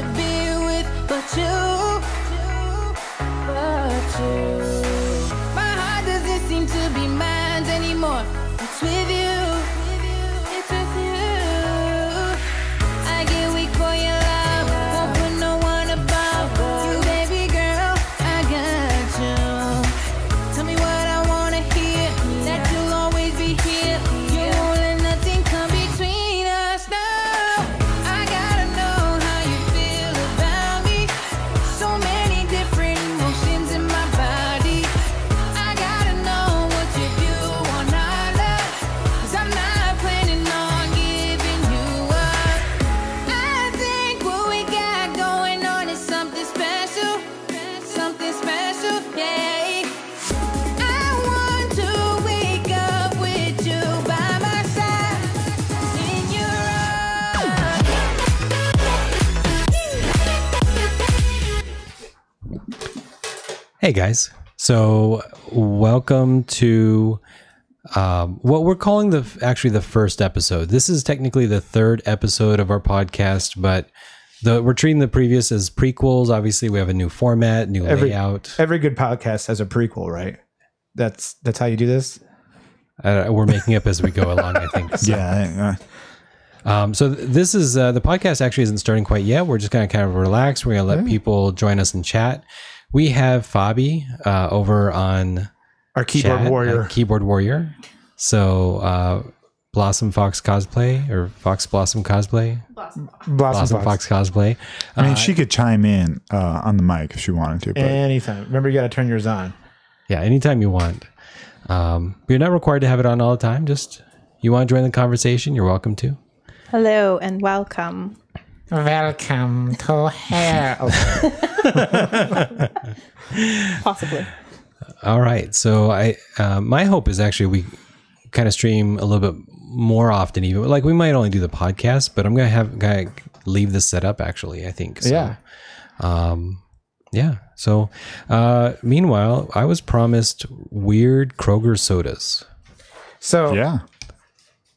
to be with but you. My heart doesn't seem to be mine anymore. It's with you. It's with you. I get weak for your love. Won't put no one above you, baby girl. I got you. Tell me what I wanna hear. That you'll always be here. You won't let nothing come between us now. I gotta know how you feel about me. So many different emotions in my body. I gotta know what you do or not love. 'Cause I'm not planning on giving you up. I think what we got going on is something special. Something special, yeah. I want to wake up with you by my side in your arms. Hey guys, so welcome to what we're calling actually the first episode. This is technically the third episode of our podcast, but we're treating the previous as prequels. Obviously, we have a new format, new layout. Every good podcast has a prequel, right? That's how you do this. We're making up as we go along, I think. So. Yeah. So this is the podcast actually isn't starting quite yet. We're just going to kind of relax. We're going to let people join us in chat. We have Fabi over on Our keyboard chat, warrior. Keyboard warrior. So Blossom Fox cosplay or Fox Blossom cosplay. Blossom Fox cosplay. I mean, she could chime in on the mic if she wanted to. But Anytime. Remember, you got to turn yours on. Yeah, anytime you want. You're not required to have it on all the time. Just you want to join the conversation, you're welcome to. Hello and welcome. Welcome to hell. Possibly. All right. So my hope is actually we kind of stream a little bit more often. Even like we might only do the podcast, but I'm gonna leave this set up. Actually, I think. So, Yeah. Yeah. So, meanwhile, I was promised weird Kroger sodas. So yeah,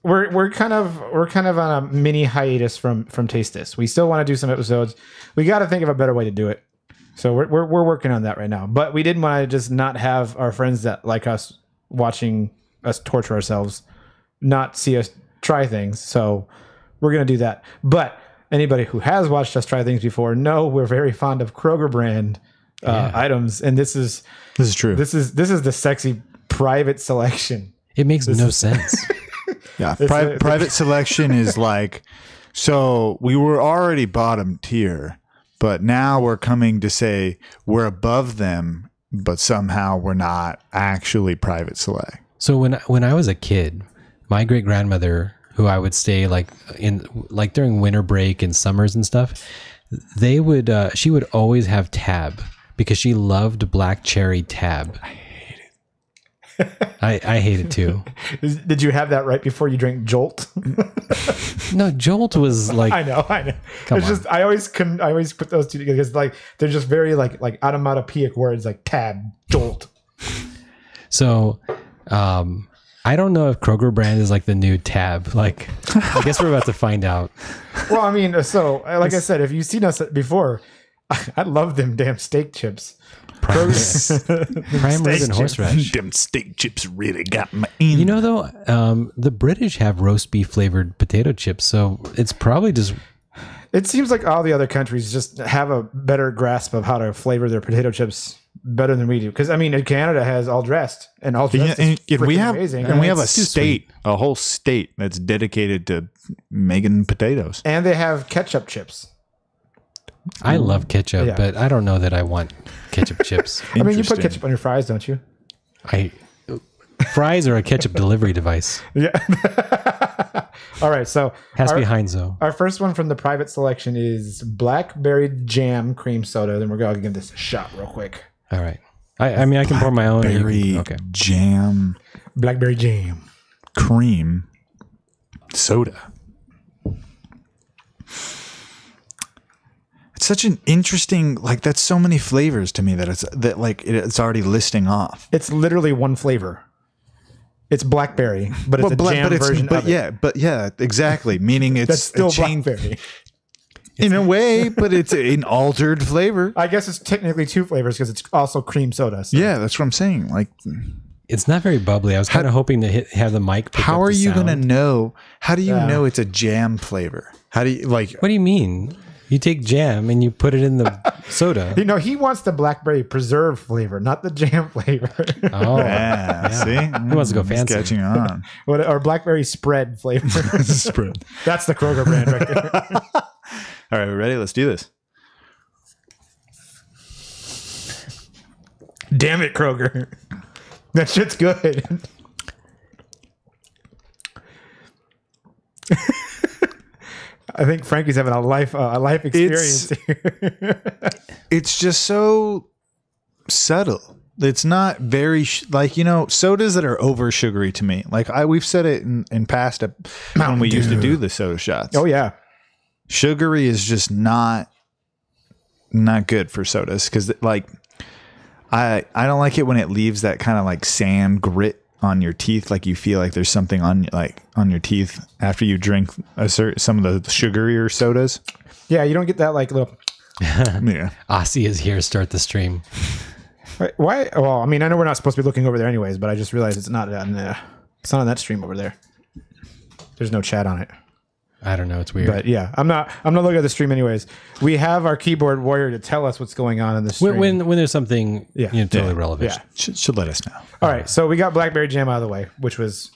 we're kind of on a mini hiatus from Taste This. We still want to do some episodes. We got to think of a better way to do it. So we're working on that right now. But we didn't want to just not have our friends that like us watching us torture ourselves, not see us try things. So we're gonna do that. But anybody who has watched us try things before know we're very fond of Kroger brand items, and this is true. This is the sexy private selection. It makes no sense. Yeah, private selection is like, so we were already bottom tier, but now we're coming to say we're above them, but somehow we're not actually private select. So when I was a kid, my great grandmother, who I would stay during winter break and summers and stuff, she would always have Tab because she loved black cherry Tab. I hate it. I hate it too. Did you have that right before you drank Jolt? No, Jolt was like. I know. Come it's on. just I always put those two together because like they're just very like onomatopoeic words like Tab, Jolt. So, I don't know if Kroger brand is like the new Tab. Like, I guess we're about to find out. Well, I mean, so like I said, if you've seen us before, I love them damn steak chips. Prime rib and horseradish. Them steak chips really got my in. You know, though, the British have roast beef flavored potato chips, so it's probably just. It seems like all the other countries just have a better grasp of how to flavor their potato chips better than we do. Because I mean, Canada has all dressed, and all dressed is amazing. And we have a whole state that's dedicated to making potatoes. And they have ketchup chips. I love ketchup, Yeah. but I don't know that I want ketchup chips. I mean, you put ketchup on your fries, don't you? Fries are a ketchup delivery device. Yeah. All right, so Has to be Heinz though. Our first one from the private selection is blackberry jam cream soda. Then we're going to give this a shot real quick. All right. I mean, I can pour my own. Blackberry jam. Blackberry jam. Cream soda. It's such an interesting, like, that's so many flavors to me that it's already listing off. It's literally one flavor. It's blackberry, but it's a jam version of it. Yeah, exactly. Meaning it's That's still a chain. blackberry. in a way, but it's an altered flavor. I guess it's technically 2 flavors because it's also cream soda. So. Yeah, that's what I'm saying. Like, It's not very bubbly. I was kind of hoping to have the mic pick how up are the you sound. going to know? How do you know it's a jam flavor? How do you like? What do you mean? You take jam and you put it in the soda. You know, he wants the blackberry preserve flavor, not the jam flavor. Oh, Yeah, see, He wants to go fancy. Catching on. Or blackberry spread flavor. Spread. That's the Kroger brand right there. All right, we ready? Let's do this. Damn it, Kroger. That shit's good. I think Frankie's having a life experience here. It's just so subtle. It's not very like, you know, sodas that are over sugary to me. Like we've said it in past when we used to do the soda shots. Oh yeah. Sugary is just not good for sodas because like I don't like it when it leaves that kind of like sand grit on your teeth, like you feel like there's something on your teeth after you drink some of the sugarier sodas. Yeah, you don't get that like little. Yeah, Aussie is here. Start the stream. Why? Well, I mean, I know we're not supposed to be looking over there anyways, but I just realized it's not on that stream over there. There's no chat on it. I don't know. It's weird. But yeah, I'm not looking at the stream anyways. We have our keyboard warrior to tell us what's going on in the stream. when there's something totally relevant. Yeah. should let us know. All right, so we got blackberry jam out of the way, which was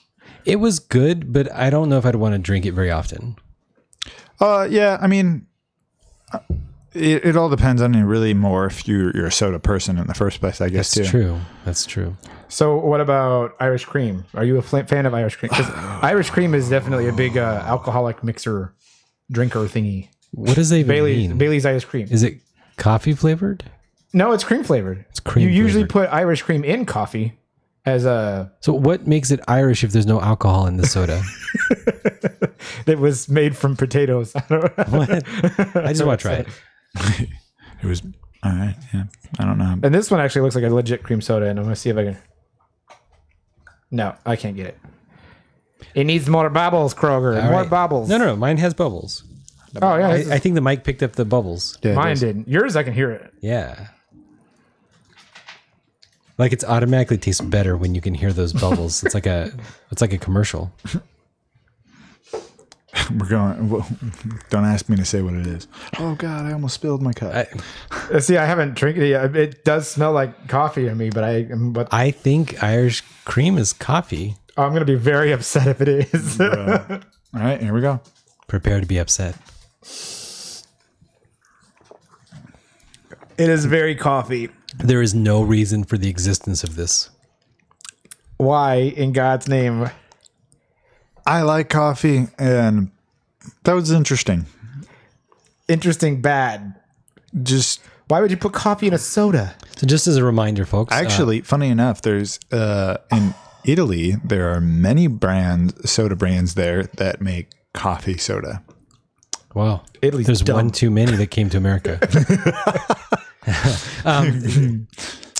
It was good, but I don't know if I'd want to drink it very often. Yeah, I mean, it all depends on you really more if you're a soda person in the first place, I guess. That's too. true. That's true. So what about Irish cream? Are you a fan of Irish cream? 'Cause Irish cream is definitely a big alcoholic mixer drinker thingy. What does that even mean? Bailey's Irish cream. Is it coffee flavored? No, it's cream flavored. It's cream You usually flavored. put Irish cream in coffee as a. So what makes it Irish if there's no alcohol in the soda? That was made from potatoes. I don't know. What? I just want to try it. It was all right. Yeah, I don't know. And this one actually looks like a legit cream soda, and I'm gonna see if I can. No, I can't get it. It needs more bubbles, Kroger. All More right. bubbles. No. Mine has bubbles. Oh yeah, this is- I think the mic picked up the bubbles. Yeah, it mine does. didn't. Yours, I can hear it. Yeah. Like it's automatically tastes better when you can hear those bubbles. It's like a commercial. We're going. Don't ask me to say what it is. Oh God, I almost spilled my cup. See, I haven't drank it yet. It does smell like coffee to me, but I think Irish cream is coffee. I'm gonna be very upset if it is. All right, here we go. Prepare to be upset. It is very coffee. There is no reason for the existence of this. Why, in God's name? I like coffee, and that was interesting. Interesting, bad. Just Why would you put coffee in a soda? So just as a reminder, folks. actually, funny enough, there's in Italy there are many soda brands there that make coffee soda. Wow. Italy's There's dumb. one too many that came to America.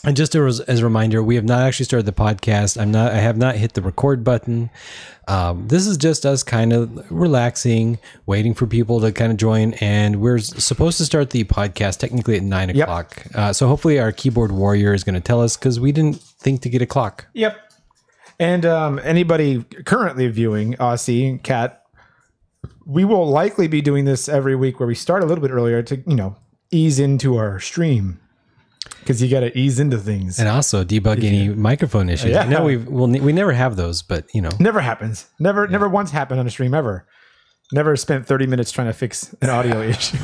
And just as a reminder, we have not actually started the podcast. I have not hit the record button. This is just us kind of relaxing, waiting for people to kind of join. And we're supposed to start the podcast technically at 9 Yep. o'clock. So hopefully our keyboard warrior is going to tell us because we didn't think to get a clock. Yep. And anybody currently viewing Aussie Cat, we will likely be doing this every week where we start a little bit earlier to, ease into our stream. Because you got to ease into things. And also debug any microphone issues. Yeah. I know we never have those, but Never happens. Never once happened on a stream ever. Never spent 30 minutes trying to fix an audio issue.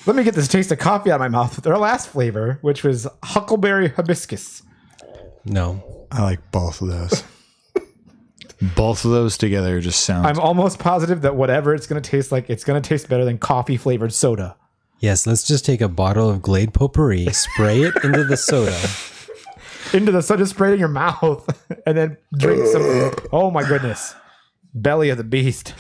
Let me get this taste of coffee out of my mouth with our last flavor, which was huckleberry hibiscus. no. I like both of those. Both of those together just sound. I'm almost positive that whatever it's going to taste like, it's going to taste better than coffee flavored soda. Yes, let's just take a bottle of Glade Potpourri, spray it into the soda. Into the soda, spray it in your mouth, and then drink some. Oh my goodness. Belly of the beast.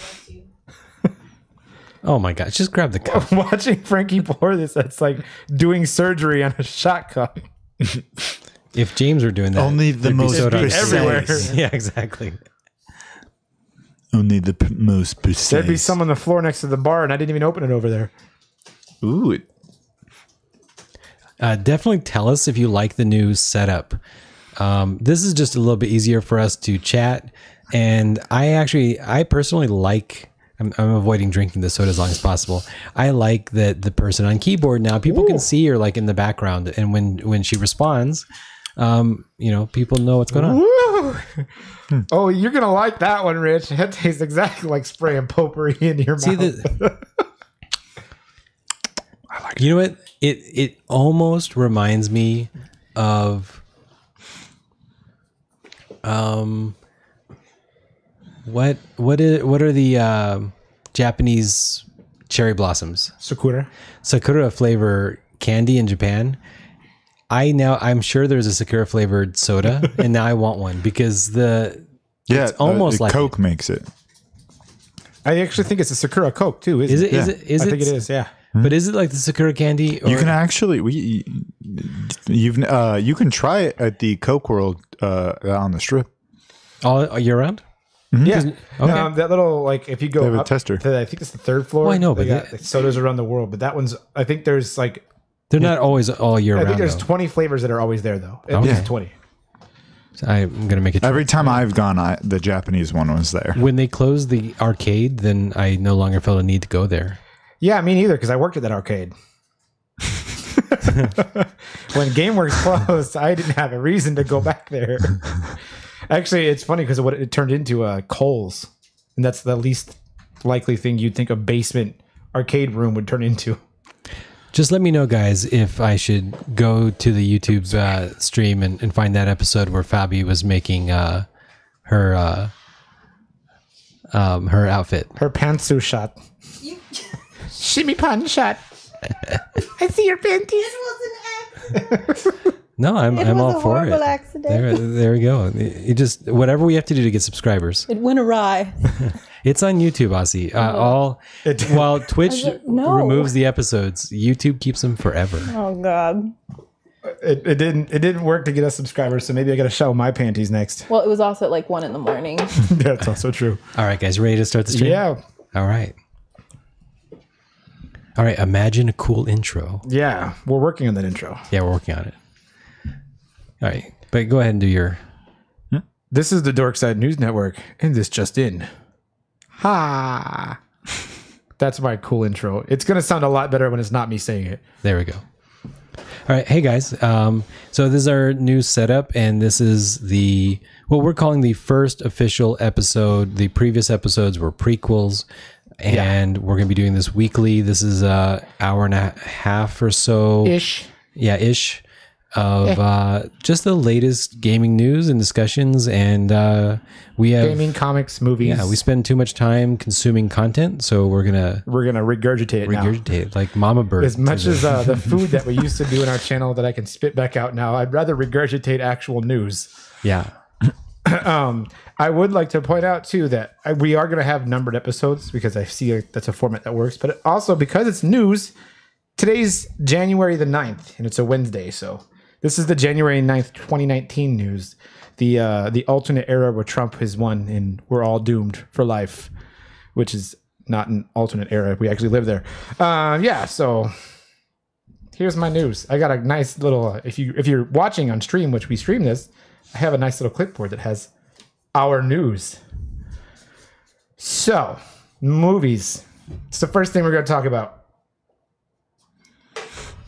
Oh my gosh, just grab the cup. Watching Frankie pour this, that's like doing surgery on a shot cup. If James were doing that, Only the there'd be most soda on his precise. face. Yeah, exactly. Only the most precise. There'd be some on the floor next to the bar, and I didn't even open it over there. Ooh. Definitely tell us if you like the new setup. This is just a little bit easier for us to chat. And I personally like, I'm avoiding drinking the soda as long as possible. I like that the person on keyboard now, people can see her like in the background. And when she responds, people know what's going on. Woo! Oh, you're going to like that one, Rich. It tastes exactly like spraying potpourri into your mouth. I like You know what? It almost reminds me of what are the Japanese cherry blossoms? Sakura flavor candy in Japan. I'm sure there's a Sakura flavored soda, and now I want one because it's almost like Coke makes it. I actually think it's a Sakura Coke too. Is it? Yeah. Is it? Is I it? think it is. Yeah. But is it like the Sakura candy? Or? You can actually you can try it at the Coke World on the Strip. all year round. Yeah. Okay. That little, like, if you go They have a up tester. to, I think it's the third floor. Well, I know, they but got sodas around the world. But that one's, I think there's like, They're not always all year I round. think there's though. 20 flavors that are always there though. At Okay. least 20. So I'm gonna make it. Every time I've gone, the Japanese one was there. When they closed the arcade, then I no longer felt a need to go there. Yeah, me neither, because I worked at that arcade. When GameWorks closed, I didn't have a reason to go back there. Actually, it's funny because what it turned into Kohl's, and that's the least likely thing you'd think a basement arcade room would turn into. Just let me know, guys, if I should go to the YouTube stream and find that episode where Fabi was making her outfit. Her pantsuit shot. Shimmy pan shot. I see your panties. No, I'm all for it. Accident. There we go. It just whatever we have to do to get subscribers. It went awry. It's on YouTube, Aussie. While Twitch No. removes the episodes, YouTube keeps them forever. Oh God. It didn't work to get us subscribers, so maybe I got to show my panties next. Well, it was also at like 1 a.m. That's also true. All right, guys, ready to start the stream? Yeah. All right. Imagine a cool intro. Yeah. We're working on that intro. Yeah, we're working on it. All right, but go ahead and do your. This is the Dorkside News Network, and this just in. Ha! That's my cool intro. It's going to sound a lot better when it's not me saying it. There we go. All right, hey guys. So this is our new setup, and this is what we're calling the first official episode. The previous episodes were prequels, and we're going to be doing this weekly. This is an hour and a half or so. Ish. Yeah, ish. Of just the latest gaming news and discussions, and we have Gaming, comics, movies. Yeah, we spend too much time consuming content, so we're gonna regurgitate it now. regurgitate like Mama Bird. As much as the food that we used to do in our channel that I can spit back out now, I'd rather regurgitate actual news. Yeah. I would like to point out too that we are going to have numbered episodes because I see that's a format that works, but also because it's news. Today's January the 9th, and it's a Wednesday, so this is the January 9th, 2019 news. The alternate era where Trump has won and we're all doomed for life, which is not an alternate era. We actually live there. So here's my news. I got a nice little, if you're watching on stream, which we stream this, I have a nice little clipboard that has our news. So, movies. It's the first thing we're going to talk about.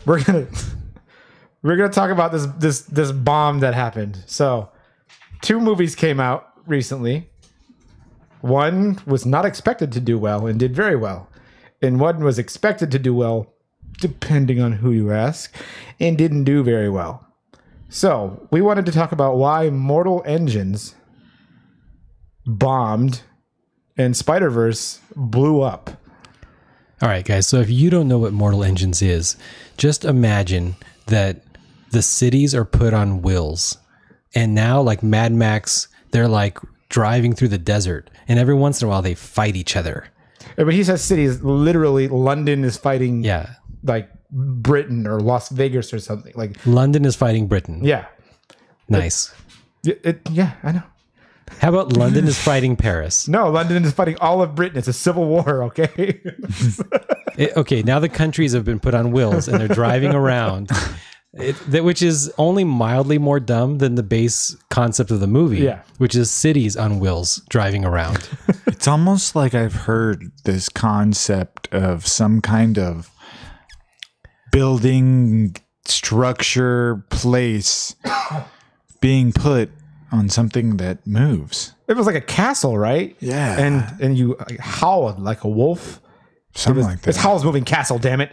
We're gonna talk about this bomb that happened. So, 2 movies came out recently. One was not expected to do well and did very well, and one was expected to do well, depending on who you ask, and didn't do very well. So, we wanted to talk about why Mortal Engines bombed and Spiderverse blew up. All right, guys. So if you don't know what Mortal Engines is, just imagine that the cities are put on wheels, and now, like Mad Max, they're like driving through the desert, and every once in a while they fight each other. But he says cities, literally London is fighting like Britain or Las Vegas or something. Like London is fighting Britain. Yeah. Nice. Yeah, I know. How about London is fighting Paris? No, London is fighting all of Britain. It's a civil war, okay? Okay, now the countries have been put on wheels and they're driving around, which is only mildly more dumb than the base concept of the movie, Yeah. which is cities on wheels driving around. It's almost like I've heard this concept of some kind of building structure place being put on something that moves. It was like a castle, right? Yeah. And you howled like a wolf. Something like that. It's Howl's Moving Castle, damn it.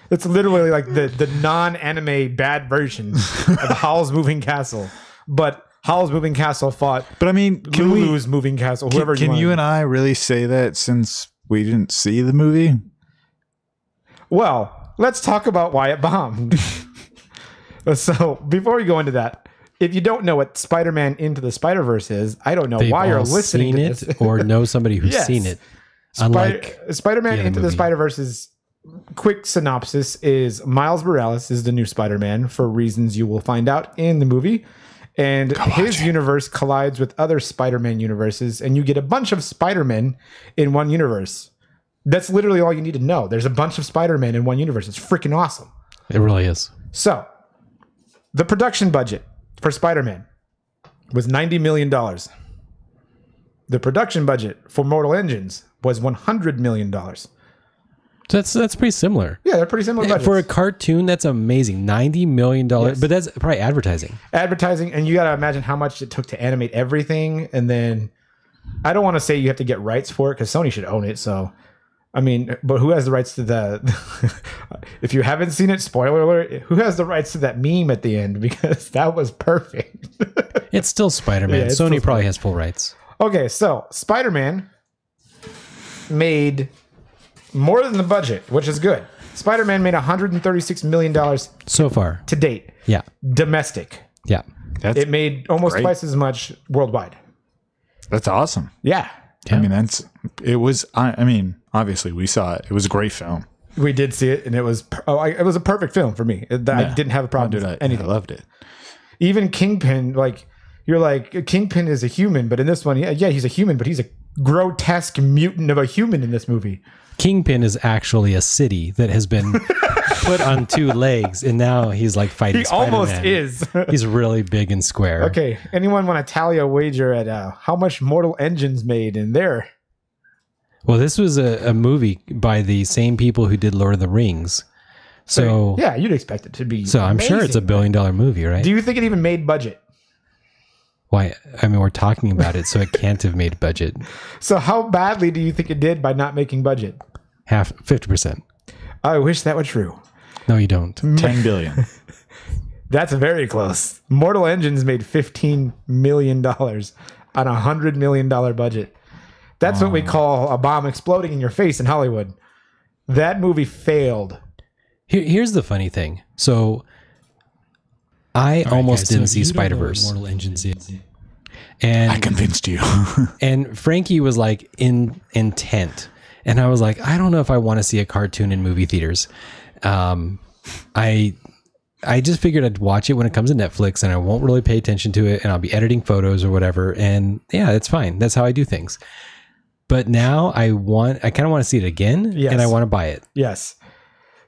It's literally like the non-anime bad version of Howl's Moving Castle. But Howl's Moving Castle fought But I mean, can Lulu's Moving Castle, whoever can you want. and I really say that since we didn't see the movie? Well, let's talk about why it bombed. So before we go into that, if you don't know what Spider-Man Into the Spider-Verse is, I don't know They've why you're all listening seen to it this. or know somebody who's Yes. seen it. Unlike Spider-Man the other Into the movie. Spider-Verse's quick synopsis is Miles Morales is the new Spider-Man for reasons you will find out in the movie. And his universe collides with other Spider-Man universes, and you get a bunch of Spider-Men in one universe. That's literally all you need to know. There's a bunch of Spider-Man in one universe. It's freaking awesome. it really is. So, the production budget for Spider-Man was $90 million. The production budget for Mortal Engines was $100 million. So that's pretty similar. Yeah, they're pretty similar budgets. For a cartoon, that's amazing. $90 million. Yes. But that's probably advertising. Advertising, and you got to imagine how much it took to animate everything. And then, I don't want to say you have to get rights for it because Sony should own it. So, I mean, but who has the rights to the... if you haven't seen it, spoiler alert, who has the rights to that meme at the end? Because that was perfect. It's still Spider-Man. Yeah, it's Sony still probably has full rights. Okay, so Spider-Man made more than the budget, which is good. Spider-Man made $136 million So far. to date, Yeah. domestic. Yeah. That's It made almost Great. twice as much worldwide. that's awesome. Yeah, I mean, I mean, obviously we saw it. It was a great film. we did see it, and it was it was a perfect film for me. I didn't have a problem Dude, with I anything. loved it. Even Kingpin, like you're like Kingpin is a human, but in this one, yeah, he's a human, but he's a grotesque mutant of a human in this movie. Kingpin is actually a city that has been put on two legs, and now he's like fighting He Spider-Man. almost is. He's really big and square. Okay, anyone want to tally a wager at how much Mortal Engines made in there? Well, this was a movie by the same people who did Lord of the Rings. So Yeah, you'd expect it to be. so I'm sure it's a amazing. $1 billion movie, right? Do you think it even made budget? Why? I mean, we're talking about it, so it can't have made budget. So how badly do you think it did by not making budget? 50%. I wish that were true. No, you don't. 10 billion. That's very close. Mortal Engines made $15 million on a $100 million budget. That's what we call a bomb exploding in your face in Hollywood. That movie failed. Here's the funny thing. So I almost didn't see Spider-Verse. Mortal Engines is. And I convinced you. And Frankie was like intent. And I was like, I don't know if I want to see a cartoon in movie theaters. I just figured I'd watch it when it comes to Netflix and I won't really pay attention to it and I'll be editing photos or whatever. And yeah, it's fine. That's how I do things. But now I kind of want to see it again Yes. and I want to buy it. Yes.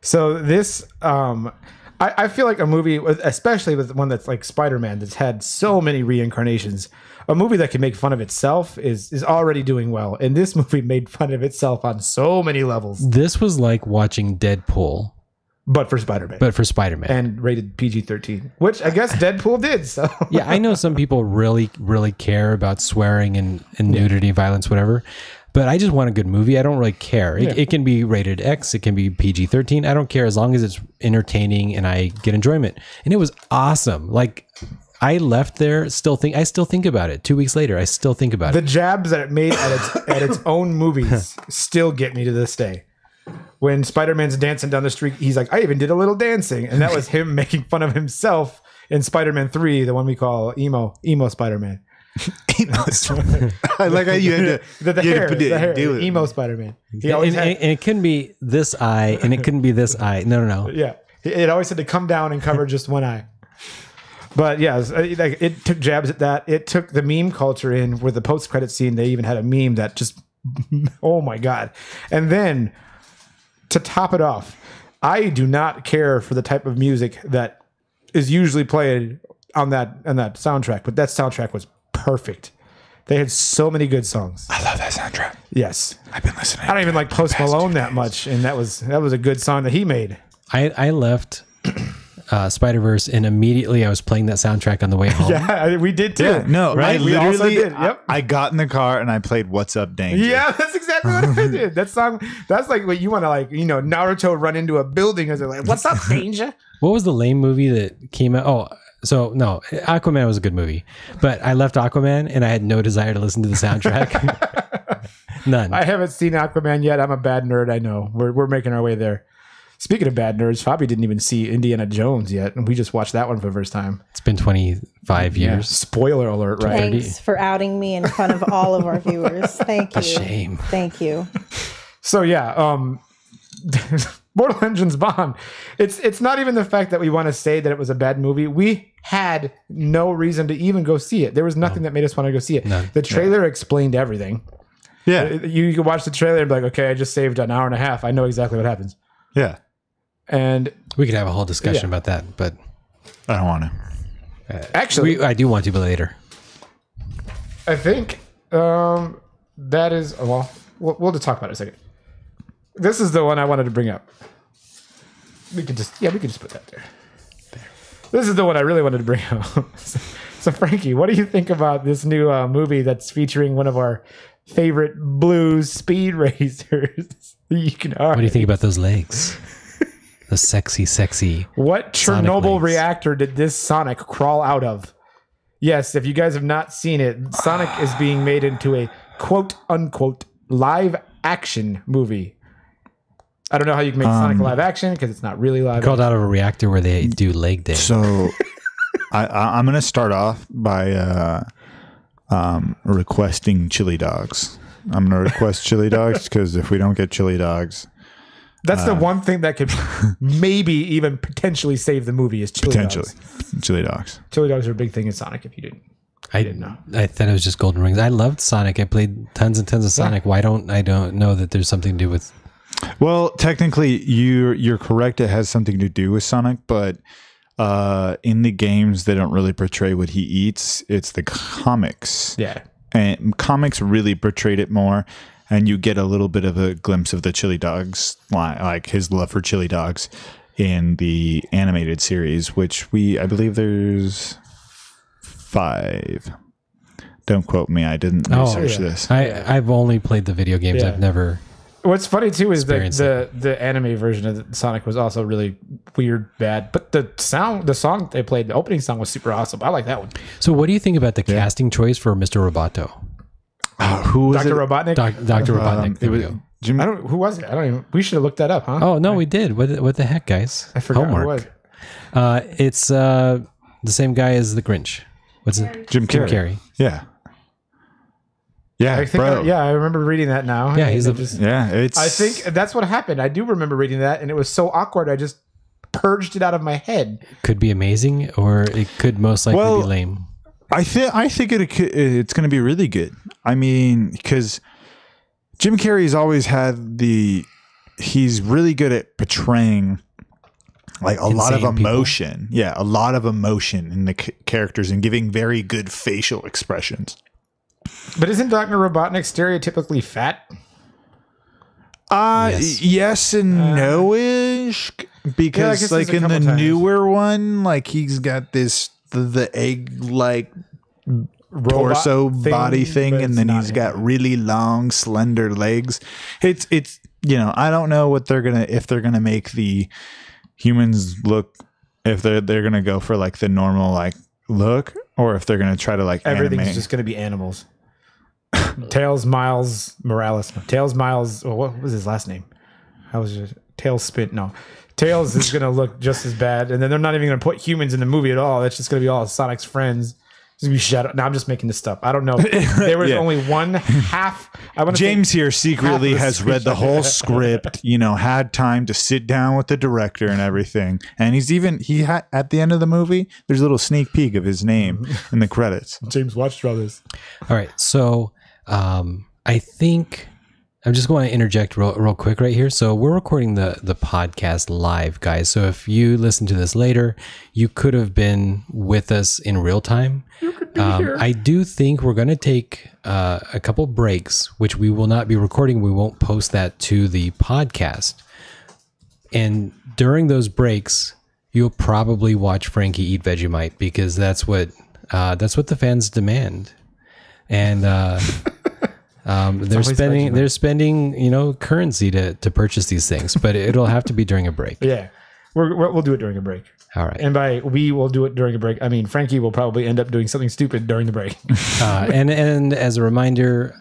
So this, I feel like a movie, especially with one that's like Spider-Man, that's had so many reincarnations, a movie that can make fun of itself is already doing well. And this movie made fun of itself on so many levels, This was like watching Deadpool, but for Spider-Man. but for Spider-Man. And rated PG-13, which I guess Deadpool did. So Yeah, I know some people really, really care about swearing and nudity, violence, whatever. But I just want a good movie. I don't really care. It can be rated X. It can be PG-13. I don't care as long as it's entertaining and I get enjoyment. And it was awesome. Like I left there I still think about it. 2 weeks later, I still think about the it. jabs that it made at its own movies still get me to this day. When Spider-Man's dancing down the street, he's like, I even did a little dancing. And that was him making fun of himself in Spider-Man 3, the one we call emo Spider-Man. I like how you had to, The you hair, had to the hair, do it. emo Spider-Man. He And, always had, and it couldn't be this eye and it couldn't be this eye. No. yeah, it always had to come down and cover just one eye. But yeah, like it took jabs at that. It took the meme culture in with the post-credit scene. They even had a meme that just, oh my God. And then to top it off, I do not care for the type of music that is usually played on that soundtrack, but that soundtrack was perfect. They had so many good songs. I love that soundtrack. Yes. I've been listening. I don't even like Post Malone that much, and that was a good song that he made. I left Spiderverse, and immediately I was playing that soundtrack on the way home. Yeah, we did too. Yeah, no, right? I We also literally did. Yep. I got in the car and I played "What's Up, Danger." Yeah, that's exactly what I did. That song, that's like what you want to like, Naruto run into a building as they're like, "What's up, danger?" What was the lame movie that came out? Oh, so no, Aquaman was a good movie, but I left Aquaman and I had no desire to listen to the soundtrack. None. I haven't seen Aquaman yet. I'm a bad nerd. I know. We're making our way there. Speaking of bad nerds, Fabi didn't even see Indiana Jones yet, and we just watched that one for the first time. It's been 25 Yeah. years. Spoiler alert, right? Thanks for outing me in front of all of our viewers. Thank you. A shame. Thank you. So yeah, Mortal Engines Bond. It's not even the fact that we want to say that it was a bad movie. We had no reason to even go see it. There was nothing that made us want to go see it. None. The trailer explained everything. Yeah, You can watch the trailer and be like, okay, I just saved an hour and a half. I know exactly what happens. yeah. And We could have a whole discussion Yeah. about that, but I don't want to. actually, I do want to, but later. I think that is we'll just talk about it in a second. This is the one I wanted to bring up. We could just put that there. This is the one I really wanted to bring up. So Frankie, what do you think about this new movie that's featuring one of our favorite blues speed racers? What do you think about those legs? The sexy. What Sonic Chernobyl legs. reactor did this Sonic crawl out of? Yes, if you guys have not seen it, Sonic is being made into a quote unquote live action movie. I don't know how you can make Sonic live action because it's not really live. Called out of a reactor where they do leg day. So, I'm going to start off by requesting chili dogs. I'm going to request chili dogs because if we don't get chili dogs, That's the one thing that could maybe even potentially save the movie is chili dogs. chili dogs. Chili dogs are a big thing in Sonic. If you didn't, I didn't know. I thought it was just Golden Rings. I loved Sonic. I played tons and tons of Sonic. Why don't I don't know that there's something to do with? Well, technically, you're correct. It has something to do with Sonic, but in the games, they don't really portray what he eats. It's the comics. Yeah, And comics really portrayed it more, and you get a little bit of a glimpse of the chili dogs, like his love for chili dogs in the animated series, which I believe there's 5. Don't quote me. I didn't research this. I've only played the video games. Yeah. I've never. What's funny too is Experience the anime version of Sonic was also really weird, bad. But the song they played, the opening song was super awesome. I like that one. So, what do you think about the casting choice for Mr. Roboto? Who was Dr. it? Robotnik. Dr. Robotnik. There we go. Jim, Who was it? I don't even. We should have looked that up, huh? Oh no, we did. What the heck, guys? I forgot who it was. It's the same guy as the Grinch. What's it? Jim Carrey. Yeah. Yeah, I think bro. I remember reading that now. Yeah, he's I a- just, Yeah, it's. I think that's what happened. I do remember reading that, and it was so awkward. I just purged it out of my head. Could be amazing, or it could most likely Well, be lame. I think it's going to be really good. I mean, because Jim Carrey's always had he's really good at portraying like a lot of Insane people. emotion. Yeah, a lot of emotion in the characters and giving very good facial expressions. But isn't Dr. Robotnik stereotypically fat? Yes. Yes and no-ish, because guess like there's a in the couple times. newer one, like he's got the egg like torso Robot thing, body thing, but and it's then not he's him. got really long, slender legs. It's I don't know what if they're gonna make the humans look, if they're gonna go for like the normal like look, or if they're gonna try to like Everything's animate. just going to be animals. Tails Miles Morales. No, Tails Miles. Oh, what was his last name? How was it? Tails Spin. No. Tails is going to look just as bad. And then they're not even going to put humans in the movie at all. It's just going to be all Sonic's friends. Be shut up. No, I'm just making this stuff. I don't know. There was only one half. James here secretly has read the whole script, had time to sit down with the director and everything. And he had at the end of the movie, there's a little sneak peek of his name in the credits. James watched all this. All right. So I think I'm just going to interject real quick right here. So we're recording the podcast live, guys. So if you listen to this later, you could have been with us in real time. You could be here. I do think we're going to take a couple breaks, which we will not be recording. We won't post that to the podcast. And during those breaks, you'll probably watch Frankie eat Vegemite because that's what the fans demand. And they're spending currency to purchase these things, but it'll have to be during a break. Yeah, we'll do it during a break. All right. And by we will do it during a break, I mean Frankie will probably end up doing something stupid during the break. And as a reminder,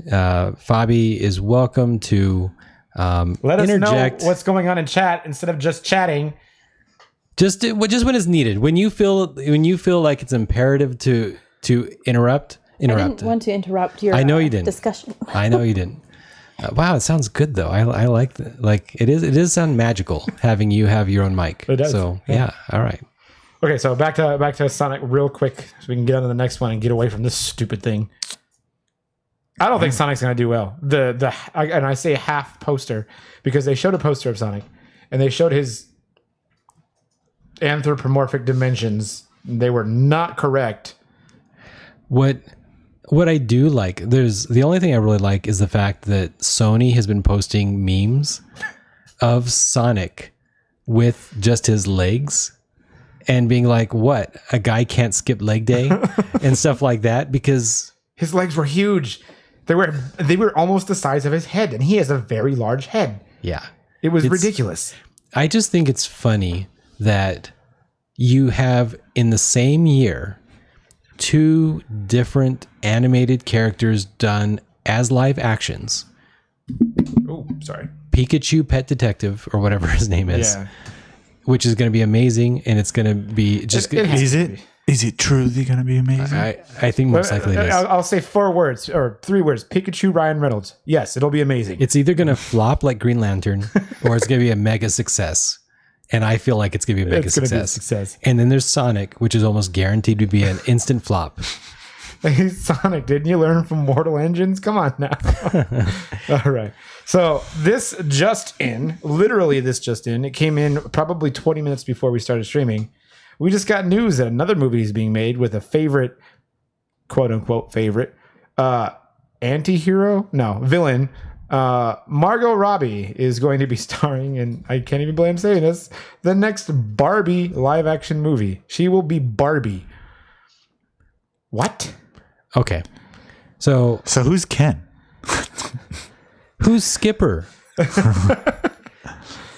Fabi is welcome to let us interject. know what's going on in chat instead of just chatting. Just when it's needed. When you feel like it's imperative to interrupt. I didn't want to interrupt your I know you didn't. discussion. I know you didn't. Wow, it sounds good though. I like that. Like it is sound magical having you have your own mic. It does. So yeah. All right. Okay, so back to Sonic real quick so we can get on to the next one and get away from this stupid thing. I don't think Sonic's gonna do well. And I say half poster because they showed a poster of Sonic and they showed his anthropomorphic dimensions. They were not correct. What I do like, the only thing I really like is the fact that Sony has been posting memes of Sonic with just his legs and being like, what? A guy can't skip leg day and stuff like that because his legs were huge. They were almost the size of his head, and he has a very large head. Yeah. It was ridiculous. I just think it's funny that you have in the same year 2 different animated characters done as live actions. Oh, sorry. Pikachu Pet Detective or whatever his name is. Yeah. Which is going to be amazing, and it's going to be just Is it truly going to be amazing? I think most likely it is. I'll say 4 words or 3 words. Pikachu, Ryan Reynolds. Yes, it'll be amazing. It's either going to flop like Green Lantern or it's going to be a mega success. And I feel like it's going to be a mega success. And then there's Sonic, which is almost guaranteed to be an instant flop. Hey, Sonic, didn't you learn from Mortal Engines? Come on now. All right. So this just in, it came in probably 20 minutes before we started streaming. We just got news that another movie is being made with a favorite, quote unquote favorite, villain. Margot Robbie is going to be starring, and I can't even believe I'm saying this, the next Barbie live action movie. She will be Barbie. What? Okay. So who's Ken? Who's Skipper?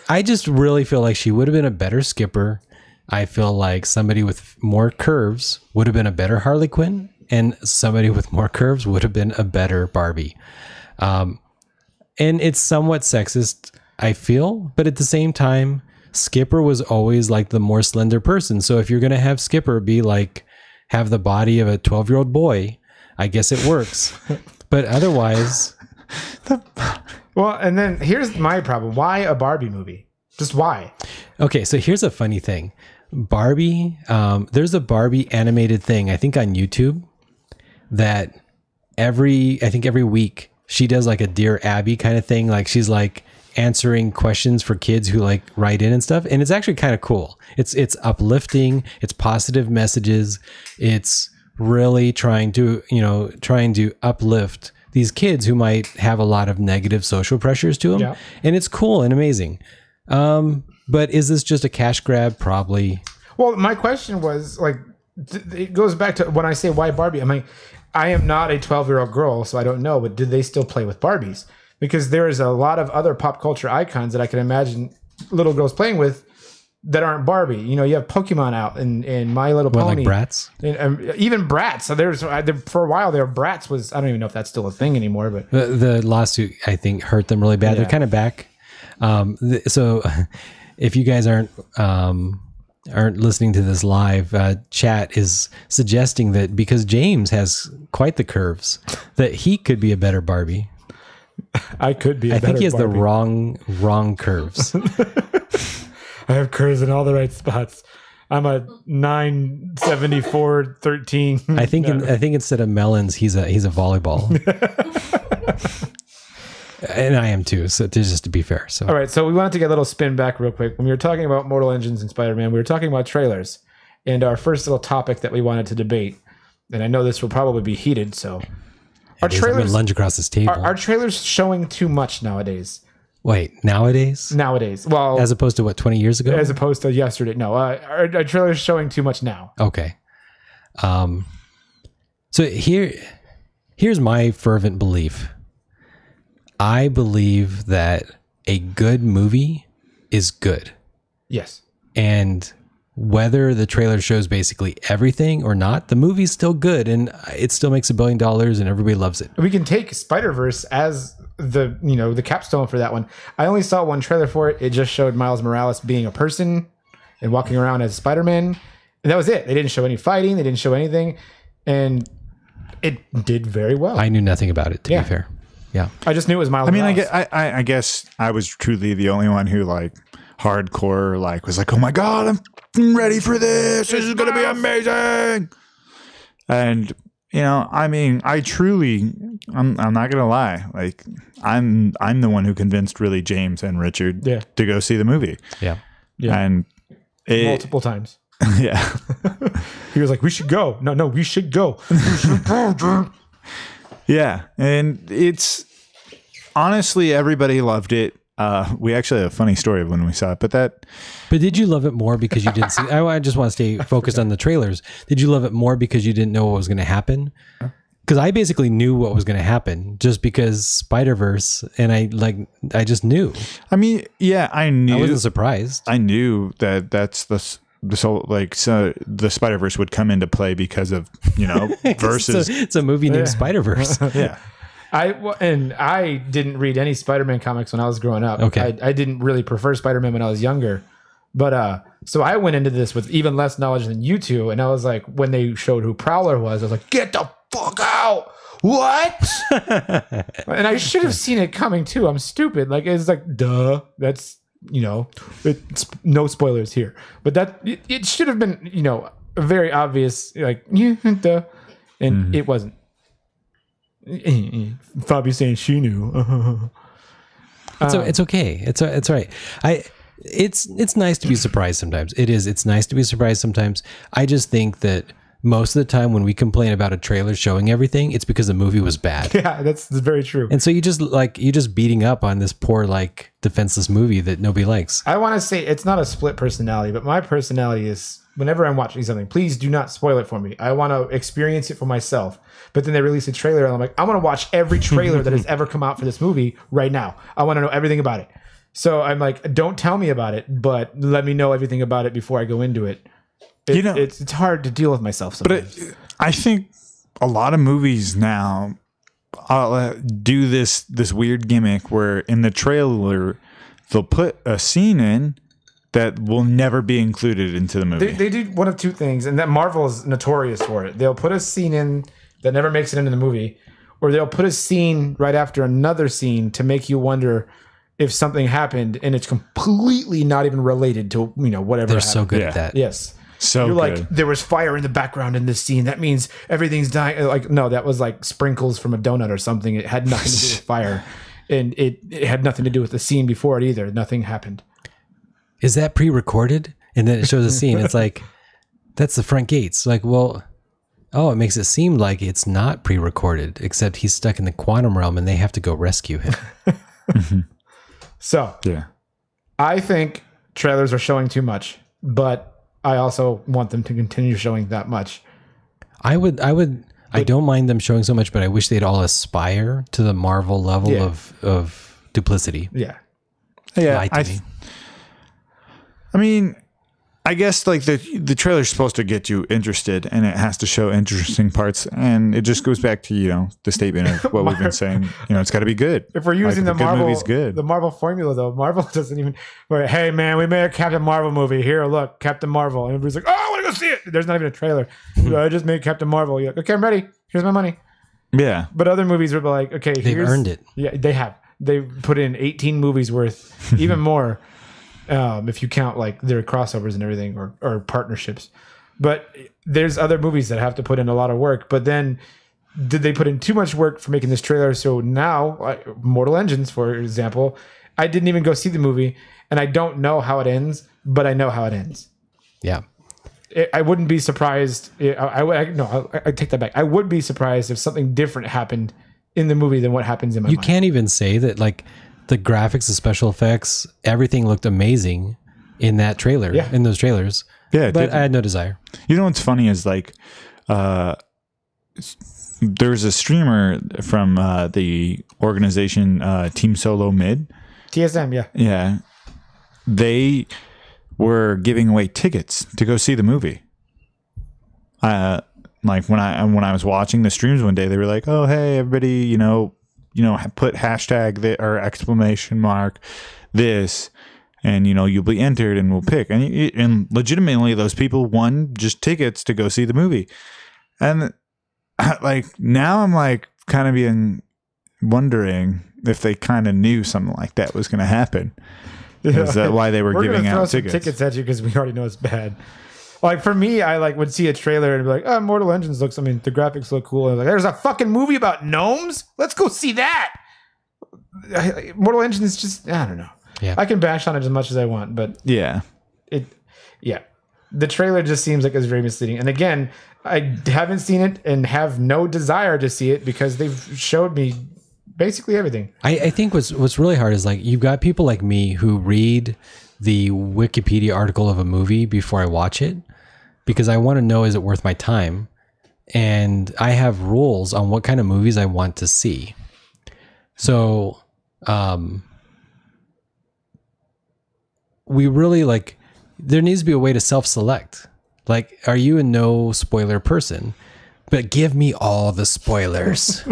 I just really feel like she would have been a better Skipper. I feel like somebody with more curves would have been a better Harley Quinn, and somebody with more curves would have been a better Barbie. And it's somewhat sexist, I feel, but at the same time, Skipper was always like the more slender person. So if you're going to have Skipper be like, have the body of a 12-year-old boy, I guess it works. But otherwise... Well, and then here's my problem. Why a Barbie movie? Just why? Okay, so here's a funny thing. Barbie, there's a Barbie animated thing, I think on YouTube, that every week she does like a Dear Abby kind of thing. Like she's like answering questions for kids who like write in and stuff. And it's actually kind of cool. It's uplifting. It's positive messages. It's really trying to uplift these kids who might have a lot of negative social pressures to them. Yeah. And it's cool and amazing. But is this just a cash grab? Probably. Well, my question was like, it goes back to when I say why Barbie. I mean, I am not a 12-year-old girl, so I don't know, but do they still play with Barbies? Because there is a lot of other pop culture icons that I can imagine little girls playing with that aren't Barbie. You know, you have Pokemon out and My Little Pony. Like Bratz? And, even Bratz. So for a while there, Bratz was, I don't even know if that's still a thing anymore. But the lawsuit, I think, hurt them really bad. Yeah. They're kind of back. So if you guys aren't aren't listening to this live, chat is suggesting that because James has quite the curves, that he could be a better Barbie. I could be. I think he has Barbie. The wrong curves. I have curves in all the right spots. I'm a 974/13. I think instead of melons, he's a volleyball. And I am too. So just to be fair. So all right. So we wanted to get a little spin back real quick. When we were talking about Mortal Engines and Spider-Man, we were talking about trailers, and our first little topic that we wanted to debate. And I know this will probably be heated. So our trailers lunge across this table. Are trailers showing too much nowadays? Wait, nowadays? Nowadays. Well, as opposed to what, 20 years ago? As opposed to yesterday. No, our trailers showing too much now. Okay. So here's my fervent belief. I believe that a good movie is good. Yes. And whether the trailer shows basically everything or not, the movie's still good and it still makes $1 billion and everybody loves it. We can take Spider-Verse as the capstone for that one. I only saw one trailer for it. It just showed Miles Morales being a person and walking around as Spider-Man. And that was it. They didn't show any fighting. They didn't show anything. And it did very well. I knew nothing about it, to be fair. Yeah. I just knew it was Miles Morales. I guess I was truly the only one who hardcore was like, oh my God, I'm ready for this. This is going to be amazing. And, I truly, I'm not going to lie. I'm the one who convinced really James and Richard to go see the movie. Yeah. Yeah. And multiple times. Yeah. He was like, we should go. No, we should go. We should go. Yeah, and it's honestly everybody loved it. We actually have a funny story of when we saw it, but did you love it more because you didn't see? I just want to stay focused on the trailers. Did you love it more because you didn't know what was going to happen? Because I basically knew what was going to happen just because Spiderverse, and I just knew. I mean, yeah, I knew. I wasn't surprised. I knew that's the whole so the Spiderverse would come into play because of verses. It's a movie named Spiderverse. Yeah. I didn't read any Spider-Man comics when I was growing up. Okay. I didn't really prefer Spider-Man when I was younger. But so I went into this with even less knowledge than you two. And I was like, when they showed who Prowler was, I was like, get the fuck out. What? And I should have seen it coming too. I'm stupid. It's like, duh. That's, it's no spoilers here. But it should have been, a very obvious, duh. And it wasn't. Fabi saying she knew. It's okay. It's all right. It's nice to be surprised sometimes. It is. It's nice to be surprised sometimes. I just think that most of the time when we complain about a trailer showing everything, it's because the movie was bad. Yeah, that's very true. And so you just beating up on this poor defenseless movie that nobody likes. I want to say it's not a split personality, but my personality is whenever I'm watching something, please do not spoil it for me. I want to experience it for myself. But then they release a trailer and I'm like, I want to watch every trailer that has ever come out for this movie right now. I want to know everything about it. So I'm like, don't tell me about it, but let me know everything about it before I go into it. It's hard to deal with myself sometimes. But I think a lot of movies now do this weird gimmick where in the trailer they'll put a scene in that will never be included into the movie. They do one of two things, and that Marvel is notorious for it. They'll put a scene in that never makes it into the movie, or they'll put a scene right after another scene to make you wonder if something happened and it's completely not even related to whatever. They're happened. so good at that. Yes. So you're good. like, there was fire in the background in this scene. That means everything's dying. No, that was like sprinkles from a donut or something. It had nothing to do with fire. And it had nothing to do with the scene before it either. Nothing happened. Is that pre-recorded? And then it shows a scene. It's like, that's the front gates. It makes it seem like it's not pre-recorded, except he's stuck in the quantum realm and they have to go rescue him. So, yeah, I think trailers are showing too much, but I also want them to continue showing that much. I don't mind them showing so much, but I wish they'd all aspire to the Marvel level of duplicity. Yeah. Yeah. I mean, I guess like the trailer's supposed to get you interested, and it has to show interesting parts, and it just goes back to the statement of what we've been saying. It's got to be good. If we're using like, the Marvel, movie's good. The Marvel formula though, Marvel doesn't even. Hey man, we made a Captain Marvel movie. Here, look, Captain Marvel. And everybody's like, oh, I want to go see it. There's not even a trailer. I just made Captain Marvel. You're like, okay, I'm ready. Here's my money. Yeah. But other movies are like, okay, They've earned it. Yeah, they have. They put in 18 movies worth, even more, if you count like their crossovers and everything or partnerships. But there's other movies that have to put in a lot of work. But then, did they put in too much work for making this trailer? So now, Mortal Engines, for example, I didn't even go see the movie, and I don't know how it ends, but I know how it ends. Yeah. I wouldn't be surprised. I take that back. I would be surprised if something different happened in the movie than what happens in my mind. You can't even say that like the graphics, the special effects, everything looked amazing in that trailer, in those trailers. Yeah. But I had no desire. What's funny is like, there's a streamer from the organization Team Solo Mid. TSM, yeah. Yeah. They were giving away tickets to go see the movie. Like when I was watching the streams one day, they were like, "Oh, hey, everybody, put hashtag or exclamation mark this, and you'll be entered, and we'll pick." And legitimately, those people won just tickets to go see the movie. And like now, I'm like kind of being wondering if they kind of knew something like that was going to happen. Is that why they were giving out tickets at you because we already know it's bad? Like for me, I would see a trailer and be like, "Oh, Mortal Engines looks. I mean, the graphics look cool." And like, there's a fucking movie about gnomes. Let's go see that. Mortal Engines just, I don't know. Yeah. I can bash on it as much as I want, but yeah, the trailer just seems like it's very misleading. And again, I haven't seen it and have no desire to see it because they've showed me basically everything. I think what's really hard is like you've got people like me who read the Wikipedia article of a movie before I watch it because I want to know, is it worth my time? And I have rules on what kind of movies I want to see. So we really like, there needs to be a way to self-select. Like, are you a no spoiler person? But give me all the spoilers.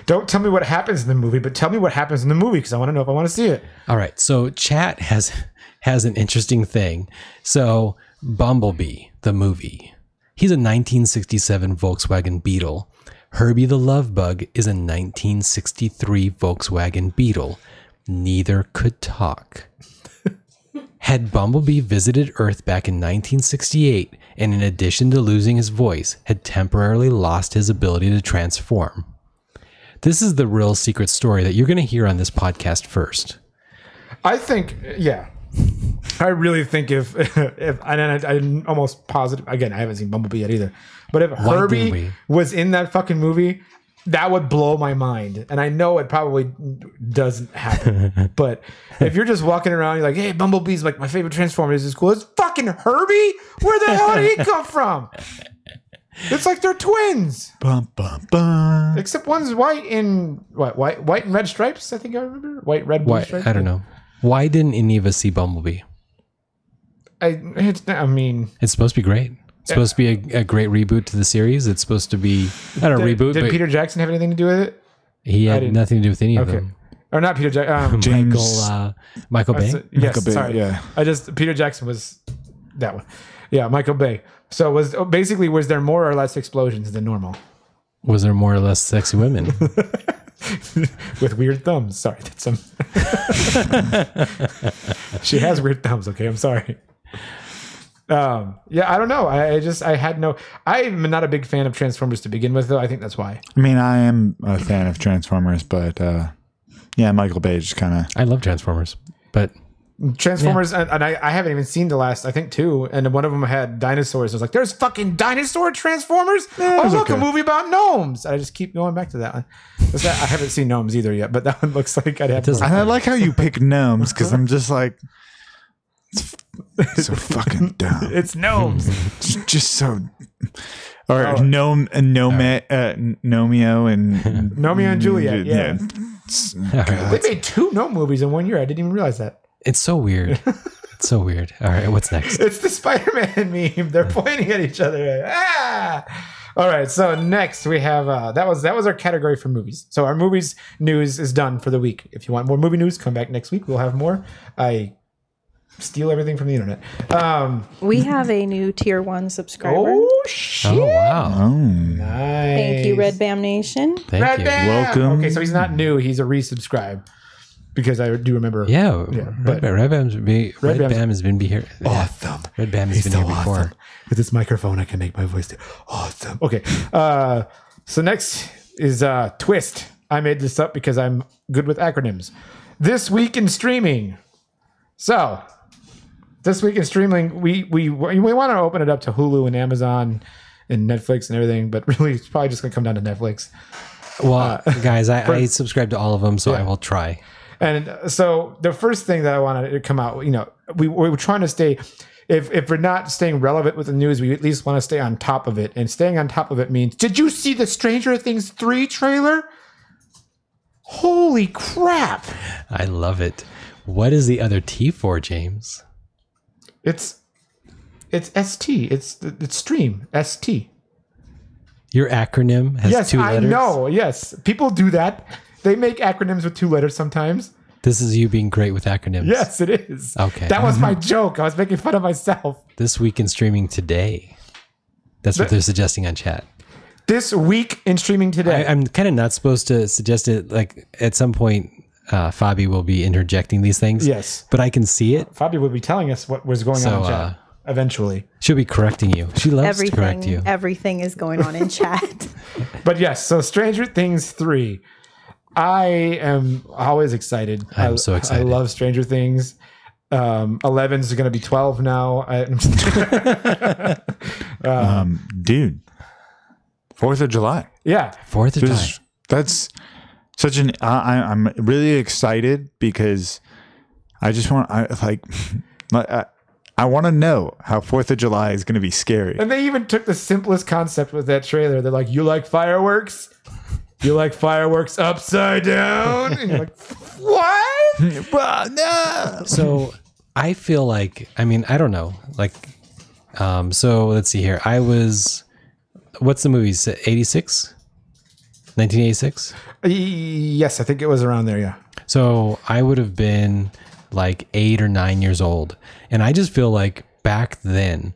Don't tell me what happens in the movie, but tell me what happens in the movie because I want to know if I want to see it. All right. So chat has an interesting thing. So Bumblebee, the movie, he's a 1967 Volkswagen Beetle. Herbie the Love Bug is a 1963 Volkswagen Beetle. Neither could talk. Had Bumblebee visited Earth back in 1968, and in addition to losing his voice, had temporarily lost his ability to transform. This is the real secret story that you're going to hear on this podcast first. I think, yeah. I really think if I'm almost positive, again, I haven't seen Bumblebee yet either, but if Herbie was in that fucking movie, that would blow my mind. And I know it probably doesn't happen. But if you're just walking around, you're like, hey, Bumblebee's like my favorite Transformer. This is cool. It's fucking Herbie? Where the hell did he come from? It's like they're twins. Bum, bum, bum. Except one's white in white and red stripes, I think I remember. White, red, blue stripes. I don't know. Why didn't any of us see Bumblebee? I mean, it's supposed to be great. It's supposed to be a great reboot to the series. It's supposed to be not a reboot. Did Peter Jackson have anything to do with it? He had nothing to do with any of them. Or not Peter Jackson. James Michael Bay. Yes, Michael Bay, sorry. yeah. Peter Jackson was that one. Yeah, Michael Bay. So was there more or less explosions than normal? Was there more or less sexy women? With weird thumbs. Sorry, that's some. She has weird thumbs. Okay, I'm sorry. Yeah, I don't know. I'm not a big fan of Transformers to begin with, though. I think that's why. I mean, I am a fan of Transformers, but yeah, Michael Bay just kind of. I love Transformers, but Transformers, and I haven't even seen the last, I think, two, and one of them had dinosaurs. I was like, there's fucking dinosaur Transformers? Oh, look, a movie about gnomes. I just keep going back to that one. I haven't seen gnomes either yet, but that one looks like I'd have to. And I like how you pick gnomes, because I'm just like, it's so fucking dumb. It's gnomes. just so... Or Nomeo and Nomeo and Juliet, yeah. Right. They made two gnome movies in 1 year. I didn't even realize that. It's so weird. It's It's so weird. All right, what's next? It's the Spider-Man meme. They're pointing at each other. All right. So next we have that was our category for movies. So our movies news is done for the week. If you want more movie news, come back next week. We'll have more. I steal everything from the internet. We have a new tier 1 subscriber. Oh shit! Oh wow! Nice. Thank you, Red Bam Nation. Thank Red you. Bam! Welcome. Okay, so he's not new. He's a resubscribe because I do remember. Yeah, but- Red Bam has been here. Awesome. Red Bam has been here before. Awesome. With this microphone, I can make my voice awesome. Okay. So next is Twist. I made this up because I'm good with acronyms. This week in streaming. So this week in streaming, we want to open it up to Hulu and Amazon and Netflix and everything, but really it's probably just gonna come down to Netflix. Well, guys, I subscribe to all of them, so I will try. And so the first thing that I wanted to come out, we were trying to stay, if we're not staying relevant with the news, we at least want to stay on top of it. And staying on top of it means, did you see the Stranger Things 3 trailer? Holy crap. I love it. What is the other T for, James? It's ST. It's stream. ST. Your acronym has Yes, 2 letters? I know. Yes. People do that. They make acronyms with 2 letters sometimes. This is you being great with acronyms. Yes, it is. Okay. That was my joke. I was making fun of myself. This week in streaming today. That's what they're suggesting on chat. This week in streaming today. I'm kind of not supposed to suggest it. Like at some point, Fabi will be interjecting these things. Yes. But I can see it. Fabi would be telling us what was going on in So, chat eventually. She'll be correcting you. She loves to correct you. Everything is going on in chat. But yes, so Stranger Things 3. I am always excited. I'm so excited. I love Stranger Things. 11 is going to be 12 now. Dude, 4th of July. Yeah. 4th of July. That's such an. I'm really excited because I just want. I want to know how 4th of July is going to be scary. And they even took the simplest concept with that trailer. They're like, you like fireworks? You like fireworks upside down? And you're like, what? Well, no. So I feel like, I mean, I don't know. Like, so let's see here. What's the movie? 86? 1986? Yes, I think it was around there, yeah. So I would have been like 8 or 9 years old. And I just feel like back then,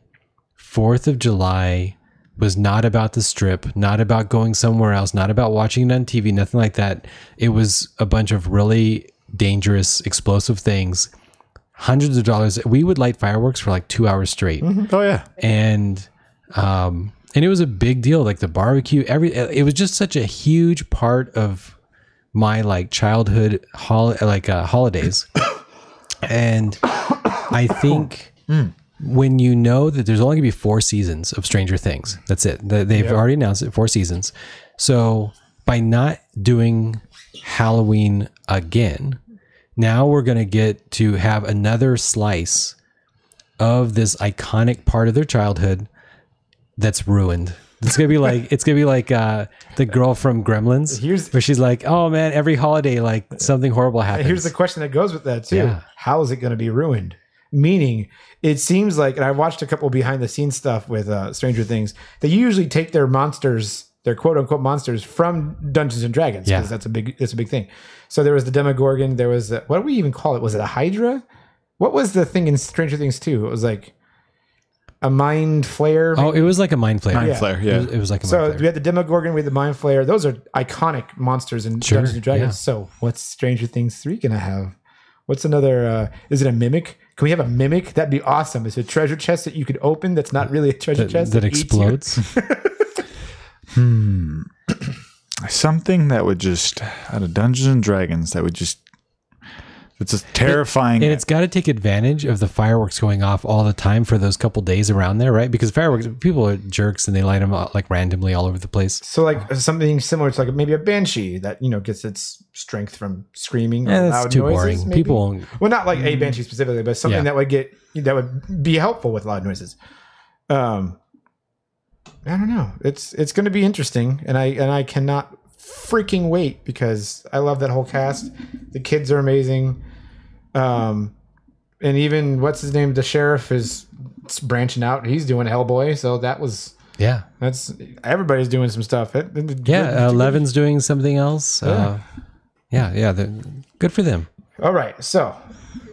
4th of July was not about the strip, not about going somewhere else, not about watching it on TV, nothing like that. It was a bunch of really dangerous, explosive things, hundreds of dollars. We would light fireworks for like 2 hours straight. Mm-hmm. Oh yeah. And it was a big deal, like the barbecue, it was just such a huge part of my like childhood holidays. And I think when you know that there's only gonna be 4 seasons of Stranger Things, that's it. They've already announced it, 4 seasons. So by not doing Halloween again, now we're gonna get to have another slice of this iconic part of their childhood that's ruined. It's gonna be like the girl from Gremlins, where she's like, "Oh man, every holiday like something horrible happens." Here's the question that goes with that too. Yeah. How is it going to be ruined? Meaning, it seems like, and I watched a couple behind the scenes stuff with Stranger Things. They usually take their monsters, their quote unquote monsters, from Dungeons and Dragons. Yeah, that's a big thing. So there was the Demogorgon. There was what do we even call it? Was it a Hydra? What was the thing in Stranger Things 2? It was like a mind flare. Oh, it was like a mind flare. Mind flare, yeah. It was like a mind So flare. we had the Demogorgon, we had the Mind Flayer. Those are iconic monsters in Dungeons and Dragons. yeah. So what's Stranger Things 3 going to have? What's another, is it a mimic? Can we have a mimic? That'd be awesome. It's a treasure chest that you could open that's not really a treasure chest. that eats you. explodes. Something that would just out of Dungeons and Dragons that would just. It's a terrifying. And it's got to take advantage of the fireworks going off all the time for those couple days around there, right? Because fireworks, people are jerks and they light them out like randomly all over the place. So like something similar to like maybe a banshee that, gets its strength from screaming or Yeah, that's loud too noises. boring. Maybe. People won't. Well, not like a banshee specifically, but something Yeah. that would be helpful with loud noises. I don't know. It's going to be interesting, and I cannot freaking wait because I love that whole cast. The kids are amazing. And even what's his name? The sheriff is branching out. He's doing Hellboy. So that's everybody's doing some stuff. Levin's doing something else. Yeah, good for them. All right, so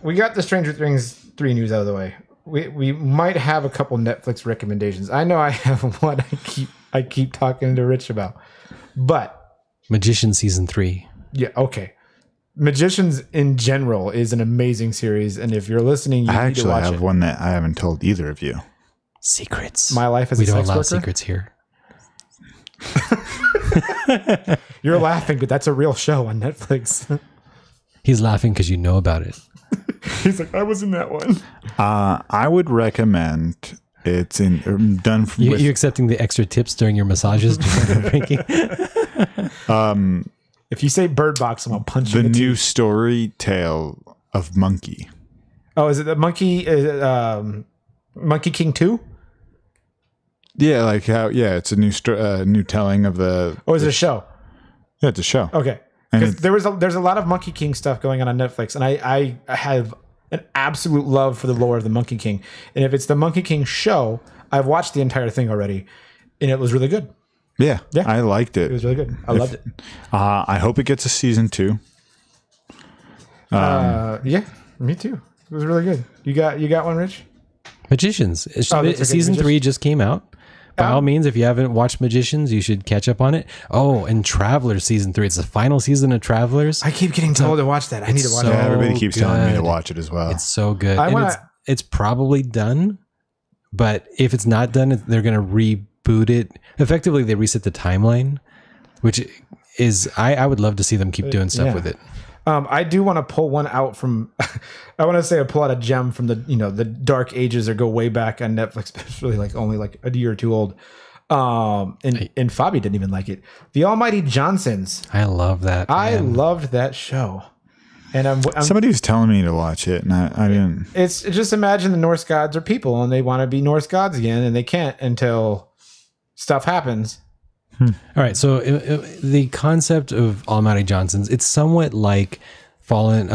we got the Stranger Things 3 news out of the way. We might have a couple Netflix recommendations. I know I have one I keep talking to Rich about, but Magician season 3. Yeah, okay. Magicians in general is an amazing series, and if you're listening, you need to watch it. I have one that I haven't told either of you. Secrets. My Life as a Sex Worker. We don't allow secrets here. You're laughing, but that's a real show on Netflix. He's laughing because you know about it. He's like, I was in that one. I would recommend it's done. You accepting the extra tips during your massages? If you say Bird Box, I'm gonna punch you. The new story tale of Monkey. Oh, is it the Monkey King 2? Yeah, like how? Yeah, it's a new telling of the. Oh, is it a show? Yeah, it's a show. Okay, because there's a lot of Monkey King stuff going on Netflix, and I have an absolute love for the lore of the Monkey King. And if it's the Monkey King show, I've watched the entire thing already, and it was really good. Yeah, I liked it. It was really good. I loved it. I hope it gets a season 2. Yeah, me too. It was really good. You got one, Rich? Magicians. Season 3 just came out. By all means, if you haven't watched Magicians, you should catch up on it. Oh, and Travelers season 3. It's the final season of Travelers. I keep getting told to watch that. I need to watch it. Yeah, everybody keeps telling me to watch it as well. It's so good. It's probably done, but if it's not done, they're going to reboot it. Effectively, they reset the timeline, which is I would love to see them keep doing stuff with it. I do want to pull one out from. I want to say I pull out a gem from the dark ages or go way back on Netflix. But it's really only a year or two old. And Fabi didn't even like it. The Almighty Johnsons. I love that. I loved that show. And I'm somebody was telling me to watch it, and I didn't. It's just imagine the Norse gods are people, and they want to be Norse gods again, and they can't until stuff happens. All right, so the concept of Almighty Johnsons, it's somewhat like Fallen.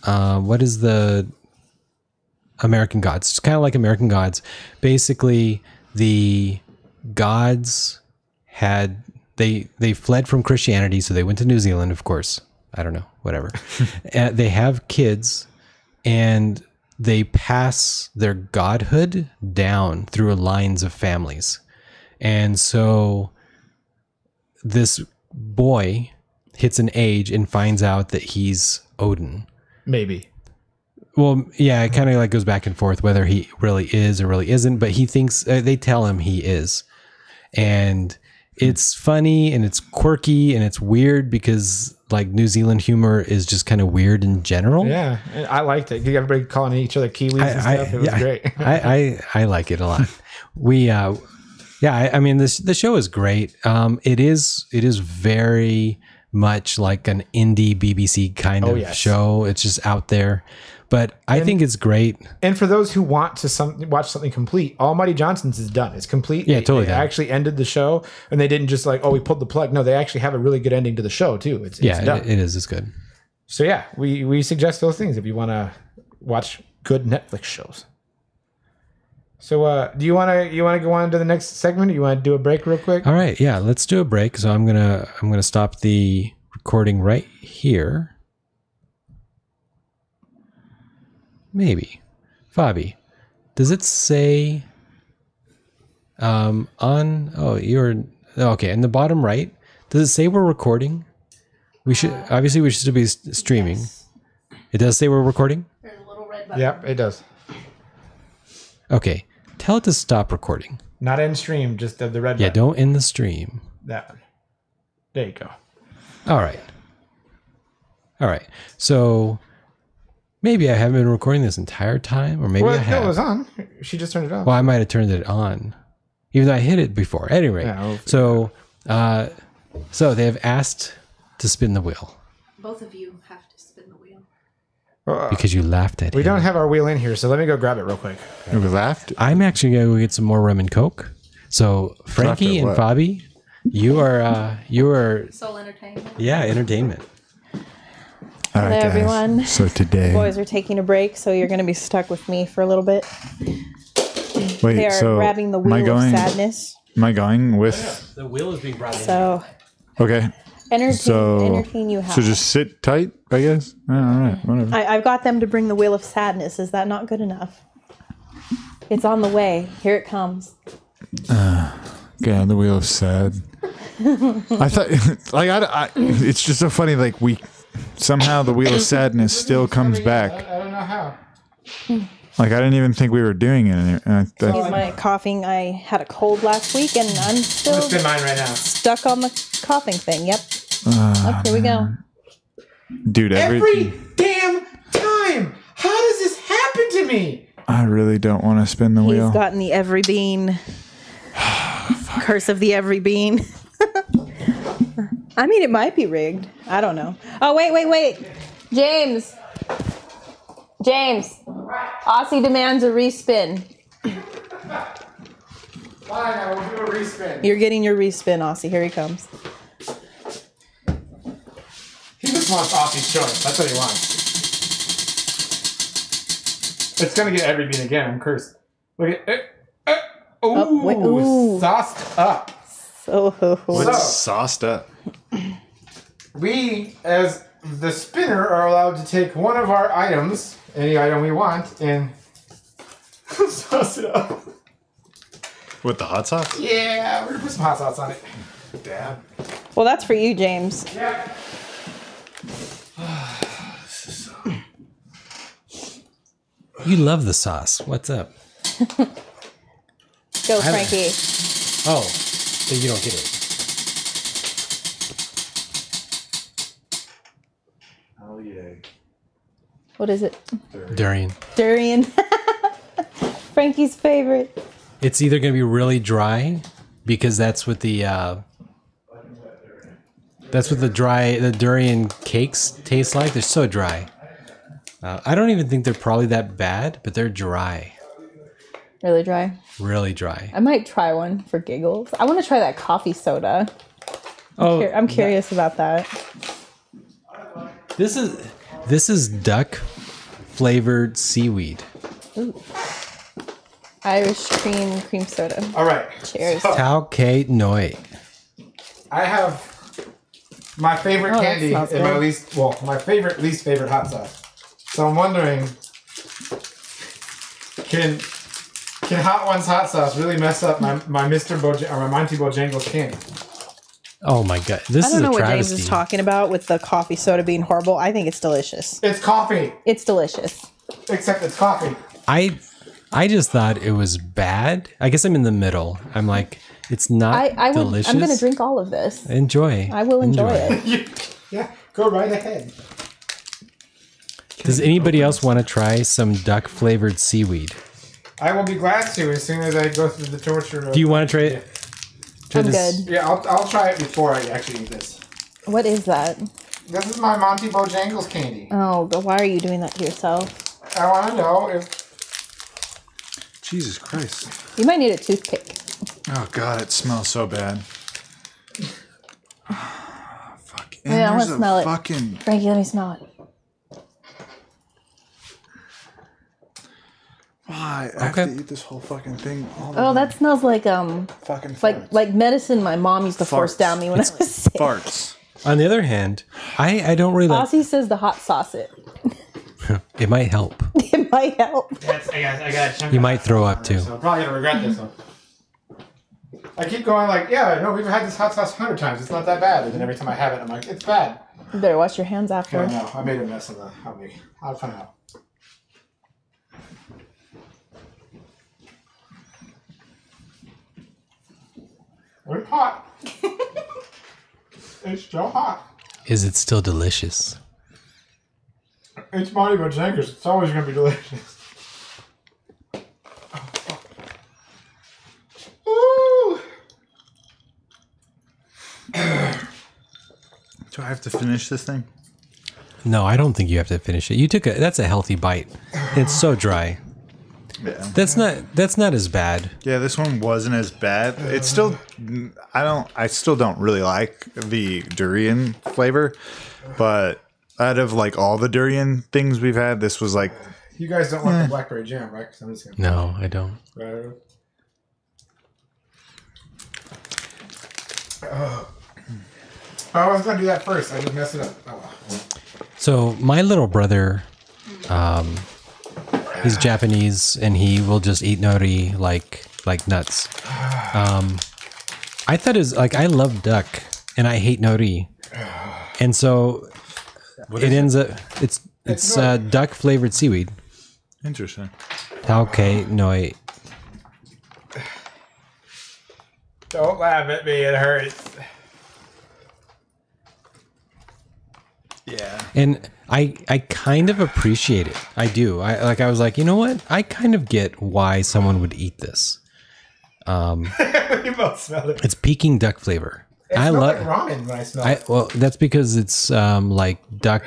What is the American Gods? It's kind of like American Gods. Basically, the gods had they fled from Christianity, so they went to New Zealand, of course. I don't know, whatever. They have kids, and they pass their godhood down through lines of families. And so this boy hits an age and finds out that he's Odin. Maybe. Well, yeah, it kind of goes back and forth whether he really is or really isn't, but he thinks they tell him he is. And it's funny and it's quirky and it's weird because New Zealand humor is just kind of weird in general. Yeah, I liked it. Everybody calling each other Kiwis and stuff. It was great. I like it a lot. I mean, the show is great. It is very much like an indie BBC kind of show. It's just out there, but I think it's great. And for those who want to watch something complete, Almighty Johnsons is done. It's complete. Yeah, totally. They actually ended the show, and they didn't just we pulled the plug. No, they actually have a really good ending to the show too. It's done. It is. It's good. So yeah, we suggest those things if you want to watch good Netflix shows. So do you want to go on to the next segment? Or you want to do a break real quick? All right, yeah, let's do a break. So I'm gonna stop the recording right here. Maybe, Fabi, does it say you're okay in the bottom right? Does it say we're recording? We should still be streaming. Yes. It does say we're recording. There's a little red button. Yep, it does. Okay. Tell it to stop recording. Not in stream, just the red button. Yeah, don't end the stream. That one. There you go. All right. So maybe I haven't been recording this entire time, or maybe I have. No, it was on. She just turned it off. Well, I might have turned it on, even though I hit it before. Anyway, so they have asked to spin the wheel. Both of you have to spin the wheel. Because you laughed at it. We don't have our wheel in here, so let me go grab it real quick. We laughed? I'm actually going to go get some more rum and Coke. So Frankie and Fabi, you are Soul entertainment. Yeah, entertainment. All right, Hello, guys. everyone. So today, Boys are taking a break, so you're going to be stuck with me for a little bit. wait. They are So grabbing the am I wheel of going? sadness. Am I going with? The wheel is being brought in. So Okay. entertain you how. So just sit tight, I guess. All right. Whatever. I've got them to bring the wheel of sadness. Is that not good enough? It's on the way. Here it comes. Yeah, the wheel of sad. I thought, it's just so funny. Like somehow the wheel of sadness still comes back. I don't know how. Like I didn't even think we were doing it. Excuse my coughing. I had a cold last week, and I'm still Spin mine right now. stuck on the coughing thing. Yep. Here we go. Dude, Every damn time. How does this happen to me? I really don't want to spin the He's wheel. gotten the every bean. Curse of the every bean. I mean, it might be rigged. I don't know. Oh, wait. James. Aussie demands a respin. Fine, I will do a respin. You're getting your respin, Aussie. Here he comes. He just wants Aussie's choice. That's what he wants. It's gonna get every bean again. I'm cursed. Look at it. Oh, wait, ooh. Sauced up. So, What's sauced up? We, as the spinner, are allowed to take one of our items, any item we want, and sauce it up. With the hot sauce? Yeah, we're gonna put some hot sauce on it. Dad. well, that's for you, James. Yeah. You love the sauce. What's up? Go, Frankie. Oh, so you don't get it. Oh yeah. What is it? Durian. Durian. Frankie's favorite. It's either going to be really dry because that's what the durian cakes taste like. They're so dry. I don't even think they're probably that bad, but they're dry. Really dry. Really dry. I might try one for giggles. I want to try that coffee soda. Oh, I'm curious about that. this is duck flavored seaweed. Ooh. Irish cream soda. All right. Cheers. So, Tau K Noi. I have my favorite Oh, that candy smells and my good. least favorite hot sauce. So I'm wondering, can Hot Ones hot sauce really mess up my Monty Bojangles candy? Oh my god, this I is don't know a what James travesty. is talking about with the coffee soda being horrible. I think it's delicious. It's coffee, It's delicious. except it's coffee. I just thought it was bad. I guess I'm in the middle. I'm like, it's not delicious. I'm going to drink all of this. Enjoy. I will enjoy it. Yeah, go right ahead. Does anybody else want to try some duck flavored seaweed? I will be glad to as soon as I go through the torture. Do you want to try it? Try I'm this? good. Yeah, I'll try it before I actually eat this. What is that? This is my Monty Bojangles candy. Oh, but why are you doing that to yourself? I want to know if Jesus Christ. You might need a toothpick. Oh God, it smells so bad. Fuck. And Yeah, I wanna there's a smell it. fucking. Frankie, let me smell it. Why? I have Okay. to eat this whole fucking thing. All Oh, that smells like fucking farts. like medicine my mom used to force Farts. down me when I was sick. Farts. On the other hand, I don't really like. Aussie says the hot sauce it. It might help. It might help. I got a chunk You of might hot throw sauce up on there, too. So I'm probably gonna regret this one. I keep going like, yeah, no, we've had this hot sauce 100 times. It's not that bad. And then every time I have it, I'm like, it's bad. You better wash your hands I after. don't know. I made a mess of the. I'll find out. It's hot. It's still hot. Is it still delicious? It's Monty Bojangles. It's always gonna be delicious. Ooh. Do I have to finish this thing? No, I don't think you have to finish it. You took that's a healthy bite. It's so dry. Yeah. That's not as bad. Yeah, this one wasn't as bad. It's still, I still don't really like the durian flavor, but out of like all the durian things we've had, this was like. You guys don't want the blackberry jam, right? 'Cause I'm just gonna No, I don't. I was gonna do that first. I would mess it up. Oh. So my little brother, he's Japanese and he will just eat nori like nuts. I thought I love duck and I hate nori, and so it ends up it's duck flavored seaweed. Interesting. Taoke noi. Don't laugh at me. It hurts. Yeah. And I kind of appreciate it. I do. I was like, you know what? I kind of get why someone would eat this. We both smell it. It's Peking duck flavor. I love like ramen when I smell it. Well, that's because it's like duck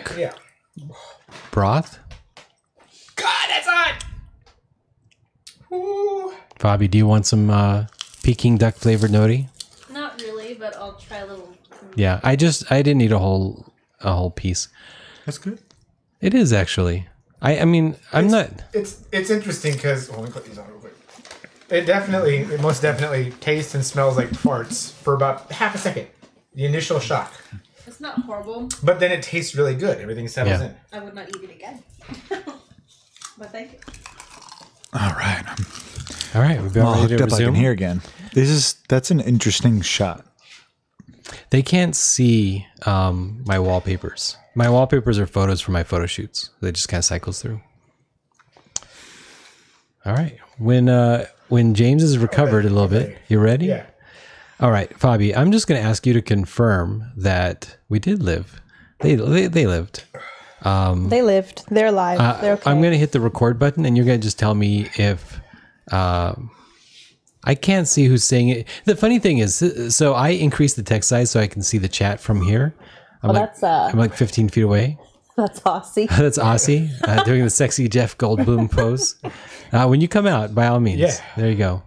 broth. God, that's hot. Ooh. Bobby, do you want some Peking duck flavored nori? Not really, but I'll try a little. Yeah, I didn't eat a whole piece. That's good. It is actually. I mean, I'm not. It's interesting because let me put these on real quick. It most definitely tastes and smells like farts for about half a second. The initial shock. It's not horrible. But then it tastes really good. Everything settles in. I would not eat it again. But thank you. All right. All right, we've been Well, ready hooked to up. I can resume. hear again. That's an interesting shot. They can't see my wallpapers. My wallpapers are photos from my photo shoots. They just kind of cycles through. All right. When James is recovered a little bit, you ready? Yeah. All right, Fabi, I'm just going to ask you to confirm that we did live. They lived. They lived. They're alive. They're okay. I'm going to hit the record button, and you're going to just tell me if... I can't see who's saying it. The funny thing is, so I increased the text size so I can see the chat from here. I'm like 15 feet away. That's Aussie. That's Aussie doing the sexy Jeff Goldblum pose. When you come out, by all means, there you go.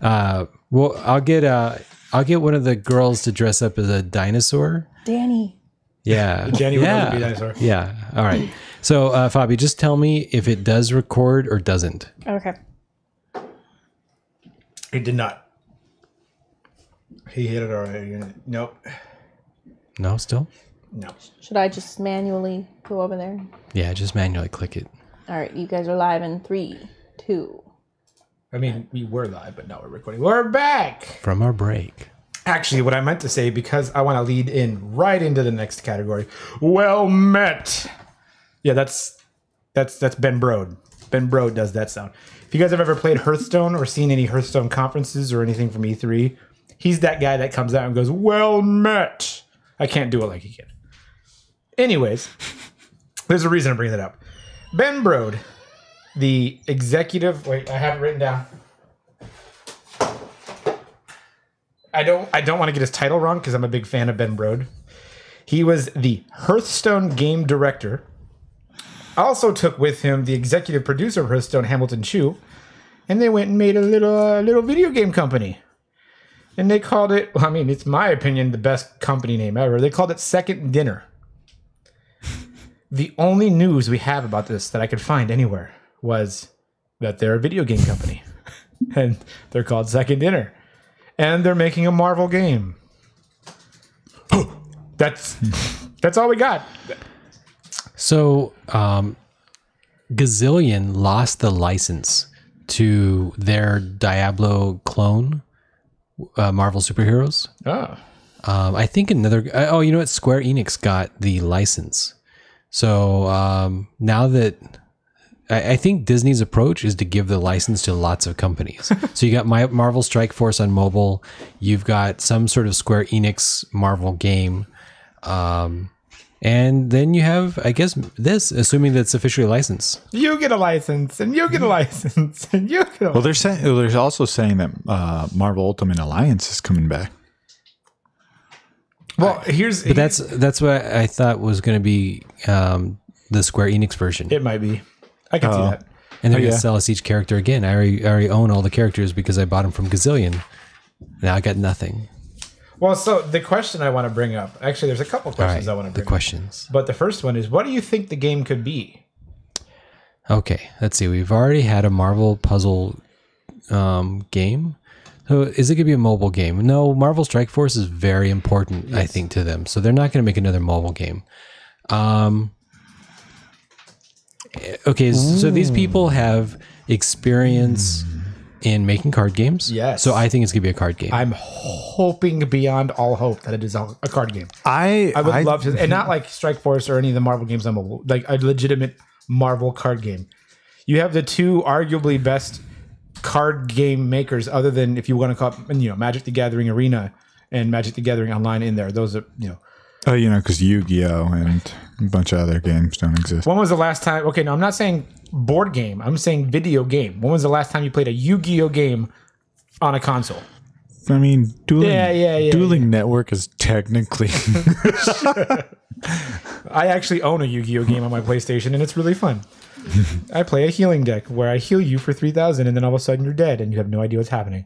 Well, I'll get one of the girls to dress up as a dinosaur. Danny. Yeah, Jenny would love to be a dinosaur. Yeah. All right. So, Fabi, just tell me if it does record or doesn't. Okay. It did not. He hit it already. Nope. No, still? No. Should I just manually go over there? Yeah, just manually click it. All right, you guys are live in 3, 2. I mean, we were live, but now we're recording. We're back. From our break. Actually, what I meant to say, because I want to lead in right into the next category. Well met. Yeah, that's Ben Brode. Ben Brode does that sound. If you guys have ever played Hearthstone or seen any Hearthstone conferences or anything from E3, he's that guy that comes out and goes, well met. I can't do it like he can. Anyways, there's a reason I'm bringing that up. Ben Brode, the executive... Wait, I have it written down. I don't want to get his title wrong because I'm a big fan of Ben Brode. He was the Hearthstone game director. Also took with him the executive producer of Hearthstone, Hamilton Chu, and they went and made a little video game company. And they called it, well, I mean, it's my opinion, the best company name ever. They called it Second Dinner. The only news we have about this that I could find anywhere was that they're a video game company. And they're called Second Dinner. And they're making a Marvel game. That's all we got. So, Gazillion lost the license to their Diablo clone, Marvel Superheroes. Oh. I think another... Oh, you know what? Square Enix got the license. So, now that... I think Disney's approach is to give the license to lots of companies. So you got Marvel Strike Force on mobile. You've got some sort of Square Enix Marvel game. And then you have, I guess, this, assuming that it's officially licensed. You get a license, and you get a license, and you get a license. Well, they're also saying that Marvel Ultimate Alliance is coming back. Well, But that's what I thought was going to be the Square Enix version. It might be. I can see that. And they're going to sell us each character again. I already own all the characters because I bought them from Gazillion. Now I got nothing. Well, so the question I want to bring up, actually, there's a couple questions I want to bring the questions. up. But the first one is, what do you think the game could be? Okay, let's see. We've already had a Marvel puzzle game. So is it going to be a mobile game? No, Marvel Strike Force is very important, I think, to them. So they're not going to make another mobile game. Okay, so these people have experience in making card games. Yes. So I think it's going to be a card game. I'm hoping beyond all hope that it is a card game. I would love to, and not like Strike Force or any of the Marvel games on mobile, like a legitimate Marvel card game. You have the two arguably best card game makers, other than if you want to call it, Magic the Gathering Arena and Magic the Gathering Online in there. Those are, Oh, because Yu-Gi-Oh! And a bunch of other games don't exist. When was the last time? Okay, no, I'm not saying board game. I'm saying video game. When was the last time you played a Yu-Gi-Oh! Game on a console? I mean, Dueling Dueling Network is technically... I actually own a Yu-Gi-Oh! Game on my PlayStation, and it's really fun. I play a healing deck where I heal you for 3,000, and then all of a sudden you're dead, and you have no idea what's happening.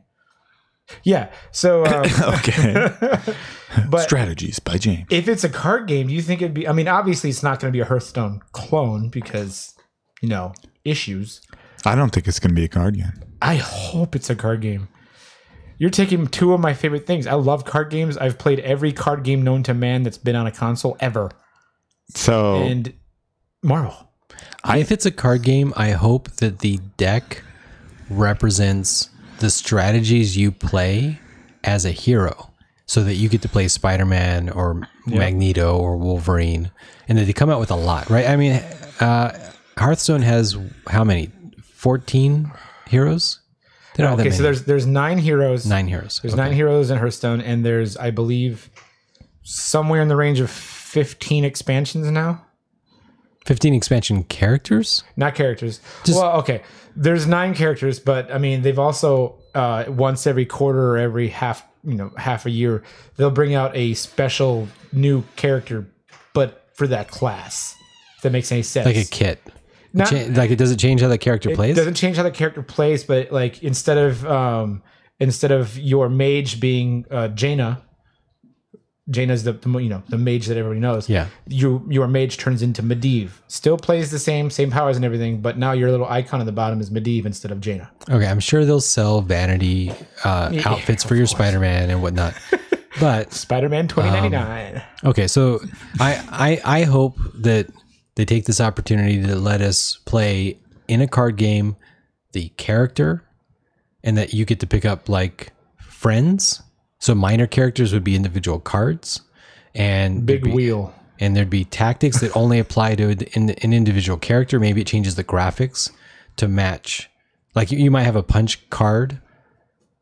Yeah, so... okay. But Strategies by James. if it's a card game, do you think it'd be... I mean, obviously it's not going to be a Hearthstone clone because, issues. I don't think it's going to be a card game. I hope it's a card game. You're taking two of my favorite things. I love card games. I've played every card game known to man that's been on a console ever. So... And Marvel. If it's a card game, I hope that the deck represents the strategies you play as a hero, so that you get to play Spider-Man or Magneto or Wolverine, and that they come out with a lot, right? I mean, Hearthstone has how many? 14 heroes? Okay, so there's 9 heroes. 9 heroes. There's 9 heroes in Hearthstone, and there's, I believe, somewhere in the range of 15 expansions now. 15 expansion characters? Not characters. Well, okay. There's 9 characters, but I mean, they've also once every quarter or every half a year, they'll bring out a special new character, but for that class. If that makes any sense. Like a kit. Does it change how the character plays? It doesn't change how the character plays, but like instead of your mage being Jaina. Jaina's the mage that everybody knows. Yeah. Your mage turns into Medivh. Still plays the same powers and everything, but now your little icon at the bottom is Medivh instead of Jaina. Okay, I'm sure they'll sell vanity outfits for your Spider-Man and whatnot. But Spider-Man 2099. Okay, so I hope that they take this opportunity to let us play in a card game the character, and that you get to pick up like friends. So minor characters would be individual cards, and Big wheel. And there'd be tactics that only apply to an individual character. Maybe it changes the graphics to match. Like you might have a punch card,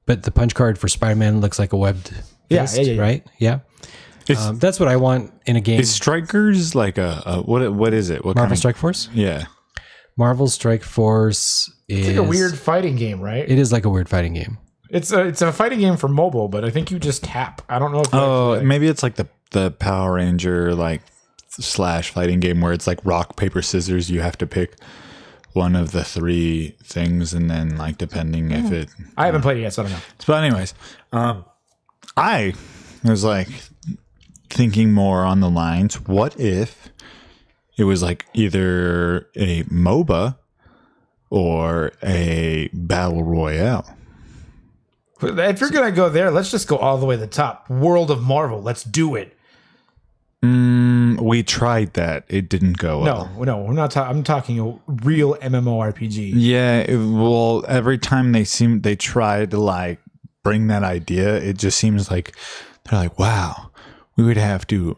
but the punch card for Spider-Man looks like a webbed fist, right? Yeah. That's what I want in a game. Is Strikers like a what is it? What Marvel Strike Force? Yeah. Marvel Strike Force is It's like a weird fighting game, right? It is like a weird fighting game. It's a fighting game for mobile, but I think you just tap. I don't know if maybe it's like the Power Ranger / fighting game where it's like rock, paper, scissors. You have to pick one of the 3 things, and then like depending if it... I haven't played it yet, so I don't know. But anyways, I was like thinking more on the lines, what if it was like either a MOBA or a battle royale? If you're going to go there, let's just go all the way to the top. World of Marvel. Let's do it. We tried that. It didn't go well. No, we're not. I'm talking a real MMORPG. Yeah. Well, every time they try to like bring that idea, it just seems like they're like, wow, we would have to.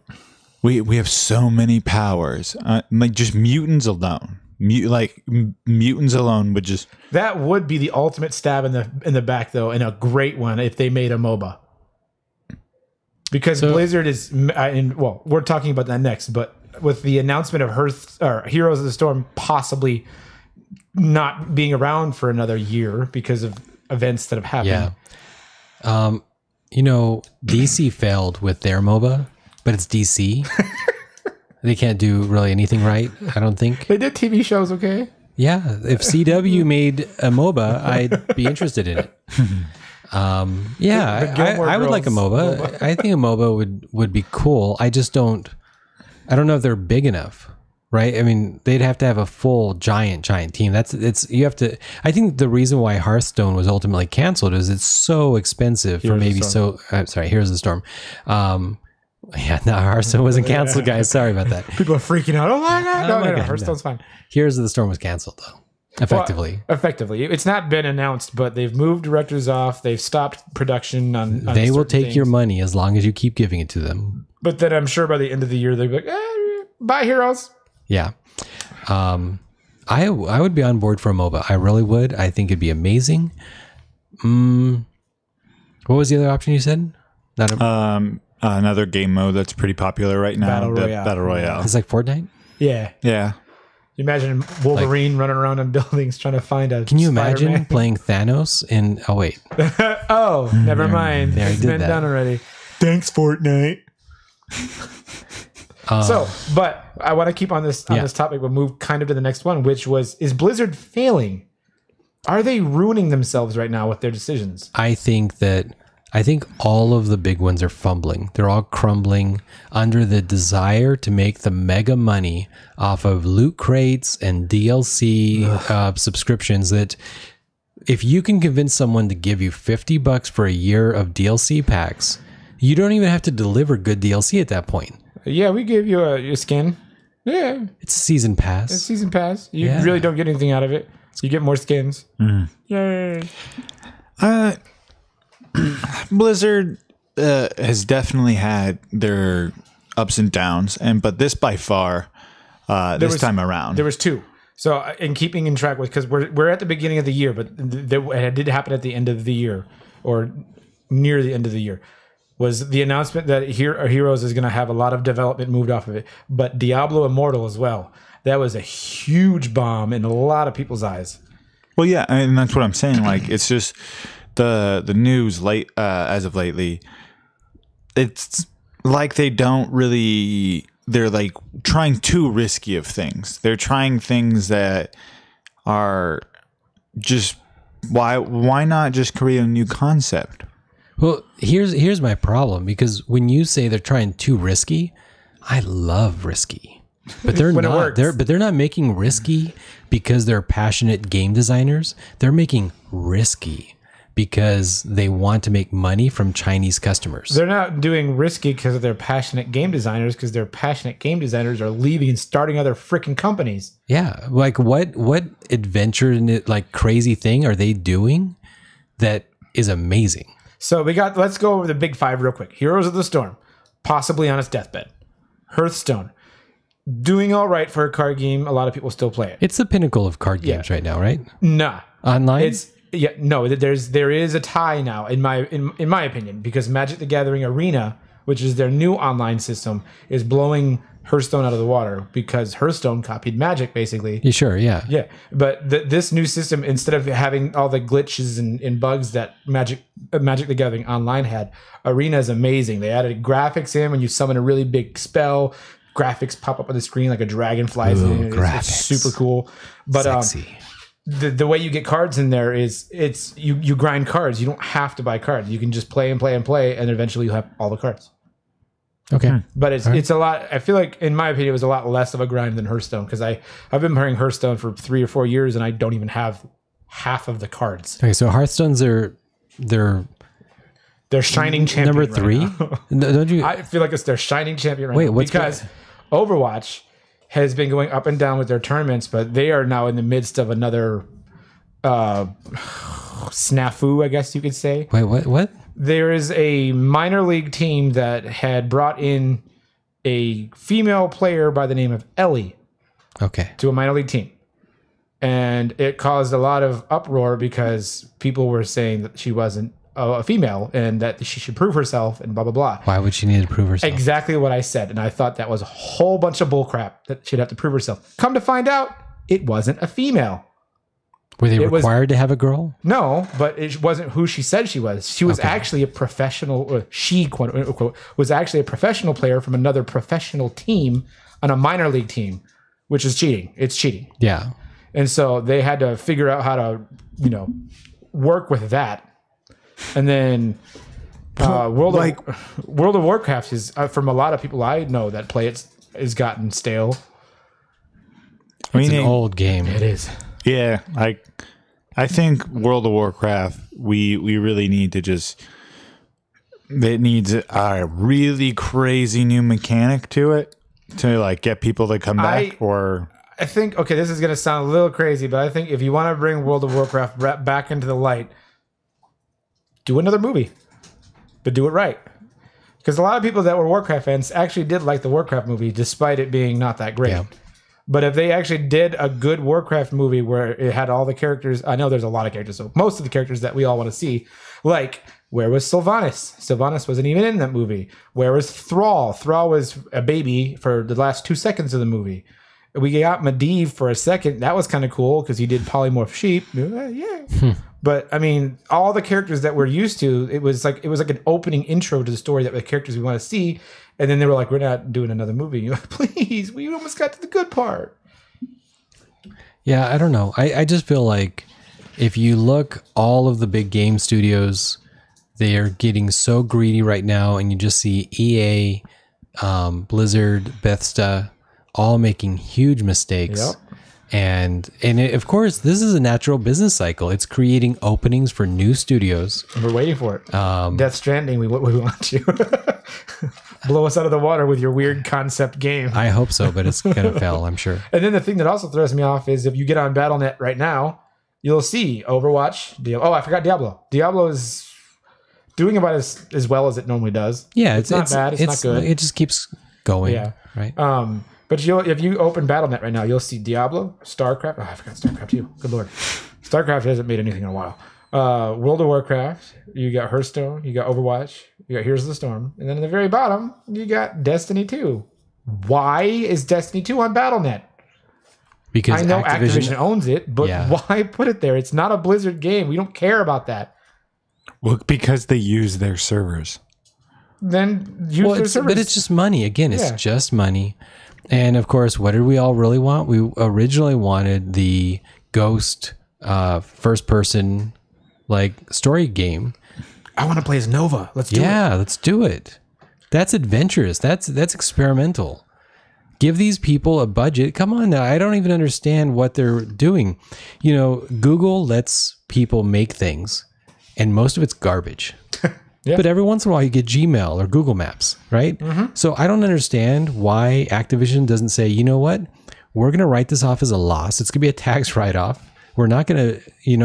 We have so many powers. Like just mutants alone. Mutants alone would just... That would be the ultimate stab in the back, though, and a great one if they made a MOBA. Because Blizzard is... we're talking about that next, but with the announcement of Heroes of the Storm possibly not being around for another year because of events that have happened. Yeah. DC failed with their MOBA, but it's DC. They can't do really anything right, I don't think. They did TV shows, okay? Yeah, if CW made a MOBA, I'd be interested in it. Yeah, The Gilmore I would like a Girls MOBA. I think a MOBA would be cool. I don't know if they're big enough, right? I mean, they'd have to have a full giant team. You have to. I think the reason why Hearthstone was ultimately canceled is it's so expensive for Here's the Storm. Yeah, no, Hearthstone wasn't canceled, guys. Sorry about that. People are freaking out. Oh my god! No, Hearthstone's fine. Here's the Storm was canceled though. Effectively. Well, effectively. It's not been announced, but they've moved directors off. They've stopped production on they will take things. your money as long as you keep giving it to them. But then I'm sure by the end of the year, they'll be like, bye, heroes. Yeah. I would be on board for a MOBA. I really would. I think it'd be amazing. What was the other option you said? Another game mode that's pretty popular right now. Battle Royale. It's like Fortnite? Yeah. Yeah. You imagine Wolverine running around in buildings trying to find a Can you Spider-Man? imagine playing Thanos in... Oh, wait. Oh, never mind. There, It's did been that. done already. Thanks, Fortnite. But I want to keep on this topic. We'll move kind of to the next one, which is Blizzard failing? Are they ruining themselves right now with their decisions? I think all of the big ones are fumbling. They're all crumbling under the desire to make the mega money off of loot crates and DLC subscriptions. That if you can convince someone to give you $50 for a year of DLC packs, you don't even have to deliver good DLC at that point. Yeah, we gave you a skin. Yeah, It's a season pass. it's season pass. You Yeah. really don't get anything out of it. You get more skins. Yay. Blizzard has definitely had their ups and downs, but this by far, time around, There was two. So in keeping in track with, because we're at the beginning of the year, but it did happen at the end of the year or near the end of the year, was the announcement that Heroes is going to have a lot of development moved off of it, but Diablo Immortal as well. That was a huge bomb in a lot of people's eyes. Well, yeah, and that's what I'm saying. Like, it's just the news as of lately. It's like they don't really. They're like trying too risky of things. They're trying things that are just why not just create a new concept? Well, here's my problem, because when you say they're trying too risky, I love risky. But they're When it not. works. They're not making risky because they're passionate game designers. They're making risky because they want to make money from Chinese customers. They're not doing risky because they're passionate game designers, because their passionate game designers are leaving and starting other freaking companies. Yeah, like what adventure and like crazy thing are they doing that is amazing? So let's go over the big five real quick. Heroes of the Storm, possibly on its deathbed. Hearthstone, doing all right for a card game. A lot of people still play it. It's the pinnacle of card games right now, right? Nah. Online? There is a tie now in my opinion, because Magic the Gathering Arena, which is their new online system, is blowing Hearthstone out of the water, because Hearthstone copied Magic basically. You sure? Yeah. Yeah, but this new system, instead of having all the glitches and bugs that Magic the Gathering Online had, Arena is amazing. They added graphics in when you summon a really big spell. Graphics pop up on the screen like a dragon flies in. It's super cool. But Sexy. The way you get cards in there is you grind cards. You don't have to buy cards. You can just play and play and play, and eventually you'll have all the cards. Okay. But it's a lot. I feel like, in my opinion, it was a lot less of a grind than Hearthstone, because I've been playing Hearthstone for 3 or 4 years, and I don't even have half of the cards. Okay, so Hearthstone's they're shining champion. number 3. Right now. Don't you? I feel like it's their shining champion right Wait, now, what's because Overwatch has been going up and down with their tournaments, but they are now in the midst of another snafu, I guess you could say. Wait, what? There is a minor league team that had brought in a female player by the name of Ellie Okay. to a minor league team. And it caused a lot of uproar because people were saying that she wasn't a female and that she should prove herself and blah, blah, blah. Why would she need to prove herself? Exactly what I said. And I thought that was a whole bunch of bullcrap, that she'd have to prove herself. Come to find out, it wasn't a female. Were they It was- required to have a girl? No, but it wasn't who she said she was. She was actually a professional, or she, quote unquote, was actually a professional player from another professional team on a minor league team, which is cheating. It's cheating. Yeah. And so they had to figure out how to, work with that. And then World of Warcraft is from a lot of people I know that play it has gotten stale. It's an old game. It is. Yeah, I think World of Warcraft, we really need to just. It needs a really crazy new mechanic to it to like get people to come back. I think, okay, this is going to sound a little crazy, but I think if you want to bring World of Warcraft back into the light, do another movie, but do it right. Because a lot of people that were Warcraft fans actually did like the Warcraft movie, despite it being not that great. Yeah. But if they actually did a good Warcraft movie where it had all the characters, I know there's a lot of characters, so most of the characters that we all want to see, like, where was Sylvanas? Sylvanas wasn't even in that movie. Where was Thrall? Thrall was a baby for the last 2 seconds of the movie. We got Medivh for a second. That was kind of cool because he did polymorph sheep. Yeah. But I mean, all the characters that we're used to, it was like an opening intro to the story that the characters we want to see. And then they were like, we're not doing another movie. You're like, please, we almost got to the good part. Yeah, I don't know. I just feel like if you look, all of the big game studios, they are getting so greedy right now, and you just see EA, Blizzard, Bethesda, all making huge mistakes. Yep. And of course, this is a natural business cycle. It's creating openings for new studios. We're waiting for it. Death Stranding, we want you. Blow us out of the water with your weird concept game. I hope so, but it's going to fail, I'm sure. And then the thing that also throws me off is if you get on Battle.net right now, you'll see Overwatch. I forgot Diablo. Diablo is doing about as well as it normally does. Yeah, it's not bad. It's not good. It just keeps going. Yeah. Right. But if you open Battle.net right now, you'll see Diablo, StarCraft. Oh, I forgot StarCraft too. Good lord. StarCraft hasn't made anything in a while. World of Warcraft. You got Hearthstone. You got Overwatch. You got Here's the Storm. And then at the very bottom, you got Destiny 2. Why is Destiny 2 on Battle.net? Because I know Activision owns it, but why put it there? It's not a Blizzard game. We don't care about that. Well, because they use their servers. Then use their servers. But it's just money. Again, it's just money. And of course, what did we all really want? We originally wanted the Ghost first person like story game. I want to play as Nova. Let's do it. Yeah, let's do it. That's adventurous. That's experimental. Give these people a budget. Come on now. I don't even understand what they're doing. You know, Google lets people make things, and most of it's garbage. But every once in a while you get Gmail or Google Maps, right? Mm-hmm. So I don't understand why Activision doesn't say, you know what? We're going to write this off as a loss. It's going to be a tax write-off. We're not going to,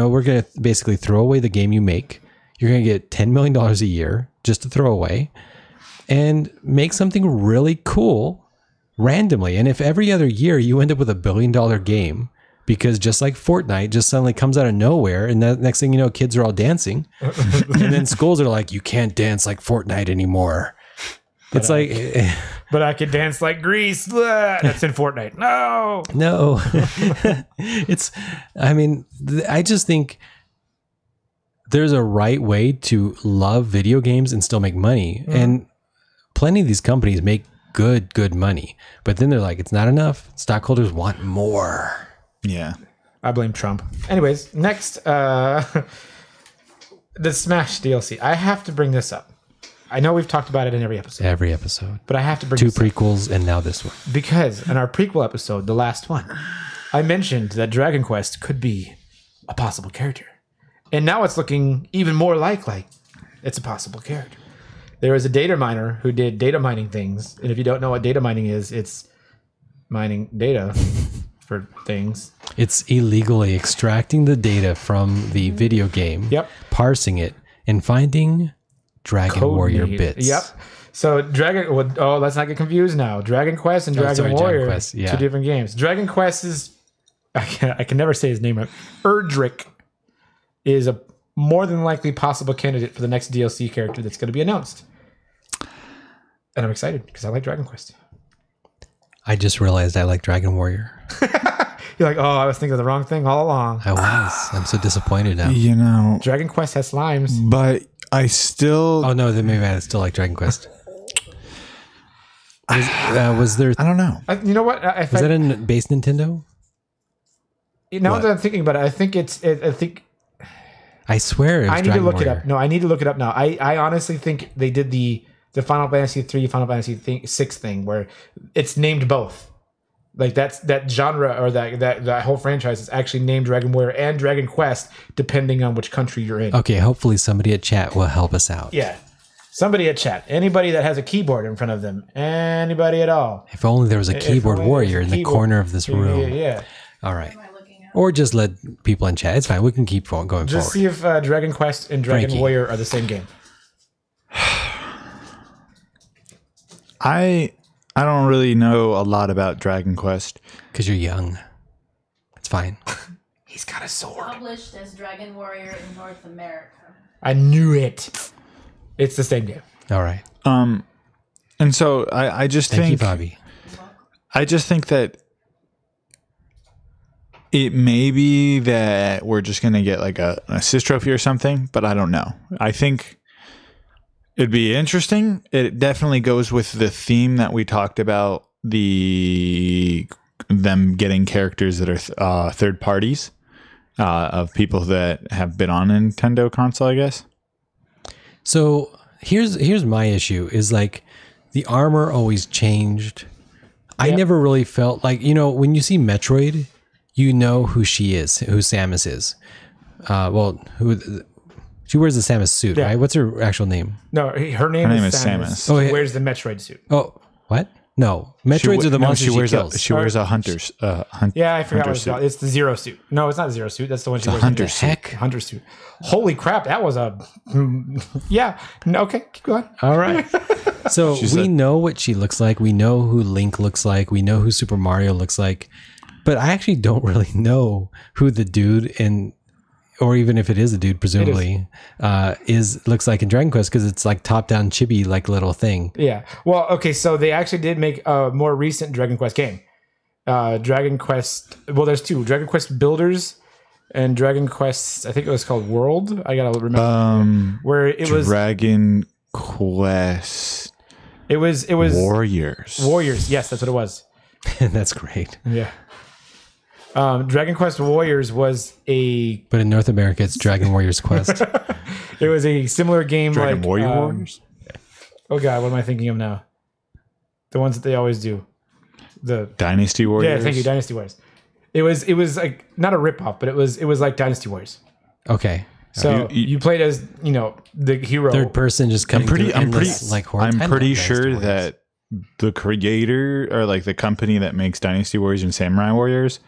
we're going to basically throw away the game you make. You're going to get $10 million a year just to throw away and make something really cool randomly. And if every other year you end up with $1 billion game, because just like Fortnite just suddenly comes out of nowhere, and the next thing you know, kids are all dancing, and then schools are like, you can't dance like Fortnite anymore. But but I could dance like Grease. That's in Fortnite. No. I just think there's a right way to love video games and still make money. And plenty of these companies make good money, but then they're like, it's not enough. Stockholders want more. Yeah. I blame Trump. Anyways, next, the Smash DLC. I have to bring this up. I know we've talked about it in every episode. But I have to bring two prequels and now this one. Because in our prequel episode, the last one, I mentioned that Dragon Quest could be a possible character. And now it's looking even more like it's a possible character. There was a data miner who did data mining things. And if you don't know what data mining is, it's mining data for things. It's illegally extracting the data from the video game, parsing it, and finding Dragon Warrior bits. Yep. So let's not get confused now. Dragon Quest and Dragon Warrior, two different games. Dragon Quest is, I can never say his name right. Erdrick is a more than likely possible candidate for the next DLC character that's going to be announced. And I'm excited because I like Dragon Quest. I just realized I like Dragon Warrior. You're like, I was thinking of the wrong thing all along. I was. I'm so disappointed now. Dragon Quest has slimes. But I still... Oh, no, then maybe I still like Dragon Quest. Was there... I don't know. You know what? Was that in base Nintendo? Now that I'm thinking about it, I think I swear it was I need Dragon to look it Warrior. up. No, I need to look it up now. I honestly think they did the Final Fantasy 3, Final Fantasy 6 thing where it's named both. Like that genre or that whole franchise is actually named Dragon Warrior and Dragon Quest, depending on which country you're in. Okay, hopefully somebody at chat will help us out. Yeah. Somebody at chat. Anybody that has a keyboard in front of them. Anybody at all. If only there was a keyboard only warrior there's in a the keyboard. corner of this room. Yeah. All right. Or just let people in chat. It's fine. We can keep going Just forward. see if Dragon Quest and Dragon Frankie. Warrior are the same game. I don't really know a lot about Dragon Quest. Because you're young. It's fine. He's got a sword. Published as Dragon Warrior in North America. I knew it. It's the same game. All right. And so I just Thank you, think Bobby. I just think that it may be that we're just going to get like an assist trophy or something, but I don't know. I think it'd be interesting. It definitely goes with the theme that we talked about, them getting characters that are third parties of people that have been on a Nintendo console, I guess. So here's my issue is like the armor always changed. I never really felt like, when you see Metroid, you know who she is, who Samus is. She wears the Samus suit, right? What's her actual name? No, her name is Samus. Oh, She yeah. wears the Metroid suit. Oh, what? No, Metroids are the monsters she kills. She wears a hunter's. Yeah, I forgot what it's suit. called. It's the Zero suit. No, it's not Zero suit. That's the one she wears. hunter in the suit. heck? Hunter suit. Holy crap, that was a... Yeah. Okay, keep going. All right. So She's we a- know what she looks like. We know who Link looks like. We know who Super Mario looks like. But I actually don't really know who the dude or even if it is a dude, presumably, looks like in Dragon Quest because it's like top-down chibi like little thing. Yeah. Well, okay, so they actually did make a more recent Dragon Quest game. Dragon Quest... Well, there's two. Dragon Quest Builders and Dragon Quest... I think it was called World. I gotta remember. Where it was... Dragon Quest It was... Warriors. Warriors. Yes, that's what it was. That's great. Yeah. Dragon Quest Warriors was But in North America, it's Dragon Warriors Quest. it was a similar game Dragon like Warriors? Oh god, what am I thinking of now? The ones that they always do. The Dynasty Warriors? Yeah, thank you, Dynasty Warriors. It was like not a ripoff, but it was like Dynasty Warriors. Okay. So you played as, the hero. Third person just coming through endless, like hordes. I I'm love pretty Dynasty sure Warriors. that the creator or like the company that makes Dynasty Warriors and Samurai Warriors,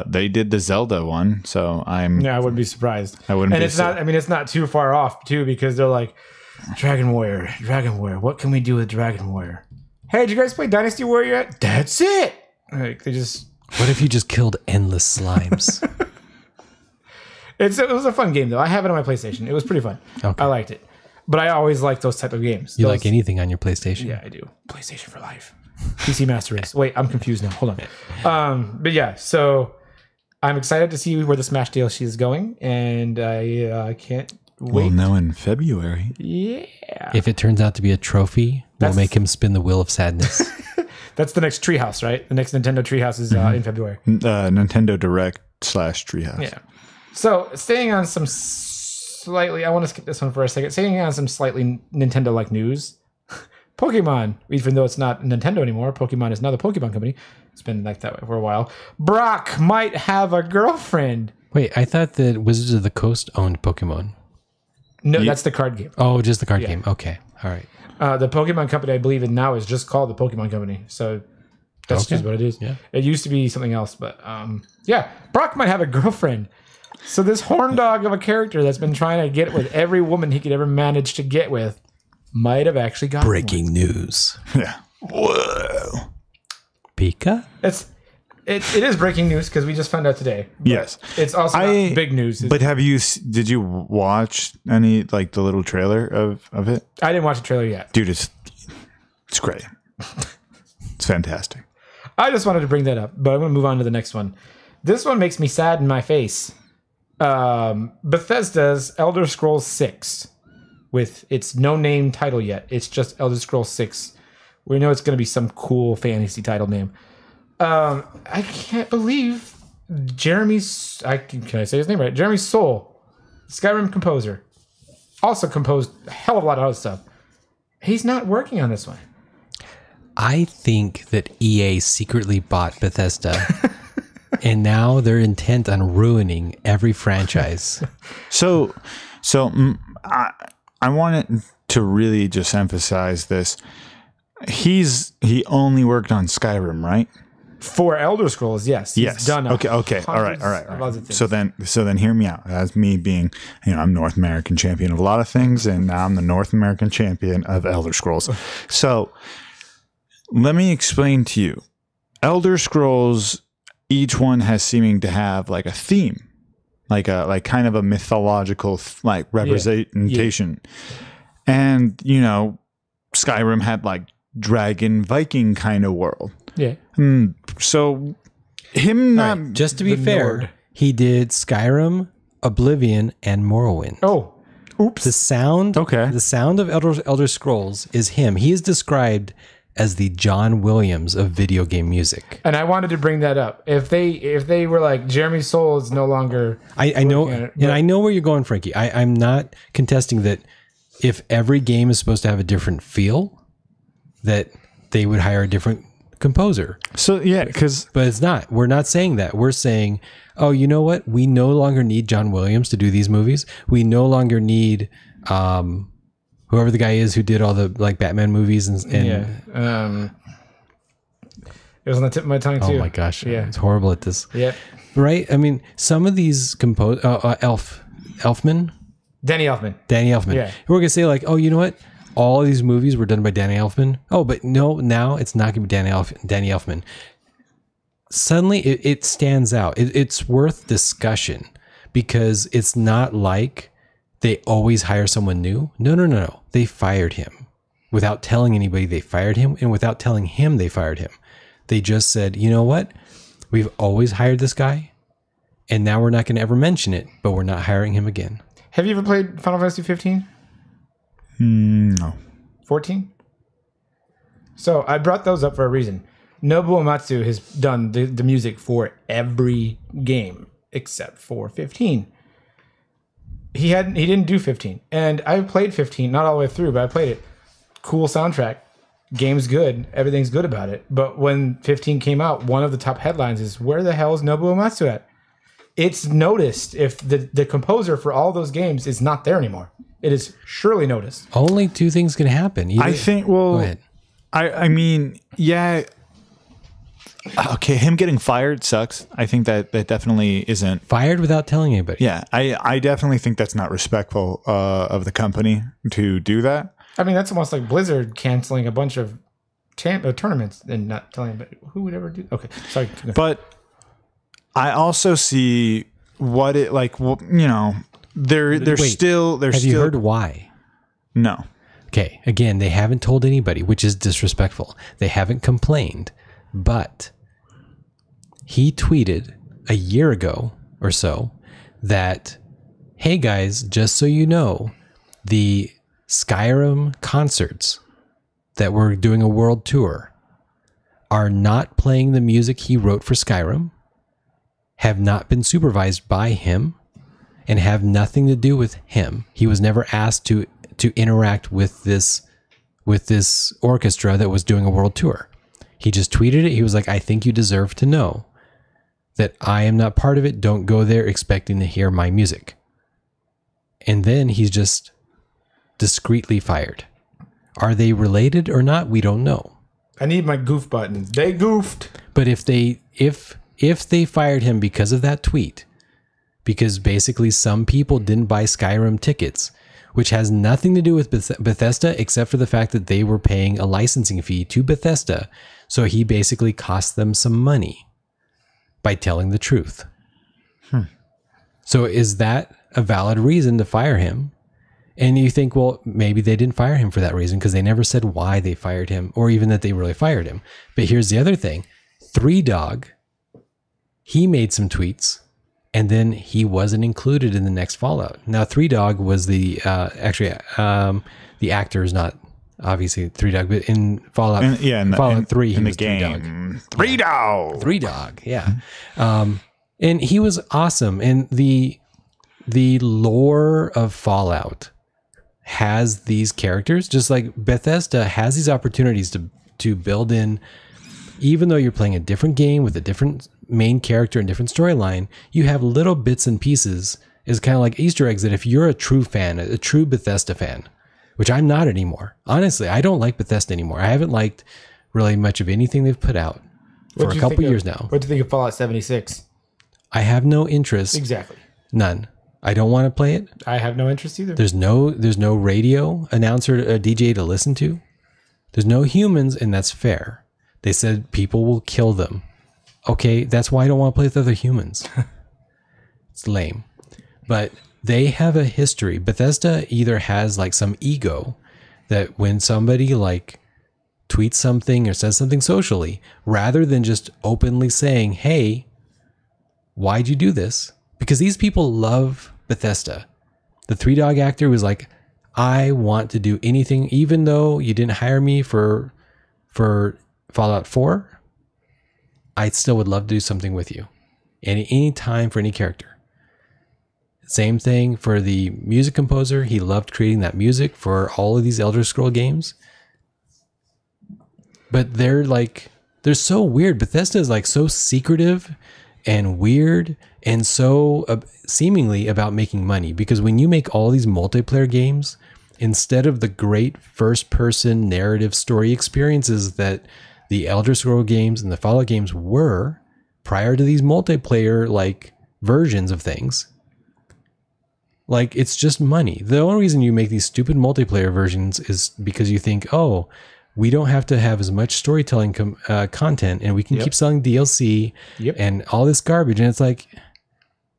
they did the Zelda one. So Yeah, I wouldn't be surprised. I wouldn't And be it's not it's not too far off too, because they're like, Dragon Warrior. What can we do with Dragon Warrior? Hey, did you guys play Dynasty Warrior yet? That's it. Like they just What if you just killed endless slimes? it was a fun game though. I have it on my PlayStation. It was pretty fun. Okay. I liked it. But I always like those type of games. You like anything on your PlayStation? Yeah, I do. PlayStation for life. PC Master Race. Wait, I'm confused now. Hold on. But yeah, so I'm excited to see where the Smash DLC is going, and I can't wait. We'll know in February. Yeah, If it turns out to be a trophy, we'll That's- make him spin the wheel of sadness. that's the next Treehouse, right? The next Nintendo Treehouse is in February. Nintendo Direct / Treehouse. Yeah. So staying on some slightly, I want to skip this one for a second. Staying on some slightly Nintendo-like news. Pokemon, even though it's not Nintendo anymore, Pokemon is now the Pokemon company. It's been like that for a while. Brock might have a girlfriend. Wait, I thought that Wizards of the Coast owned Pokemon. No, that's the card game. Oh, just the card game. Okay. All right. The Pokemon company, I believe, now is just called the Pokemon Company. So that's Okay. just what it is. Yeah. It used to be something else, but yeah, Brock might have a girlfriend. So this horn dog of a character that's been trying to get with every woman he could ever manage to get with might have actually got Breaking news. Yeah. Whoa. Pika? It is breaking news because we just found out today. But Yes. it's also not big news. But did you watch any like the little trailer of it? I didn't watch the trailer yet. Dude, it's great. It's fantastic. I just wanted to bring that up, but I'm going to move on to the next one. This one makes me sad in my face. Bethesda's Elder Scrolls 6, with its no name title yet. It's just Elder Scrolls 6. We know it's going to be some cool fantasy title name. I can't believe can I say his name right? Jeremy Soule Skyrim composer, also composed a hell of a lot of other stuff. He's not working on this one. I think that EA secretly bought Bethesda, and now they're intent on ruining every franchise. So I wanted to really just emphasize this. He only worked on Skyrim, right? For Elder Scrolls, yes. He's done Okay. All right. So then hear me out. As me being, I'm North American champion of a lot of things, and now I'm the North American champion of Elder Scrolls. So let me explain to you. Elder Scrolls, each one has seeming to have like a theme, like kind of a mythological representation. And Skyrim had like dragon Viking kind of world. Yeah. So him not Right, just to be fair, Nord. he did Skyrim, Oblivion, and Morrowind. Oh, oops. The sound, Okay. The sound of Elder Scrolls is him. He is described as the John Williams of video game music. And I wanted to bring that up. If they were like Jeremy Soule is no longer, I know, at it, and but- I know where you're going, Frankie. I'm not contesting that if every game is supposed to have a different feel, that they would hire a different composer. So yeah, because But it's not. We're not saying that. We're saying, oh, you know what? We no longer need John Williams to do these movies. We no longer need whoever the guy is who did all the like Batman movies and yeah. It was on the tip of my tongue too. oh my gosh, Yeah. it's horrible at this. Yeah. Right? I mean, some of these Elfman, Danny Elfman. Danny Elfman. Yeah. We're gonna say like, oh, you know what? All of these movies were done by Danny Elfman. Oh, but no, now it's not gonna be Danny Elfman. Suddenly, it stands out. It's worth discussion because it's not like they always hire someone new. No. They fired him without telling anybody. They fired him, and without telling him, they fired him. They just said, you know what? We've always hired this guy, and now we're not going to ever mention it, but we're not hiring him again. Have you ever played Final Fantasy 15? no. 14? So I brought those up for a reason. Nobuo Uematsu has done the music for every game except for 15. He didn't do 15. And I played 15, not all the way through, but I played it. Cool soundtrack. Game's good. Everything's good about it. But when 15 came out, one of the top headlines is, where the hell is Nobuo Uematsu at? It's noticed if the composer for all those games is not there anymore. It is surely noticed. Only two things can happen. I think. Go Well, ahead. I mean, yeah. Okay, him getting fired sucks. I think that definitely isn't. Fired without telling anybody. Yeah, I definitely think that's not respectful of the company to do that. I mean, that's almost like Blizzard canceling a bunch of tournaments and not telling anybody. Who would ever do? Okay, sorry. But I also see what it like. They're Wait, still. Have you heard why? No. Okay, again, they haven't told anybody, which is disrespectful. They haven't complained, but he tweeted a year ago or so that, hey guys, just so you know, the Skyrim concerts that we're doing a world tour are not playing the music he wrote for Skyrim, have not been supervised by him, and have nothing to do with him. He was never asked to interact with this orchestra that was doing a world tour. He just tweeted it. He was like, I think you deserve to know that I am not part of it. Don't go there expecting to hear my music. And then he's just discreetly fired. Are they related or not? We don't know. I need my goof button. They goofed. But if they fired him because of that tweet, because basically some people didn't buy Skyrim tickets, which has nothing to do with Bethesda except for the fact that they were paying a licensing fee to Bethesda. So he basically cost them some money by telling the truth. So is that a valid reason to fire him? And you think, well, maybe they didn't fire him for that reason because they never said why they fired him or even that they really fired him. But here's the other thing. 3Dog, he made some tweets and then he wasn't included in the next Fallout. Now, 3Dog was the actor is not obviously 3Dog, but in Fallout, Fallout 3, he was 3Dog. 3Dog. 3Dog, yeah. And he was awesome. And the lore of Fallout has these characters, just like Bethesda has these opportunities to build in, even though you're playing a different game with a different main character and different storyline, you have little bits and pieces. Is kind of like Easter eggs that if you're a true fan, a true Bethesda fan, which I'm not anymore. Honestly, I don't like Bethesda anymore. I haven't liked really much of anything they've put out for a couple years now. What do you think of Fallout 76? I have no interest. Exactly. None. I don't want to play it. I have no interest either. There's no radio announcer, a DJ to listen to. There's no humans, and that's fair. They said people will kill them. Okay, that's why I don't want to play with other humans. It's lame. But they have a history. Bethesda either has like some ego that when somebody like tweets something or says something socially, rather than just openly saying, hey, why'd you do this? Because these people love Bethesda. The Three Dog actor was like, I want to do anything, even though you didn't hire me for Fallout 4, I still would love to do something with you. Any time for any character. Same thing for the music composer. He loved creating that music for all of these Elder Scroll games. But they're so weird. Bethesda is like so secretive and weird and so seemingly about making money, because when you make all these multiplayer games, instead of the great first-person narrative story experiences that the Elder Scroll games and the Fallout games were prior to these multiplayer like versions of things, like it's just money. The only reason you make these stupid multiplayer versions is because you think, oh, we don't have to have as much storytelling content, and we can keep selling DLC and all this garbage. And it's like,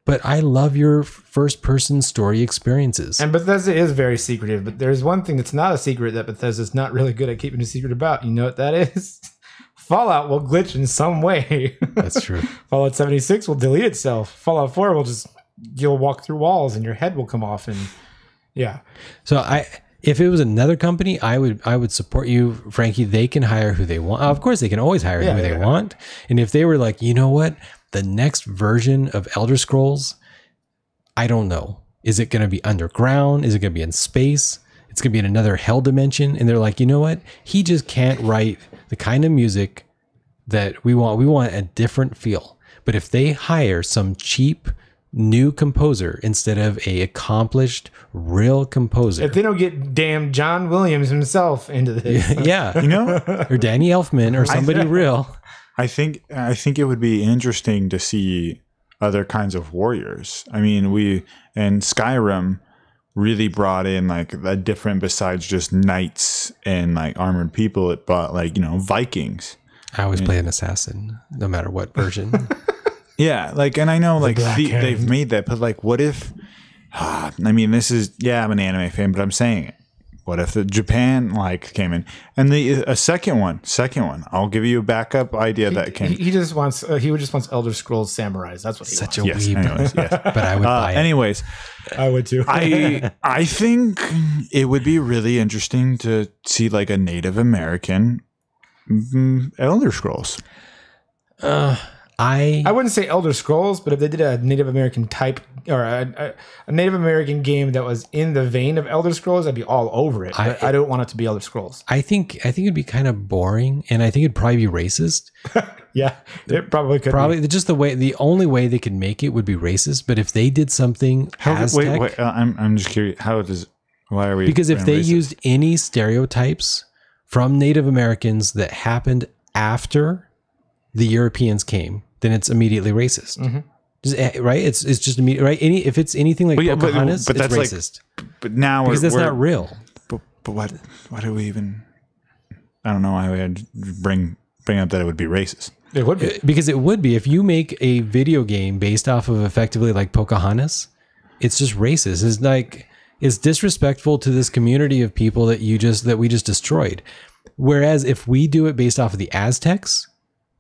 but I love your first-person story experiences. And Bethesda is very secretive, but there's one thing that's not a secret that Bethesda's not really good at keeping a secret about. You know what that is? Fallout will glitch in some way. That's true. Fallout 76 will delete itself. Fallout 4 will you'll walk through walls and your head will come off. And yeah. So if it was another company, I would support you, Frankie. They can hire who they want. Of course, they can always hire who they want. And if they were like, you know what, the next version of Elder Scrolls, I don't know. Is it going to be underground? Is it going to be in space? It's going to be in another hell dimension. And they're like, you know what? He just can't write the kind of music that we want. We want a different feel. But if they hire some cheap new composer instead of a accomplished real composer, if they don't get damn John Williams himself into this, you know, or Danny Elfman or somebody real, I think it would be interesting to see other kinds of warriors. I mean, we in Skyrim really brought in like a different, besides just knights and like armored people, it brought like, you know, Vikings. I always play an assassin no matter what version. Yeah, like, and I know like they've made that, but like, what if? I mean, this is I'm an anime fan, but I'm saying it. What if the Japan like came in and a second one? I'll give you a backup idea that came. He just wants Elder Scrolls Samurais. That's what he wants. Such a weeb. Anyways, yes. But I would buy it. Anyways, I would too. I think it would be really interesting to see like a Native American Elder Scrolls. I wouldn't say Elder Scrolls, but if they did a Native American type or a Native American game that was in the vein of Elder Scrolls, I'd be all over it. But I don't want it to be Elder Scrolls. I think it'd be kind of boring, and I think it'd probably be racist. Yeah, it probably could. Probably just the only way they could make it would be racist. But if they did something Aztec, wait, I'm just curious. Why are we? Because if they used any stereotypes from Native Americans that happened after the Europeans came, then it's immediately racist. Mm-hmm. Right? It's just immediate, right? If it's anything like Pocahontas, it's racist. Like, but now because that's not real. But why do we even? I don't know why we had to bring up that it would be racist. It would be, because it would be if you make a video game based off of effectively like Pocahontas. It's just racist. It's like it's disrespectful to this community of people that we just destroyed. Whereas if we do it based off of the Aztecs,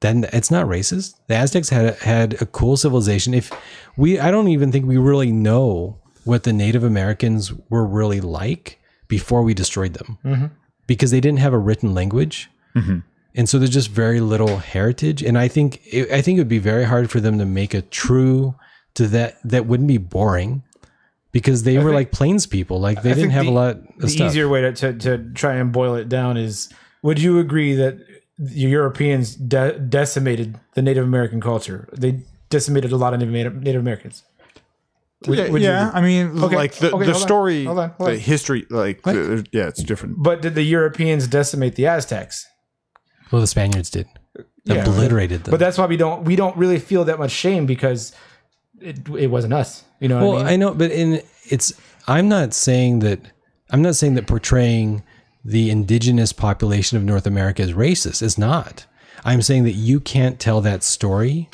then it's not racist. The Aztecs had a cool civilization. I don't even think we really know what the Native Americans were really like before we destroyed them, because they didn't have a written language, and so there's just very little heritage. And I think it would be very hard for them to make a true to that wouldn't be boring, because they were like plains people. Like they didn't have a lot of the stuff. easier way to try and boil it down is: would you agree that the Europeans decimated the Native American culture? They decimated a lot of Native Americans. I mean, like the story, hold on. the history, like it's different. But did the Europeans decimate the Aztecs? Well, the Spaniards did. Yeah, Obliterated them. But that's why we don't really feel that much shame, because it wasn't us. You know what I mean? I know, but I'm not saying that portraying the indigenous population of North America as racist. It's not. I'm saying that you can't tell that story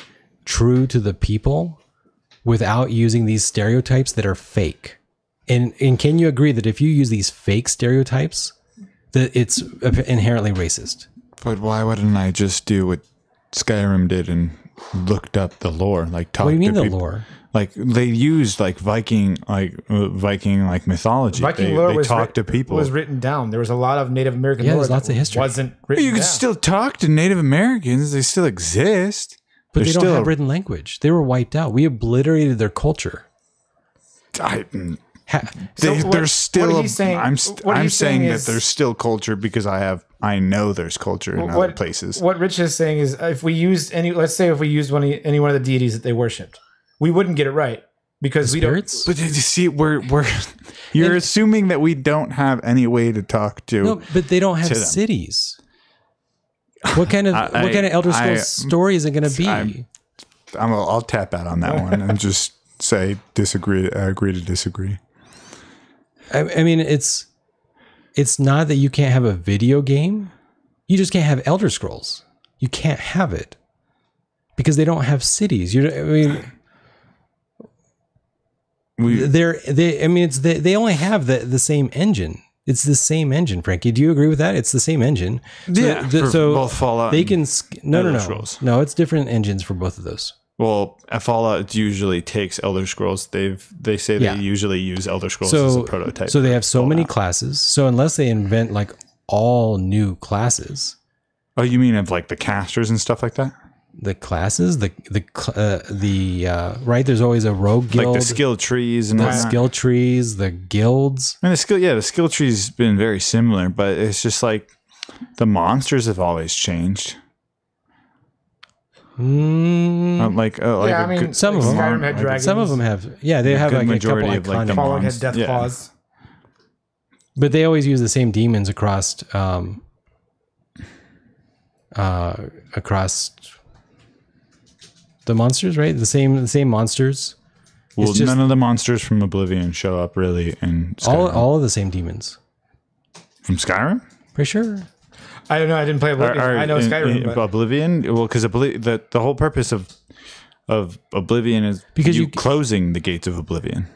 true to the people without using these stereotypes that are fake. And can you agree that if you use these fake stereotypes, that it's inherently racist? But why wouldn't I just do what Skyrim did and looked up the lore? Like, talk What do you mean to the people? lore? Like, they used like Viking mythology. Viking they lore talked to people. was written down. There was a lot of Native American lore. there's lots of history. Wasn't written You can down. still talk to Native Americans. They still exist. But they They're don't have written language. They were wiped out. We obliterated their culture. There's still. what he's saying- I'm what he's saying saying that is- there's still culture because I know there's culture in other places. What Rich is saying is, if we used let's say if we used any one of the deities that they worshipped, we wouldn't get it right, because we don't. Spirits? But you see, we're you're assuming that we don't have any way to talk to. No, but they don't have to them. cities. What kind of Elder Scrolls story is it going to be? I'll tap out on that one and just say disagree. Agree to disagree. I mean, it's not that you can't have a video game. You just can't have Elder Scrolls. You can't have it because they don't have cities. They only have the same engine. It's the same engine, Frankie. Do you agree with that? It's the same engine. So both Fallout. They can Elder Scrolls. No, it's different engines for both of those. Well, Fallout usually takes Elder Scrolls. They say they usually use Elder Scrolls as a prototype. So they have so many classes. So unless they invent like all new classes. Oh, you mean of like the casters and stuff like that? The classes, right? There's always a rogue guild, like the skill trees and the whatnot. skill trees, the guilds. I mean, the skill tree's been very similar, but it's just like the monsters have always changed. Some of them. Skyrim had dragons. Some of them have. Yeah, they have like a couple majority of, like, the iconic. Fallout had monsters. death Yeah. claws. But they always use the same demons across the monsters, right? The same monsters. Well, It's just none of the monsters from Oblivion show up really in Skyrim. all of the same demons. From Skyrim? For sure. I don't know. I didn't play Oblivion. I know Skyrim, but Oblivion. Well, because the whole purpose of Oblivion is Because you you- closing the gates of Oblivion.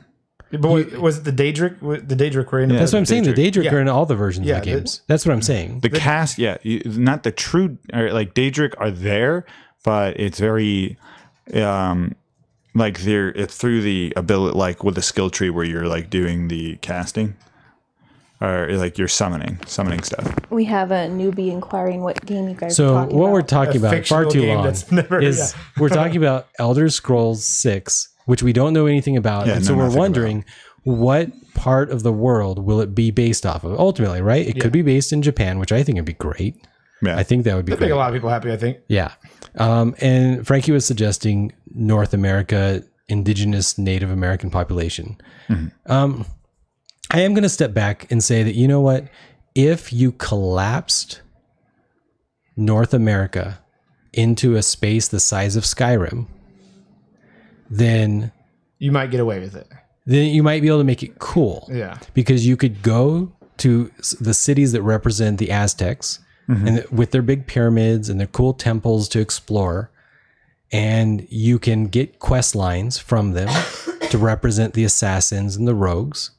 was it the Daedric? The Daedric were in it. That's what I'm saying. The Daedric Yeah. are in all the versions Yeah, of the games. That's what I'm saying. The cast, not the true, or like Daedric are there, but it's very, like it's through the ability, like with the skill tree where you're like doing the casting, or like you're summoning stuff. We have a newbie inquiring what game you guys are So talking what about. we're talking about far fictional too game long that's never- is we're talking about Elder Scrolls 6, which we don't know anything about. Yeah, and so know we're nothing wondering what part of the world will it be based off of ultimately, right? It could be based in Japan, which I think would be great. Yeah, I think that would be That'd make great. a lot of people happy, I think. Yeah. And Frankie was suggesting North America, indigenous Native American population. I am going to step back and say that, you know what? If you collapsed North America into a space the size of Skyrim, then You might get away with it. you might be able to make it cool. Yeah. Because you could go to the cities that represent the Aztecs and with their big pyramids and their cool temples to explore, and you can get quest lines from them to represent the assassins and the rogues.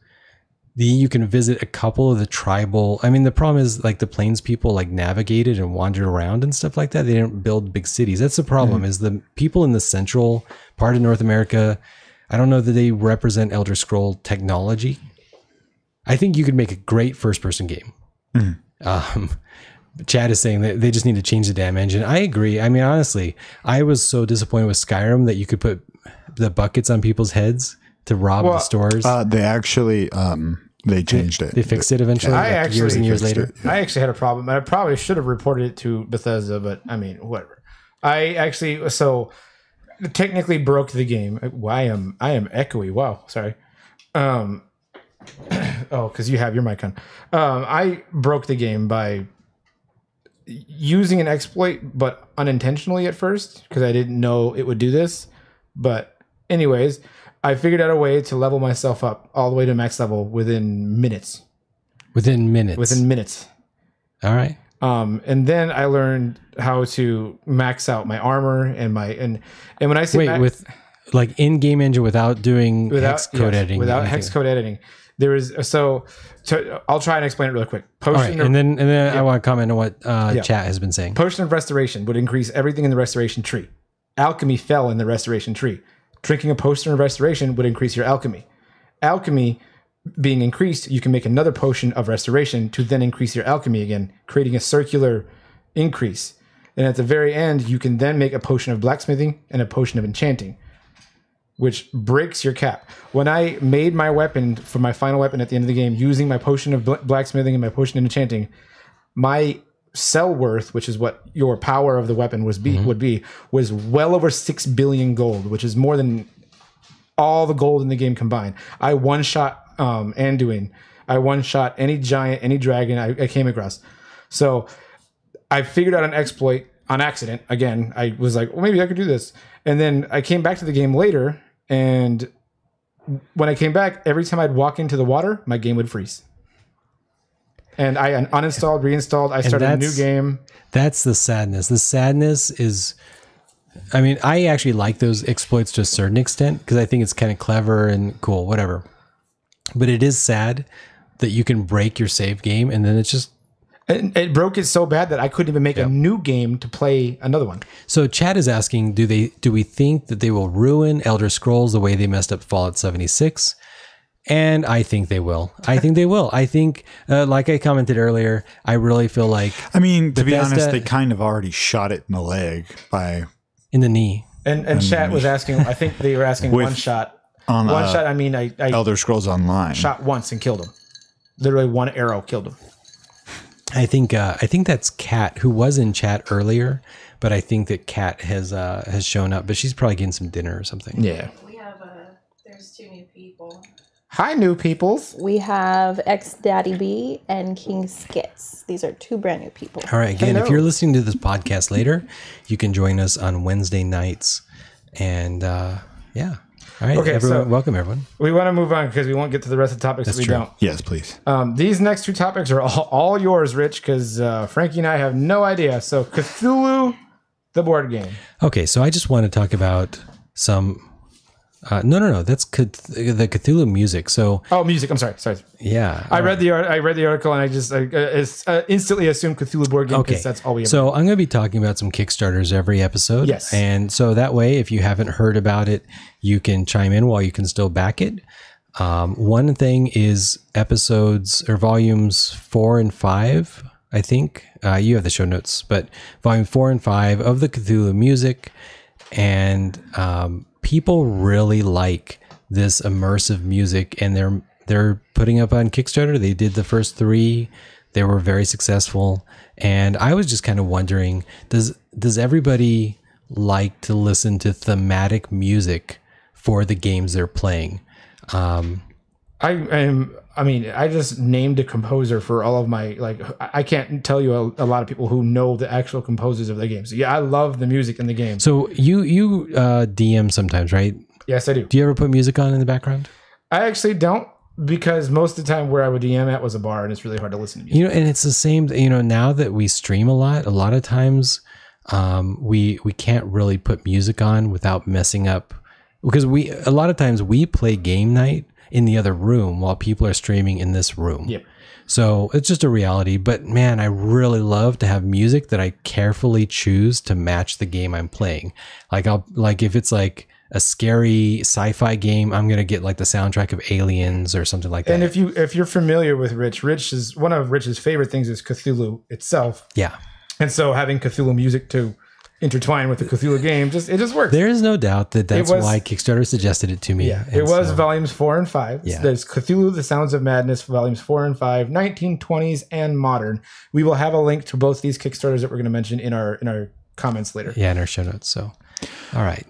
You can visit a couple of the tribal. I mean, the problem is like the plains people like navigated and wandered around and stuff like that. They didn't build big cities. That's the problem. Is the people in the central part of North America, I don't know that they represent Elder Scroll technology. I think you could make a great first-person game. Chad is saying that they just need to change the damn engine. I agree. I mean, honestly, I was so disappointed with Skyrim that you could put the buckets on people's heads to rob the stores? They actually they changed it. They fixed it eventually. Years and years later. Yeah. I actually had a problem. I probably should have reported it to Bethesda, but I mean, whatever. I actually technically broke the game. I am echoey. Wow, sorry. Because you have your mic on. I broke the game by using an exploit, but unintentionally at first because I didn't know it would do this. But anyways, I figured out a way to level myself up all the way to max level within minutes. Within minutes. All right. And then I learned how to max out my armor and when I say with like in-game engine without doing hex code editing. Without hex code editing. There is I'll try and explain it really quick. All right, and then I want to comment on what chat has been saying. Potion of Restoration would increase everything in the restoration tree. Alchemy fell in the restoration tree. Drinking a potion of restoration would increase your alchemy. Alchemy being increased, you can make another potion of restoration to then increase your alchemy again, creating a circular increase. And at the very end, you can then make a potion of blacksmithing and a potion of enchanting, which breaks your cap. When I made my weapon for my final weapon at the end of the game, using my potion of blacksmithing and my potion of enchanting, my sell worth, which is what your power of the weapon was was well over 6 billion gold, which is more than all the gold in the game combined. I one-shot Anduin. I one-shot any giant, any dragon I came across. So I figured out an exploit on accident. Again, I was like, well, maybe I could do this. And then I came back to the game later, and when I came back, every time I'd walk into the water, my game would freeze. And I uninstalled, reinstalled. I started a new game. That's the sadness. The sadness is, I mean, I actually like those exploits to a certain extent because I think it's kind of clever and cool, whatever. But it is sad that you can break your save game and then it's just... It broke it so bad that I couldn't even make a new game to play another one. So Chad is asking, do we think that they will ruin Elder Scrolls the way they messed up Fallout 76? And I think they will. I think they will. I think, like I commented earlier, I really feel like... I mean, to be honest, they kind of already shot it in the leg by... In the knee. And Chat was asking, I think they were asking one shot. One shot, I mean, I Elder Scrolls Online. Shot once and killed him. Literally one arrow killed him. I think that's Kat, who was in chat earlier, but I think that Kat has shown up, but she's probably getting some dinner or something. Yeah. We have there's 2 new people. Hi, new peoples. We have X Daddy B and King Skits. These are 2 brand new people. All right. Again, if you're listening to this podcast later, you can join us on Wednesday nights. And yeah. All right. Okay, everyone, so welcome, everyone. We want to move on because we won't get to the rest of the topics if we don't. Yes, please. These next 2 topics are all yours, Rich, because Frankie and I have no idea. So Cthulhu, the board game. Okay. So I just want to talk about some... No. That's the Cthulhu music. So music. I'm sorry. Yeah, I read the article and I just instantly assumed Cthulhu board game because that's all we have. So I'm going to be talking about some Kickstarters every episode. Yes, and so that way, if you haven't heard about it, you can chime in while you can still back it. One thing is episodes or volumes 4 and 5. I think you have the show notes, but volume 4 and 5 of the Cthulhu music, and people really like this immersive music, and they're putting up on Kickstarter. They did the first 3. They were very successful. And I was just kind of wondering, does everybody like to listen to thematic music for the games they're playing? I just named a composer for all of my, I can't tell you a lot of people who know the actual composers of the games. So yeah, I love the music in the game. So you DM sometimes, right? Yes, I do. Do you ever put music on in the background? I actually don't, because most of the time where I would DM at was a bar and it's really hard to listen to music. And it's the same, now that we stream a lot of times we can't really put music on without messing up, because a lot of times we play game night in the other room while people are streaming in this room. Yep. So it's just a reality. But man, I really love to have music that I carefully choose to match the game I'm playing. Like if it's like a scary sci-fi game, I'm gonna get like the soundtrack of Aliens or something like that. And if you're familiar with Rich is one of Rich's favorite things is Cthulhu itself. Yeah. And so having Cthulhu music to intertwined with the Cthulhu game. It just works. There is no doubt that that's why Kickstarter suggested it to me. Yeah, it was volumes 4 and 5. Yeah. There's Cthulhu: The Sounds of Madness, volumes 4 and 5, 1920s and modern. We will have a link to both these Kickstarters that we're going to mention in our comments later. Yeah, in our show notes. So, all right.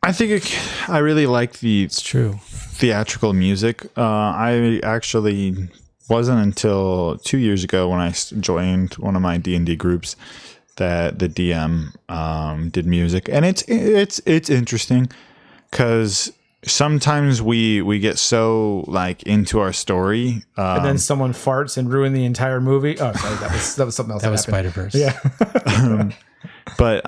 I think I really like the It's true. theatrical music. I actually wasn't until 2 years ago when I joined one of my D&D groups that the DM did music, and it's interesting because sometimes we get so like into our story, And then someone farts and ruin the entire movie. Oh, sorry, that was something else. That was happened. Spiderverse. Yeah. but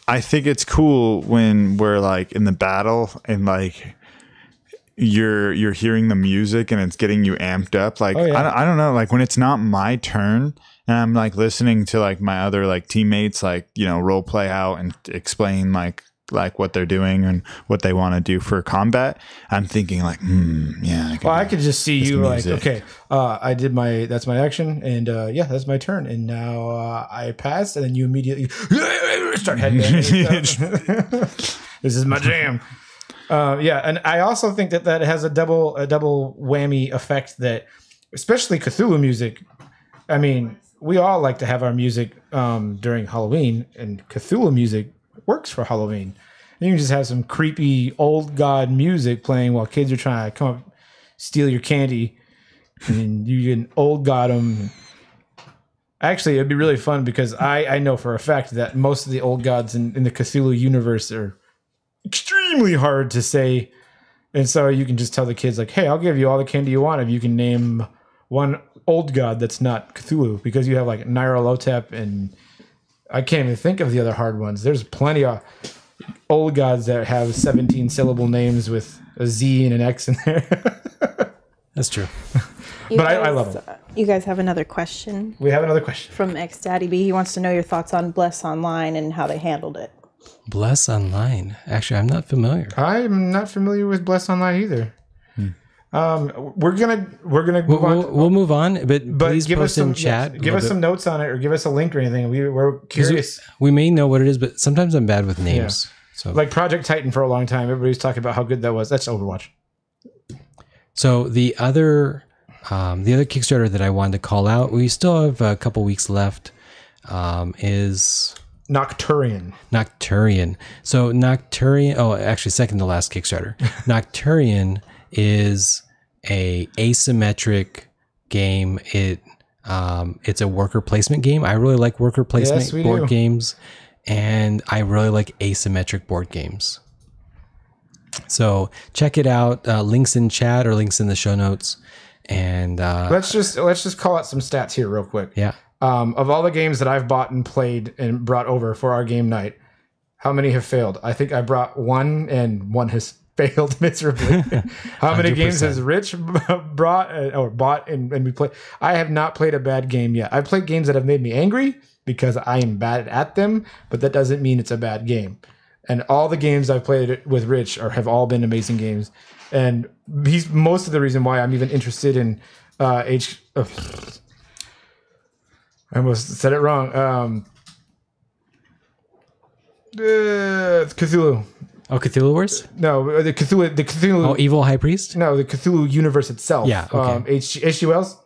I think it's cool when we're like in the battle and like you're hearing the music and it's getting you amped up. Like, Oh, yeah. I don't know, like when it's not my turn and I'm like listening to like my other like teammates, like, you know, role play out and explain like what they're doing and what they want to do for combat. I'm thinking like, yeah. Well, I could just see you like, music. okay, I did that's my action, and yeah, that's my turn, and now I passed, and then you immediately start headbanging. This is my jam. Yeah, and I also think that has a double whammy effect that, especially Cthulhu music. I mean, we all like to have our music during Halloween, and Cthulhu music works for Halloween. And you can just have some creepy old god music playing while kids are trying to come up, steal your candy, and you can old god them. Actually, it'd be really fun because I know for a fact that most of the old gods in the Cthulhu universe are extremely hard to say. And so you can just tell the kids like, hey, I'll give you all the candy you want if you can name one old god that's not Cthulhu, because you have like Nyarlathotep, and I can't even think of the other hard ones. There's plenty of old gods that have 17 syllable names with a Z and an X in there. That's true. But I love them. You guys have another question We have another question. from X Daddy B. He wants to know your thoughts on Bless Online and how they handled it. Bless Online. Actually, I'm not familiar. I'm not familiar with Bless Online either. We're gonna move on. We'll move on, but please give us post in some chat. give us some notes on it, or give us a link or anything. We're curious. We may know what it is, but sometimes I'm bad with names. So, Like Project Titan for a long time, everybody's talking about how good that was. That's Overwatch. so the other Kickstarter that I wanted to call out, we still have a couple weeks left, is Nocturian. Nocturian. So Nocturian. Oh, actually, second to last Kickstarter. Nocturian is a asymmetric game. It's a worker placement game. I really like worker placement Yes, we board do. games, and I really like asymmetric board games. So check it out. Links in chat or links in the show notes. And Let's just call out some stats here real quick. yeah, Of all the games that I've bought and played and brought over for our game night, how many have failed? I think I brought one, and one has failed miserably. How many games has Rich brought or bought and we played? I have not played a bad game yet. I've played games that have made me angry because I am bad at them, but that doesn't mean it's a bad game. And all the games I've played with Rich have all been amazing games. And he's most of the reason why I'm even interested in I almost said it wrong. It's Cthulhu. oh, Cthulhu Wars. No, the Cthulhu. Oh, Evil High Priest. No, the Cthulhu universe itself. Yeah, okay. H.G. Wells?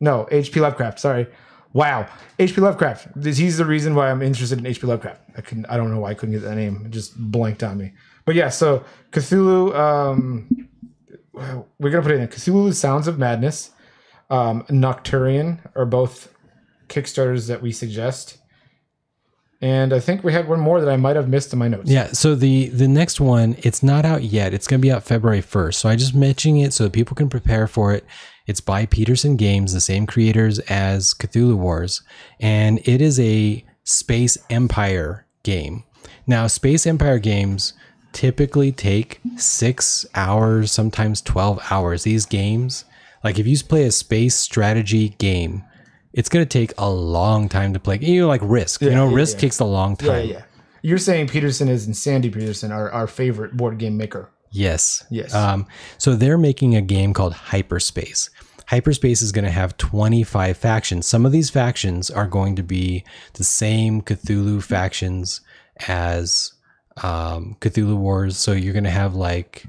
No, H.P. Lovecraft. Sorry. Wow. H.P. Lovecraft. He's the reason why I'm interested in H.P. Lovecraft. I don't know why I couldn't get that name. It just blanked on me. But yeah, so Cthulhu, we're going to put it in Cthulhu Sounds of Madness, Nocturian are both Kickstarters that we suggest. And I think we had one more that I might have missed in my notes. Yeah, so the next one, it's not out yet. It's going to be out February 1st. So I just mentioning it so that people can prepare for it. It's by Peterson Games, the same creators as Cthulhu Wars. And it is a Space Empire game. Now, Space Empire games typically take 6 hours, sometimes 12 hours. These games, like if you play a space strategy game, it's going to take a long time to play. You know, like Risk. Risk takes a long time. Yeah. You're saying Peterson is, and Sandy Peterson, our favorite board game maker. Yes. Yes. So they're making a game called Hyperspace. Hyperspace is going to have 25 factions. Some of these factions are going to be the same Cthulhu factions as Cthulhu Wars. So you're going to have like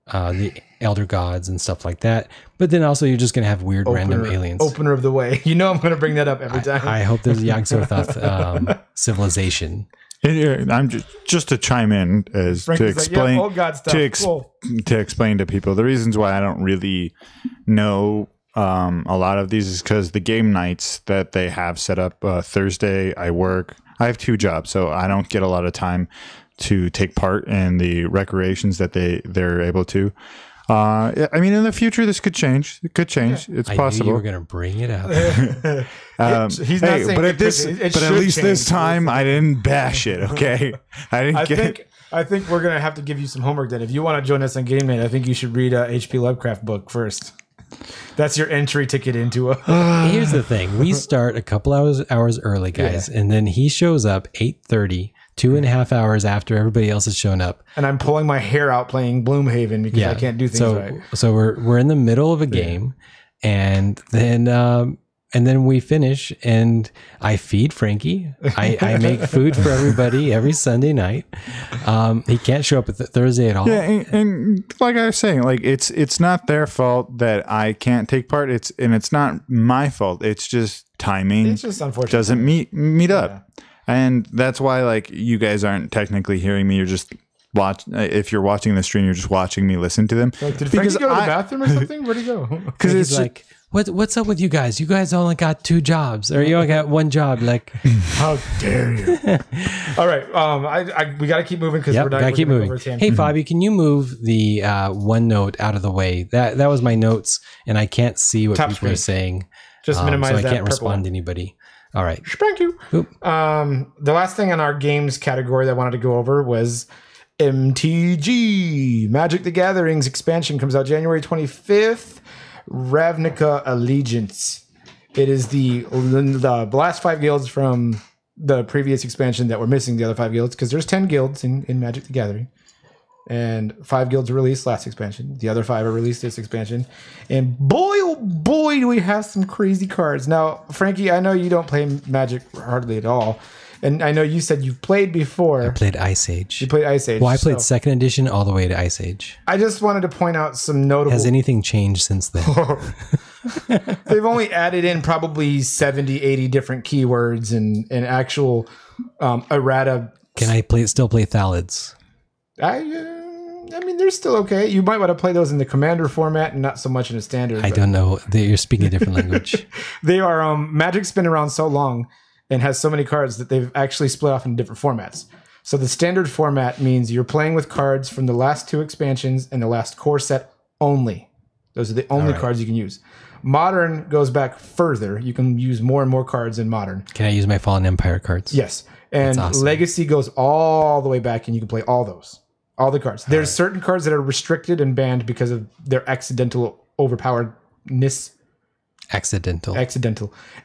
the Elder Gods and stuff like that. But then also you're just going to have weird random aliens. Opener of the way. You know I'm going to bring that up every time. I hope there's a Yog-Sothoth civilization. I'm just to chime in as to explain old God stuff. To explain to people the reasons why I don't really know a lot of these is because the game nights that they have set up Thursday I work. I have 2 jobs, so I don't get a lot of time to take part in the recreations that they're able to. I mean, in the future, this could change. It could change. Yeah. It's possible. I knew you were going to bring it up. He's not saying but at least this time, I didn't bash it. Okay, I think we're going to have to give you some homework. Then, if you want to join us on Game Night, I think you should read a H.P. Lovecraft book first. That's your entry ticket into a. Here's the thing: we start a couple hours early, guys, and then he shows up 8:30. 2.5 hours after everybody else has shown up, and I'm pulling my hair out playing Gloomhaven because I can't do things right. So we're in the middle of a game, and then we finish, and I feed Frankie. I make food for everybody every Sunday night. He can't show up at Thursday at all. Yeah, and like I was saying, like it's not their fault that I can't take part. It's not my fault. It's just timing. It's just unfortunate. Doesn't meet up. Yeah. And that's why, like, you guys aren't technically hearing me. You're just if you're watching the stream, you're just watching me listen to them. Like, did Frankie go to the bathroom or something? Where'd he go? Because it's like, what's up with you guys? You guys only got 2 jobs, or you only got 1 job. Like, how dare you? All right, we got to keep moving because we're not. Got to keep moving. Hey, Fabi, can you move the OneNote out of the way? That was my notes, and I can't see what people are saying. Just minimize so I that. Can't respond to anybody. All right. Thank you. The last thing on our games category that I wanted to go over was MTG. Magic the Gathering's expansion comes out January 25th. Ravnica Allegiance. It is the last 5 guilds from the previous expansion that were missing the other 5 guilds because there's 10 guilds in Magic the Gathering. And 5 guilds were released last expansion. The other 5 are released this expansion. And boy, oh boy, do we have some crazy cards. Now, Frankie, I know you don't play Magic hardly at all. And I know you said you've played before. I played Ice Age. You played Ice Age. Well, I played 2nd edition all the way to Ice Age. I just wanted to point out some notable... Has anything changed since then? They've only added in probably 70, 80 different keywords and actual errata. Can I still play Thalids? I mean, they're still okay. You might want to play those in the Commander format and not so much in a Standard. I don't know. You're speaking a different language. They are. Magic's been around so long and has so many cards that they've actually split off into different formats. So the Standard format means you're playing with cards from the last 2 expansions and the last core set only. Those are the only cards you can use. Modern goes back further. You can use more and more cards in Modern. Can I use my Fallen Empire cards? Yes. And awesome. Legacy goes all the way back and you can play all those. All the cards. There's certain cards that are restricted and banned because of their accidental overpoweredness. Accidental.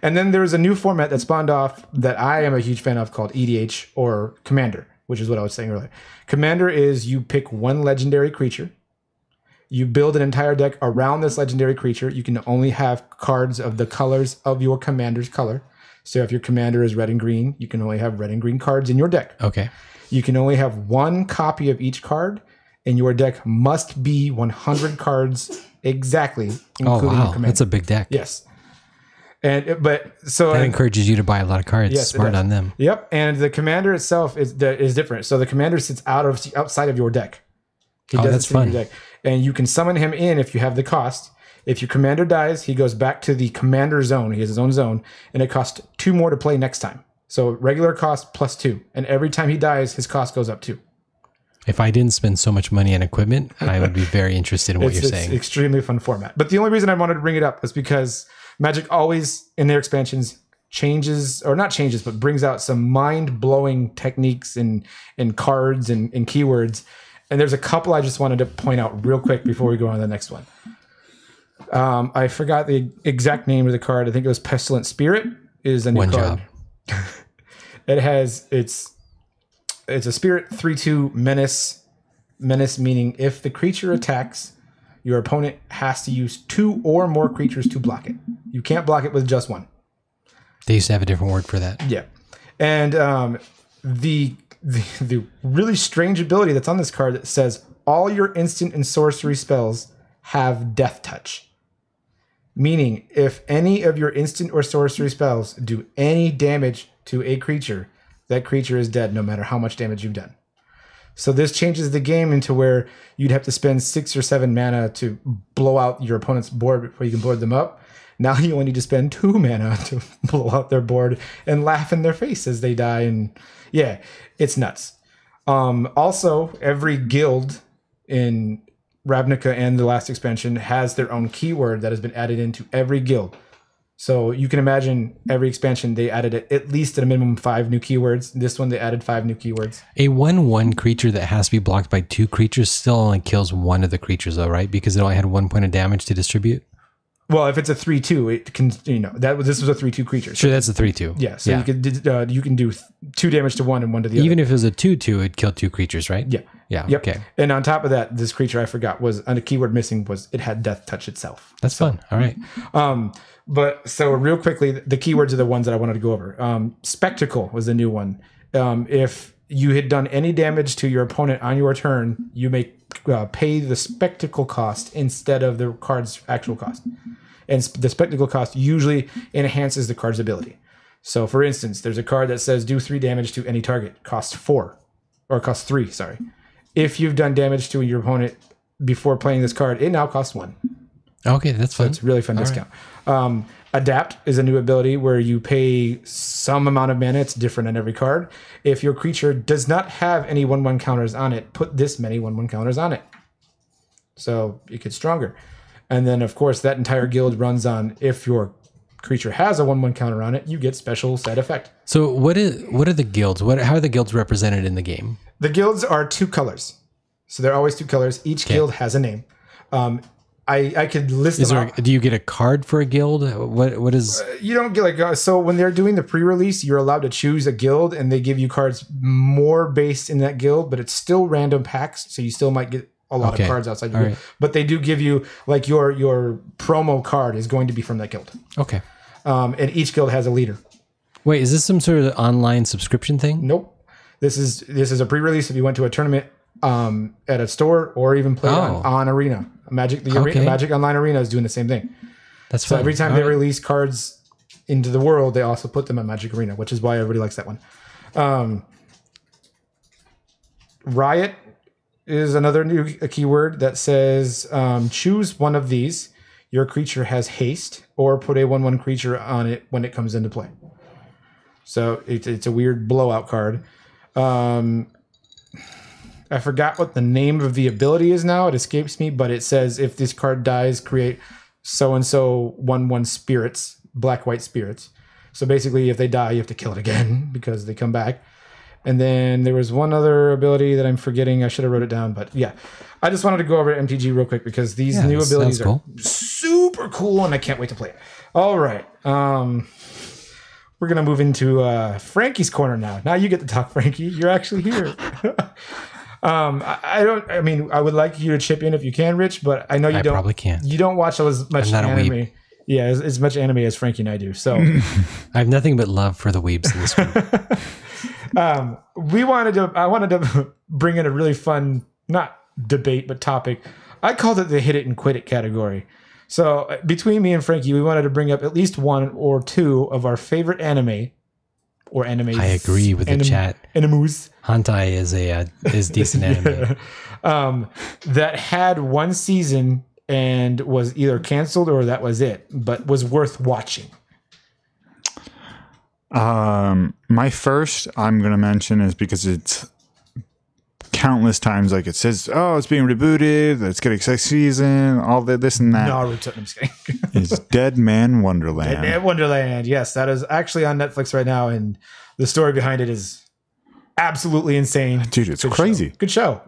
And then there's a new format that spawned off that I am a huge fan of called EDH or Commander, which is what I was saying earlier. Commander is you pick 1 legendary creature. You build an entire deck around this legendary creature. You can only have cards of the colors of your commander's color. So if your commander is red and green, you can only have red and green cards in your deck. Okay. You can only have 1 copy of each card, and your deck must be 100 cards exactly, including your commander. That's a big deck. Yes. That encourages you to buy a lot of cards. Yes, smart on them. Yep. And the commander itself is different. So the commander sits outside of your deck. He doesn't that's sit in fun. your deck. And you can summon him in if you have the cost. If your commander dies, he goes back to the commander zone. He has his own zone, and it costs 2 more to play next time. So regular cost plus 2. And every time he dies, his cost goes up 2. If I didn't spend so much money on equipment, I would be very interested in what you're saying. It's extremely fun format. But the only reason I wanted to bring it up is because Magic always, in their expansions, brings out some mind-blowing techniques and cards and keywords. And there's a couple I just wanted to point out real quick before we go on to the next one. I forgot the exact name of the card. I think it was Pestilent Spirit is a new card. Job. It's a spirit 3/2 menace. Menace meaning if the creature attacks, your opponent has to use 2 or more creatures to block it. You can't block it with just 1. They used to have a different word for that. Yeah. And the really strange ability that's on this card that says all your instant and sorcery spells have death touch. Meaning, if any of your instant or sorcery spells do any damage to a creature, that creature is dead no matter how much damage you've done. So this changes the game into where you'd have to spend 6 or 7 mana to blow out your opponent's board before you can board them up. Now you only need to spend 2 mana to blow out their board and laugh in their face as they die. And yeah, it's nuts. Also, every guild in Ravnica and the last expansion has their own keyword that has been added into every guild. So you can imagine every expansion they added at least at a minimum 5 new keywords. This one they added 5 new keywords. A 1/1 creature that has to be blocked by 2 creatures still only kills 1 of the creatures, though, right? Because it only had 1 point of damage to distribute. Well, if it's a 3/2, it can, this was a 3/2 creature. Sure, that's a 3/2. Yeah, so you can do 2 damage to one and 1 to the other. Even if it was a 2/2, it'd kill 2 creatures, right? Yeah. Yeah. Yep. Okay. And on top of that, this creature I forgot was a keyword missing was it had death touch itself. That's fun. All right. But so real quickly, the keywords are the ones that I wanted to go over. Spectacle was the new one. If you had done any damage to your opponent on your turn, you may pay the spectacle cost instead of the card's actual cost. And the spectacle cost usually enhances the card's ability. So for instance, there's a card that says do 3 damage to any target, costs 4, or costs 3, sorry. If you've done damage to your opponent before playing this card, it now costs 1. Okay, that's fun. So it's a really fun discount. Right. Adapt is a new ability where you pay some amount of mana. It's different on every card. If your creature does not have any 1/1 counters on it, put this many 1/1 counters on it. So it gets stronger. And then, of course, that entire guild runs on if your creature has a 1/1 counter on it, you get special side effect. So what are the guilds? How are the guilds represented in the game? The guilds are 2 colors. So they're always 2 colors. Each guild has a name. I could list them out. Do you get a card for a guild? What is... You don't get so when they're doing the pre-release, you're allowed to choose a guild and they give you cards more based in that guild, but it's still random packs. So you still might get a lot of cards outside your guild. Right. But they do give you like your promo card is going to be from that guild. Okay. And each guild has a leader. Wait, is this some sort of online subscription thing? Nope. This is a pre-release if you went to a tournament at a store or even played on Arena. Magic Online Arena is doing the same thing. That's so fun. Every time they release cards into the world, they also put them on Magic Arena, which is why everybody likes that one. Riot is another new keyword that says choose one of these. Your creature has haste, or put a 1/1 creature on it when it comes into play. So it's a weird blowout card. I forgot what the name of the ability is now. It escapes me, but it says if this card dies, create so-and-so 1/1 spirits, black-white spirits. So basically, if they die, you have to kill it again because they come back. And then there was one other ability that I'm forgetting. I should have wrote it down, but yeah. I just wanted to go over MTG real quick because these new abilities are super cool, and I can't wait to play it. All right. We're going to move into Frankie's Corner now. Now you get to talk, Frankie. You're actually here. I would like you to chip in if you can, Rich, but I know you don't. I probably can't. You don't watch as much anime. Yeah, as much anime as Frankie and I do. So I have nothing but love for the weebs in this group. I wanted to bring in a really fun, not debate, but topic. I called it the hit it and quit it category. So between me and Frankie, we wanted to bring up at least 1 or 2 of our favorite anime or animes. I agree with the chat. Animus. Hentai is decent anime. That had 1 season and was either canceled or that was it, but was worth watching. My first I'm going to mention is because it's countless times like it says, oh, it's being rebooted, let's get a second season, all this and that. Naruto, I'm just kidding. It's Dead Man Wonderland. Dead Man Wonderland, yes. That is actually on Netflix right now, and the story behind it is absolutely insane. Dude, it's crazy. Good show.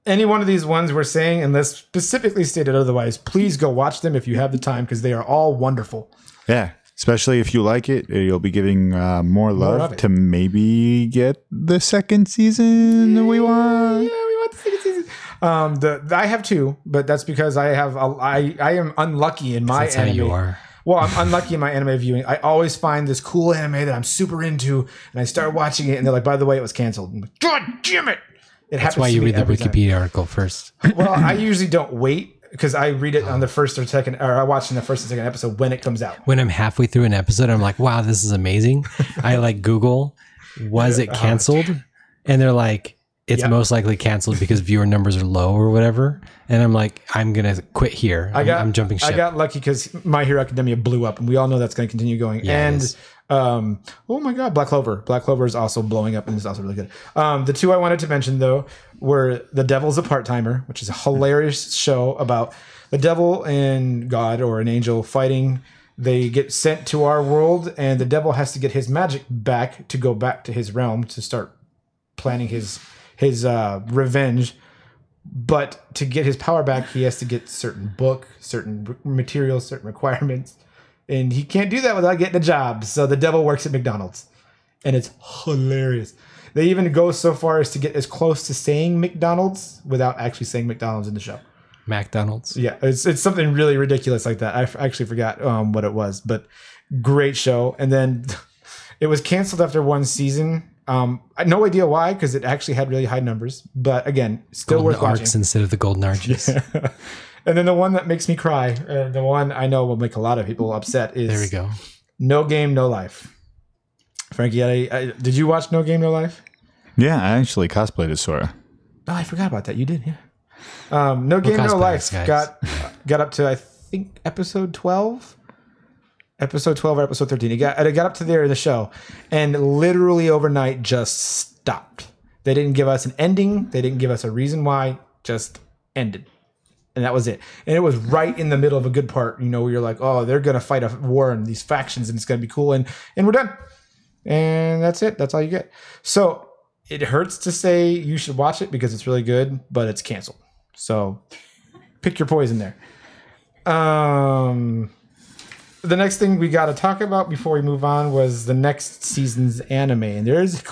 Any one of these ones we're saying, unless specifically stated otherwise, please go watch them if you have the time, because they are all wonderful. Yeah. Especially if you like it, you'll be giving more love to maybe get the second season that we want. Yeah, we want the second season. I have two, but that's because I am unlucky in my That's how anime. you are. Well, I'm unlucky in my anime viewing. I always find this cool anime that I'm super into, and I start watching it, and they're like, "By the way, it was canceled." I'm like, God damn it! That's why you read the Wikipedia article first. Well, I usually don't wait because I read it on the first or second, or I watch in the first and second episode when it comes out. When I'm halfway through an episode, I'm like, wow, this is amazing. I like Google, was it canceled? And they're like, it's most likely canceled because viewer numbers are low or whatever. And I'm like, I'm going to quit here. I'm jumping ship. I got lucky because My Hero Academia blew up, and we all know that's going to continue going. Yeah, and oh my God, Black Clover. Black Clover is also blowing up and is also really good. The two I wanted to mention, though, were The Devil's a Part-Timer, which is a hilarious show about the devil and God or an angel fighting. They get sent to our world, and the devil has to get his magic back to go back to his realm to start planning his revenge. But to get his power back, he has to get certain book, certain materials, certain requirements. And he can't do that without getting a job. So the devil works at McDonald's. And it's hilarious. They even go so far as to get as close to saying McDonald's without actually saying McDonald's in the show. McDonald's. Yeah, it's something really ridiculous like that. I actually forgot what it was, but great show. And then it was canceled after one season. No idea why, because it actually had really high numbers. But again, still Golden worth arcs watching. instead of the golden arches. Yeah. And then the one that makes me cry, the one I know will make a lot of people upset is There we go. No Game, No Life. Frankie, did you watch No Game, No Life? Yeah, I actually cosplayed as Sora. Oh, I forgot about that. You did, yeah. No Game, No Life got up to, I think, episode 12. Episode 12 or episode 13. It got up to there in the show, and literally overnight just stopped. They didn't give us an ending. They didn't give us a reason why. Just ended. And that was it. And it was right in the middle of a good part, where you're like, oh, they're going to fight a war in these factions and it's going to be cool. And we're done. And that's it. That's all you get. So it hurts to say you should watch it because it's really good, but it's canceled. So pick your poison there. The next thing we got to talk about before we move on was the next season's anime. And there's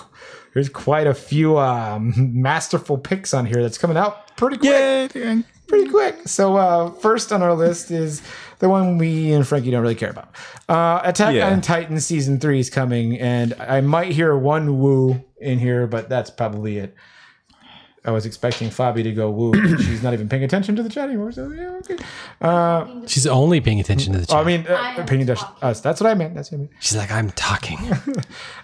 quite a few masterful picks on here that's coming out pretty quick. Yeah. Pretty quick. So first on our list is the one we and Frankie don't really care about. Attack on Titan Season 3 is coming, and I might hear one woo in here, but that's probably it. I was expecting Fabi to go woo. She's not even paying attention to the chat anymore. So yeah, okay. She's only paying attention to the chat. I mean, paying attention to us. That's what I meant. She's like, I'm talking.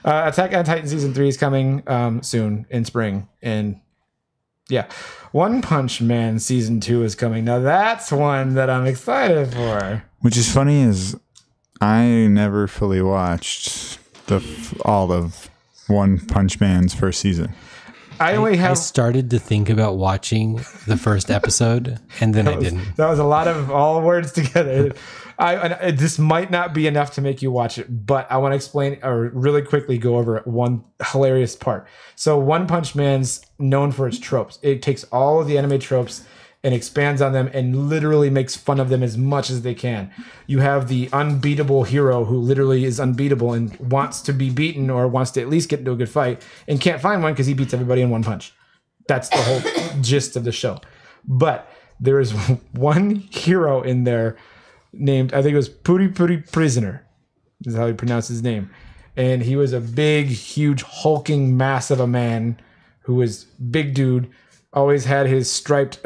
Attack on Titan Season 3 is coming soon in spring. And yeah. One Punch Man Season 2 is coming. Now that's one that I'm excited for. Which is funny is I never fully watched all of One Punch Man's first season. I started to think about watching the first episode, and then I didn't. That was a lot of all words together. This might not be enough to make you watch it, but I want to explain or really quickly go over one hilarious part. So One Punch Man's known for its tropes. It takes all of the anime tropes and expands on them and literally makes fun of them as much as they can. You have the unbeatable hero who literally is unbeatable and wants to be beaten or wants to at least get into a good fight and can't find one because he beats everybody in one punch. That's the whole gist of the show. But there is one hero in there named, I think it was Puri Prisoner, is how he pronounced his name. And he was a big, huge, hulking mass of a man who was big dude, always had his striped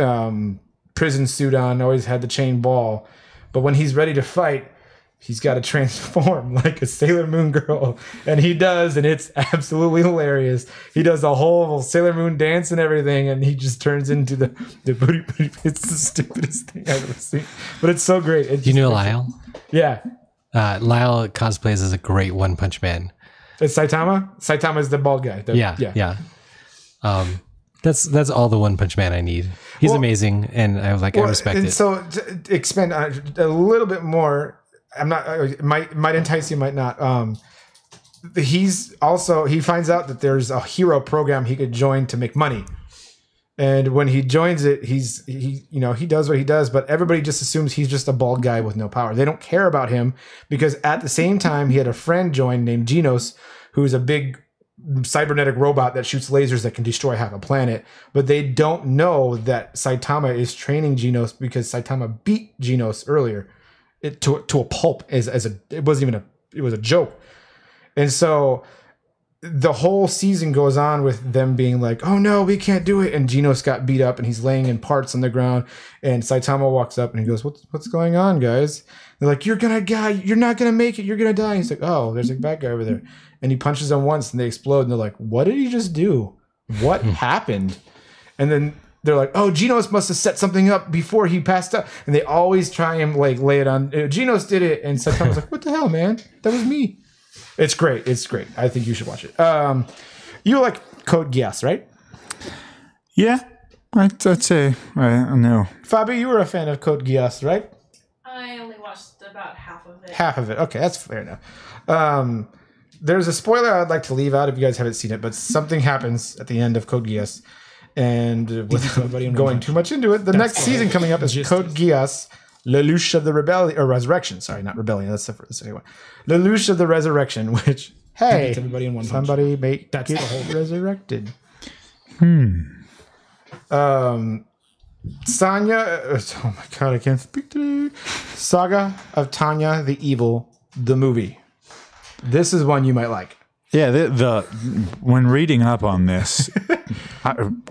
prison suit on, always had the chain ball. But when he's ready to fight, he's got to transform like a Sailor Moon girl. And he does, and it's absolutely hilarious. He does the whole Sailor Moon dance and everything, and he just turns into the booty. It's the stupidest thing I've ever seen. But it's so great. It's Lyle? Yeah. Lyle cosplays as a great One Punch Man. It's Saitama? Saitama is the bald guy. Yeah. That's all the One Punch Man I need. He's amazing, and I respect it. So to expand a little bit more, I'm not might entice you, might not. He finds out that there's a hero program he could join to make money, and when he joins it, he does what he does, but everybody just assumes he's just a bald guy with no power. They don't care about him because at the same time he had a friend join named Genos, who's a big cybernetic robot that shoots lasers that can destroy half a planet. But they don't know that Saitama is training Genos because Saitama beat Genos earlier to a pulp. It wasn't even it was a joke. And so the whole season goes on with them being like, oh no, we can't do it. And Genos got beat up and he's laying in parts on the ground. And Saitama walks up and he goes, what's going on, guys? They're like, you're gonna die. You're not gonna make it. You're gonna die. And he's like, oh, there's a bad guy over there. And he punches them once and they explode. And they're like, what did he just do? What happened? And then they're like, oh, Genos must have set something up before he passed out. And they always try and like lay it on. Genos did it. And Saitama's like, what the hell, man? That was me. It's great. It's great. I think you should watch it. You like Code Geass, right? Yeah, I'd say I know. Fabi, you were a fan of Code Geass, right? I only watched about half of it. Half of it. Okay, that's fair enough. There's a spoiler I'd like to leave out if you guys haven't seen it, but something happens at the end of Code Geass. And without going too much into it, the next season coming up is Code Geass, Lelouch of the Rebellion, or Resurrection. Sorry, not Rebellion. That's the second one. Lelouch of the Resurrection, which, hey, everybody in one somebody make That's get the whole resurrected. Sanya, oh my god, I can't speak today. Saga of Tanya the Evil, the movie. This is one you might like. Yeah, the when reading up on this, an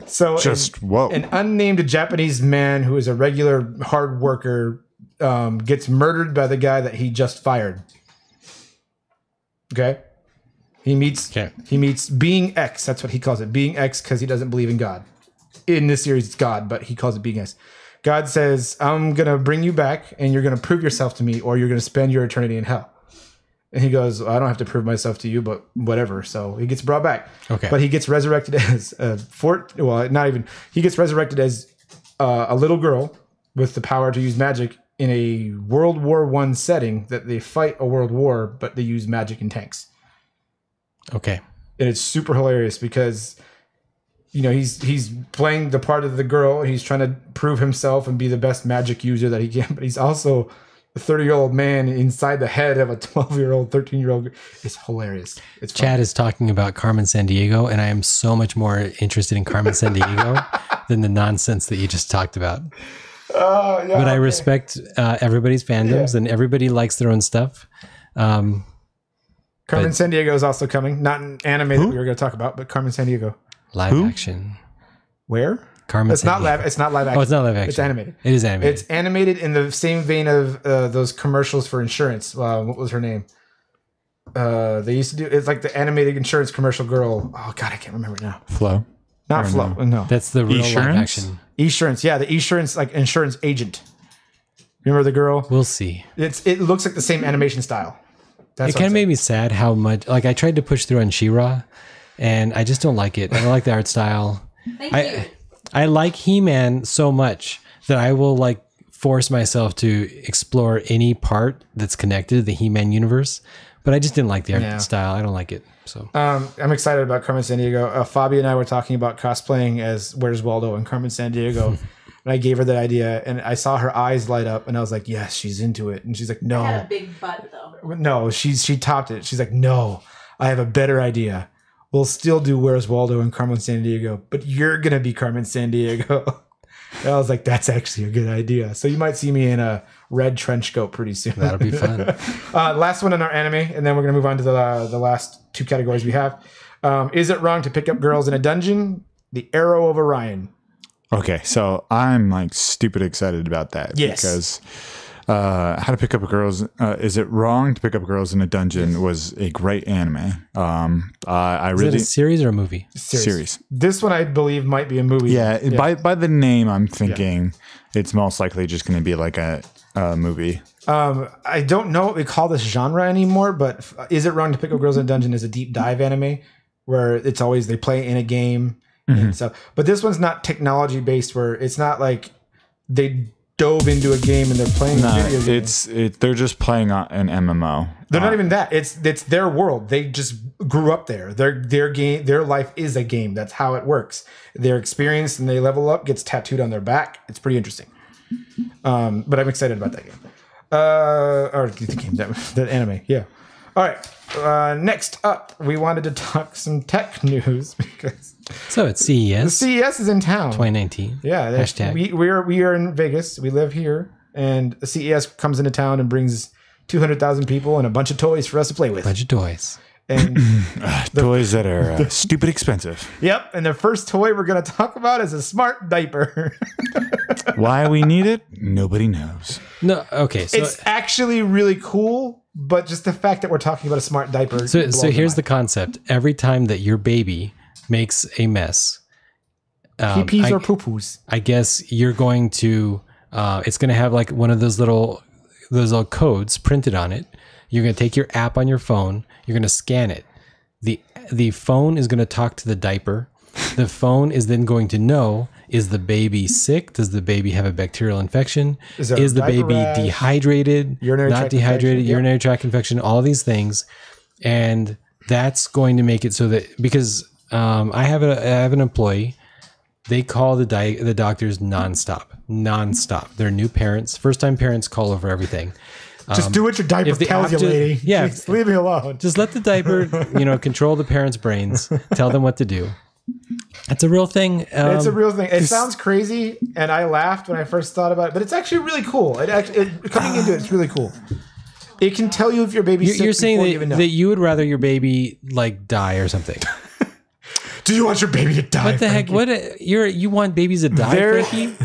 unnamed Japanese man who is a regular hard worker gets murdered by the guy that he just fired. Okay, he meets Being X. That's what he calls it, Being X, because he doesn't believe in God. In this series, it's God, but he calls it Being X. God says, "I'm gonna bring you back, and you're gonna prove yourself to me, or you're gonna spend your eternity in hell." And he goes, I don't have to prove myself to you, but whatever. So he gets brought back. Okay. But he gets resurrected as he gets resurrected as a little girl with the power to use magic in a World War I setting that they fight a world war, but they use magic and tanks. Okay. And it's super hilarious because, you know, he's playing the part of the girl. And he's trying to prove himself and be the best magic user that he can, but he's also a 30-year-old man inside the head of a 12-year-old, 13-year-old. It's hilarious. It's fun. Chad is talking about Carmen Sandiego, and I am so much more interested in Carmen Sandiego than the nonsense that you just talked about. Yeah, but I respect everybody's fandoms, and everybody likes their own stuff. Carmen Sandiego is also coming. Not an anime that we were going to talk about, but Carmen Sandiego. Live action. Where? Carmen It's not live action. Oh, it's not live action. It's animated. It is animated. It's animated in the same vein of those commercials for insurance. What was her name? They used to do. It's like the animated insurance commercial girl. Oh God, I can't remember it now. Flo. Not Flo. No. That's the real Esurance? live action. Esurance. Yeah, the Esurance like insurance agent. Remember the girl? We'll see. It looks like the same animation style. It kind of made me sad how much. Like I tried to push through on She-Ra, and I just don't like it. I don't like the art style. Thank you. I like He-Man so much that I will like force myself to explore any part that's connected to the He-Man universe. But I just didn't like the art style. I don't like it. So I'm excited about Carmen Sandiego. Fabi and I were talking about cosplaying as Where's Waldo and Carmen Sandiego. And I gave her that idea, and I saw her eyes light up, and I was like, yes, she's into it. And she's like, no. I had a big butt, though. No, she topped it. She's like, no, I have a better idea. We'll still do Where's Waldo and Carmen Sandiego, but you're going to be Carmen Sandiego. And I was like, that's actually a good idea. So you might see me in a red trench coat pretty soon. that'll be fun. Last one in our anime, and then we're going to move on to the last two categories we have. Is it wrong to pick up girls in a dungeon? The Arrow of Orion. Okay, so I'm like stupid excited about that. Yes. Because How to Pick Up a Girls, Is It Wrong to Pick Up Girls in a Dungeon was a great anime. Is it a series or a movie? Series. This one I believe might be a movie. Yeah, by the name, I'm thinking it's most likely just going to be like a movie. I don't know what we call this genre anymore, but Is It Wrong to Pick Up Girls in a Dungeon is a deep dive anime where it's always they play in a game and stuff. But this one's not technology based, where it's not like they dove into a game and they're playing a video game. They're just playing an MMO. They're not even that. It's their world. They just grew up there. Their game, their life is a game. That's how it works. Their experience and they level up gets tattooed on their back. It's pretty interesting. But I'm excited about that game. Or the game, that anime. Yeah. All right. Next up, we wanted to talk some tech news because So it's CES CES is in town. 2019. Yeah, Hashtag. we are in Vegas. We live here, and the CES comes into town and brings 200,000 people and a bunch of toys for us to play with. Bunch of toys. And Toys that are stupid expensive. yep, and the first toy we're going to talk about is a smart diaper. Why we need it, nobody knows. No, okay. So It's actually really cool, but just the fact that we're talking about a smart diaper. So blows here's my the concept. Every time that your baby makes a mess, mind. Pee-pees or poo-poos. I guess you're going to, it's going to have like one of those little codes printed on it. You're going to take your app on your phone. You're going to scan it. The phone is going to talk to the diaper. The phone is then going to know, is the baby sick? Does the baby have a bacterial infection? Is there Is a the diaper baby rash? dehydrated? Urinary Not tract dehydrated? infection? Yep. Urinary tract infection? All these things. And that's going to make it so that, because I have an employee, they call the doctors nonstop. They're new parents, first time parents call over everything. Just do what your diaper if the tells you, app just- lady. yeah. Just leave me alone. Just let the diaper, control the parents' brains, tell them what to do. It's a real thing. It's a real thing. It sounds crazy, and I laughed when I first thought about it, but it's actually really cool. Coming into it, it's really cool. It can tell you if your baby's sick You're saying before you even know. that you would rather your baby like die or something. Do you want your baby to die? What the heck? Frankie? You want babies to die, There- Frankie?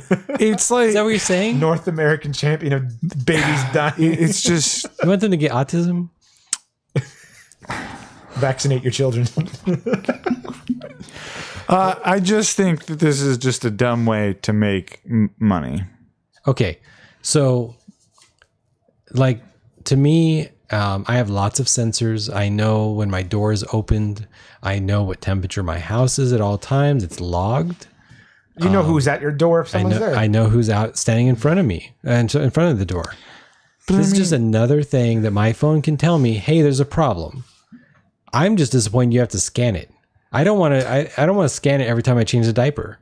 It's like Is that what you're saying? North American champion of babies dying. it's just You want them to get autism? Vaccinate your children. I just think that this is just a dumb way to make money. Okay, so like to me, I have lots of sensors. I know when my door is opened. I know what temperature my house is at all times. It's logged. You know who's at your door if someone's there. I know who's out standing in front of me and in front of the door. This is just another thing that my phone can tell me, hey, there's a problem. I'm just disappointed you have to scan it. I don't want to. I don't want to scan it every time I change the diaper.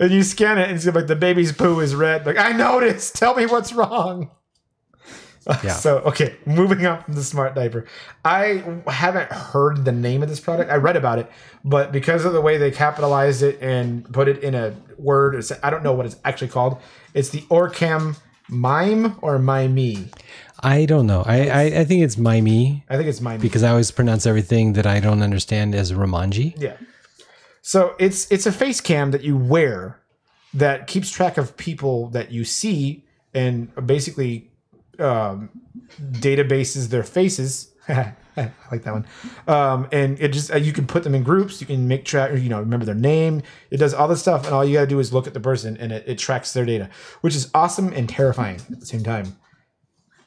And you scan it and it's like the baby's poo is red. Like, I noticed. Tell me what's wrong. Yeah. So, okay, moving on from the smart diaper. I haven't heard the name of this product. I read about it, but because of the way they capitalized it and put it in a word, I don't know what it's actually called. It's the Orcam Mime or Mimey. I don't know. I think it's Mimey I think it's Mimey. because I always pronounce everything that I don't understand as Romanji. Yeah. So it's a face cam that you wear that keeps track of people that you see and basically databases their faces. I like that one. And it just you can put them in groups. You can make track. Remember their name. It does all this stuff, and all you gotta do is look at the person, and it tracks their data, which is awesome and terrifying at the same time.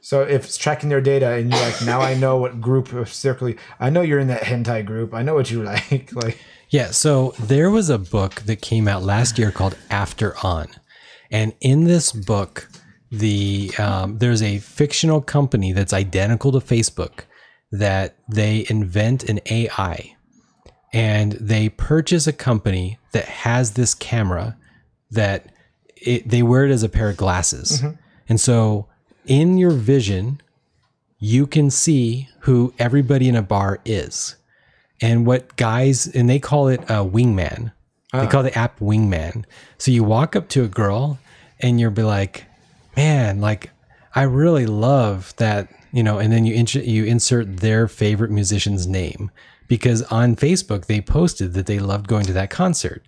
So if it's tracking their data, and you're like, now I know what group of circling. I know you're in that hentai group. I know what you like. Like. Yeah, so there was a book that came out last year called After On. And in this book, there's a fictional company that's identical to Facebook that they invent an AI. And they purchase a company that has this camera that they wear it as a pair of glasses. Mm-hmm. And so in your vision, you can see who everybody in a bar is. And what guys, and they call it a wingman. They call the app Wingman. So you walk up to a girl and you'll be like, man, like, I really love that, and then you insert their favorite musician's name because on Facebook, they posted that they loved going to that concert.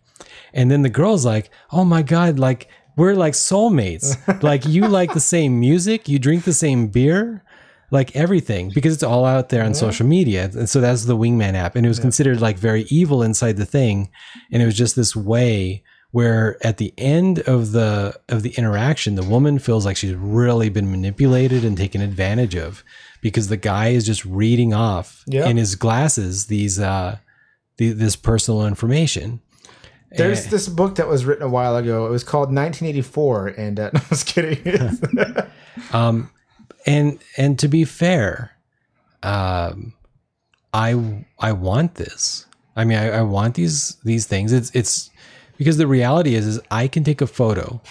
And then the girl's like, oh my God, like, we're like soulmates. Like, you like the same music, you drink the same beer. Like everything, because it's all out there on social media. And so that's the Wingman app. And it was considered like very evil inside the thing. And it was just this way where at the end of the interaction, the woman feels like she's really been manipulated and taken advantage of because the guy is just reading off in his glasses this personal information. There's this book that was written a while ago. It was called 1984. And no, I was kidding. And to be fair, I want this. I mean, I want these things. It's because the reality is I can take a photo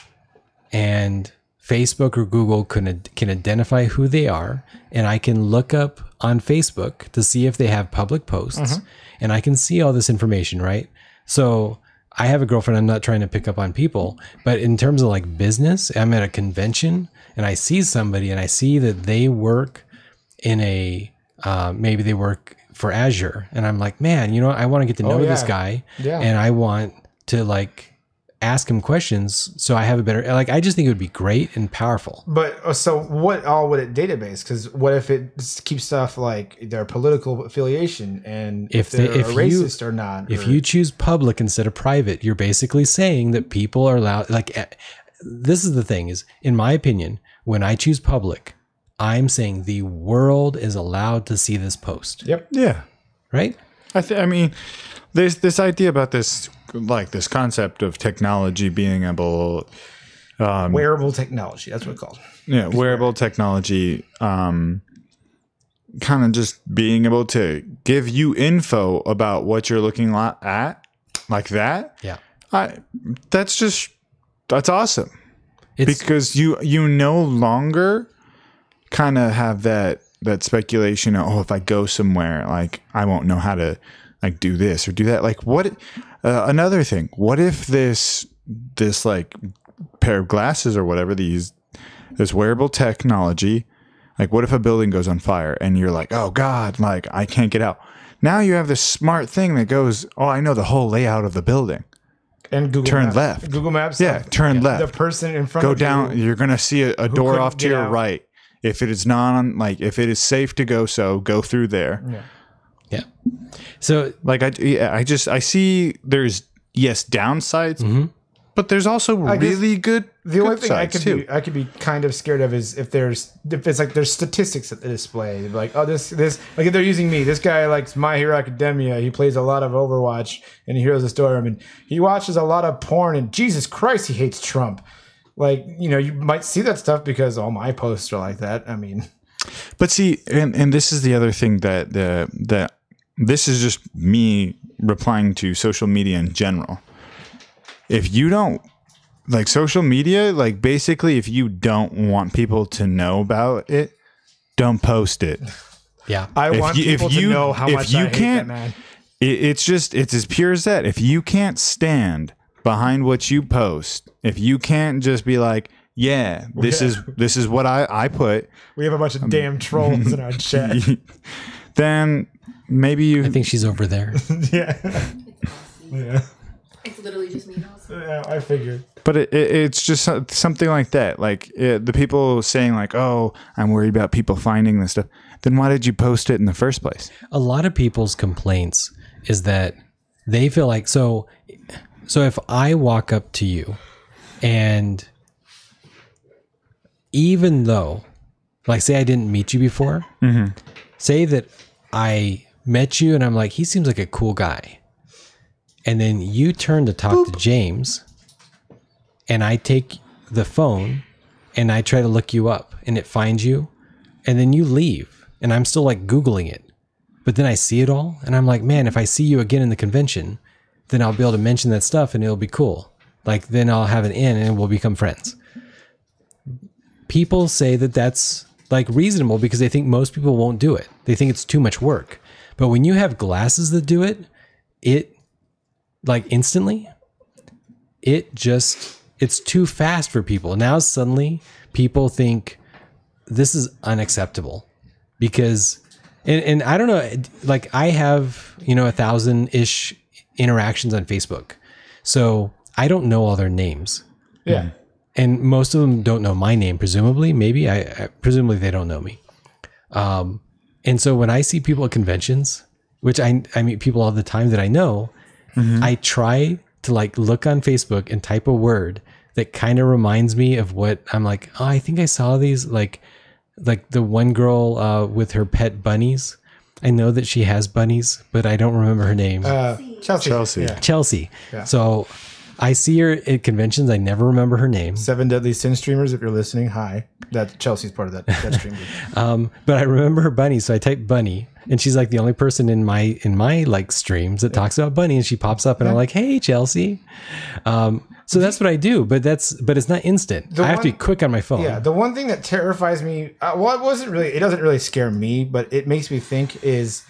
and Facebook or Google can identify who they are, and I can look up on Facebook to see if they have public posts, and I can see all this information, right? So I have a girlfriend. I'm not trying to pick up on people, but in terms of like business, I'm at a convention and I see somebody and I see that they work in a, maybe they work for Azure, and I'm like, man, you know, I want to get to know this guy, and I want to like ask him questions so I have a better, like, I just think it would be great and powerful. But so what all would it database? Because what if it keeps stuff like their political affiliation and if they're racist or not? If you choose public instead of private, you're basically saying that people are allowed, like, this is the thing is, in my opinion, when I choose public, I'm saying the world is allowed to see this post. Yep. Yeah. Right? I mean, there's this idea about this, like this concept of technology being able, wearable technology. That's what it's called. Yeah, wearable technology, kind of just being able to give you info about what you're looking at, like that. Yeah, that's awesome. Because you no longer kind of have that speculation of, oh, if I go somewhere, like I won't know how to like do this or do that. Like what? Another thing. What if this like pair of glasses or whatever, this wearable technology, like what if a building goes on fire and you're like, oh God, like I can't get out. Now you have this smart thing that goes, oh, I know the whole layout of the building. And Google turn Maps. left. Google Maps. Yeah, turn left. The person in front go of down. You're gonna see a door off to your right. If it is if it is safe to go through there. Yeah. Yeah. So like I see there's downsides, but there's also really good. The only thing I could be kind of scared of is if it's like there's statistics at the display. Like, oh, this like if they're using me, this guy likes My Hero Academia. He plays a lot of Overwatch and Heroes of Storm, and he watches a lot of porn. And Jesus Christ, he hates Trump. Like, you know, you might see that stuff because all my posts are like that. I mean, but see, and this is the other thing that this is just me replying to social media in general. If you don't like social media, like basically, if you don't want people to know about it, don't post it. Yeah, I want people to know how much I hate that man. It's as pure as that. If you can't stand behind what you post, if you can't just be like, yeah, this is what I put. We have a bunch of damn trolls in our chat. Then maybe I think she's over there. Yeah. Yeah. It's literally just me. Yeah, I figured. But it's just something like that. Like the people saying like, oh, I'm worried about people finding this stuff. Then why did you post it in the first place? A lot of people's complaints is that they feel like, so if I walk up to you and even though, like say I didn't meet you before, say that I met you and I'm like, he seems like a cool guy. And then you turn to talk to James and I take the phone and I try to look you up and it finds you and then you leave and I'm still like Googling it. But then I see it all and I'm like, man, if I see you again in the convention, then I'll be able to mention that stuff and it'll be cool. Like then I'll have an in and we'll become friends. People say that that's like reasonable because they think most people won't do it. They think it's too much work. But when you have glasses that do it, like instantly, it's too fast for people. Now suddenly people think this is unacceptable because, and I don't know, like I have, 1,000-ish interactions on Facebook. So I don't know all their names. Yeah. And most of them don't know my name, presumably. Maybe presumably they don't know me. And so when I see people at conventions, which I meet people all the time that I know, I try to like look on Facebook and type a word that kind of reminds me of what I'm like, oh, I think I saw these, like the one girl with her pet bunnies. I know that she has bunnies, but I don't remember her name. Chelsea. Yeah. Chelsea. Yeah. So I see her at conventions. I never remember her name. 7 Deadly Sin streamers, if you're listening, hi. that Chelsea's part of that stream group. But I remember Bunny, so I typed Bunny, and she's like the only person in my like streams that talks about Bunny, and she pops up, and I'm like, hey, Chelsea. So that's what I do, but it's not instant. I have to be quick on my phone. Yeah, the one thing that terrifies me, it doesn't really scare me, but it makes me think is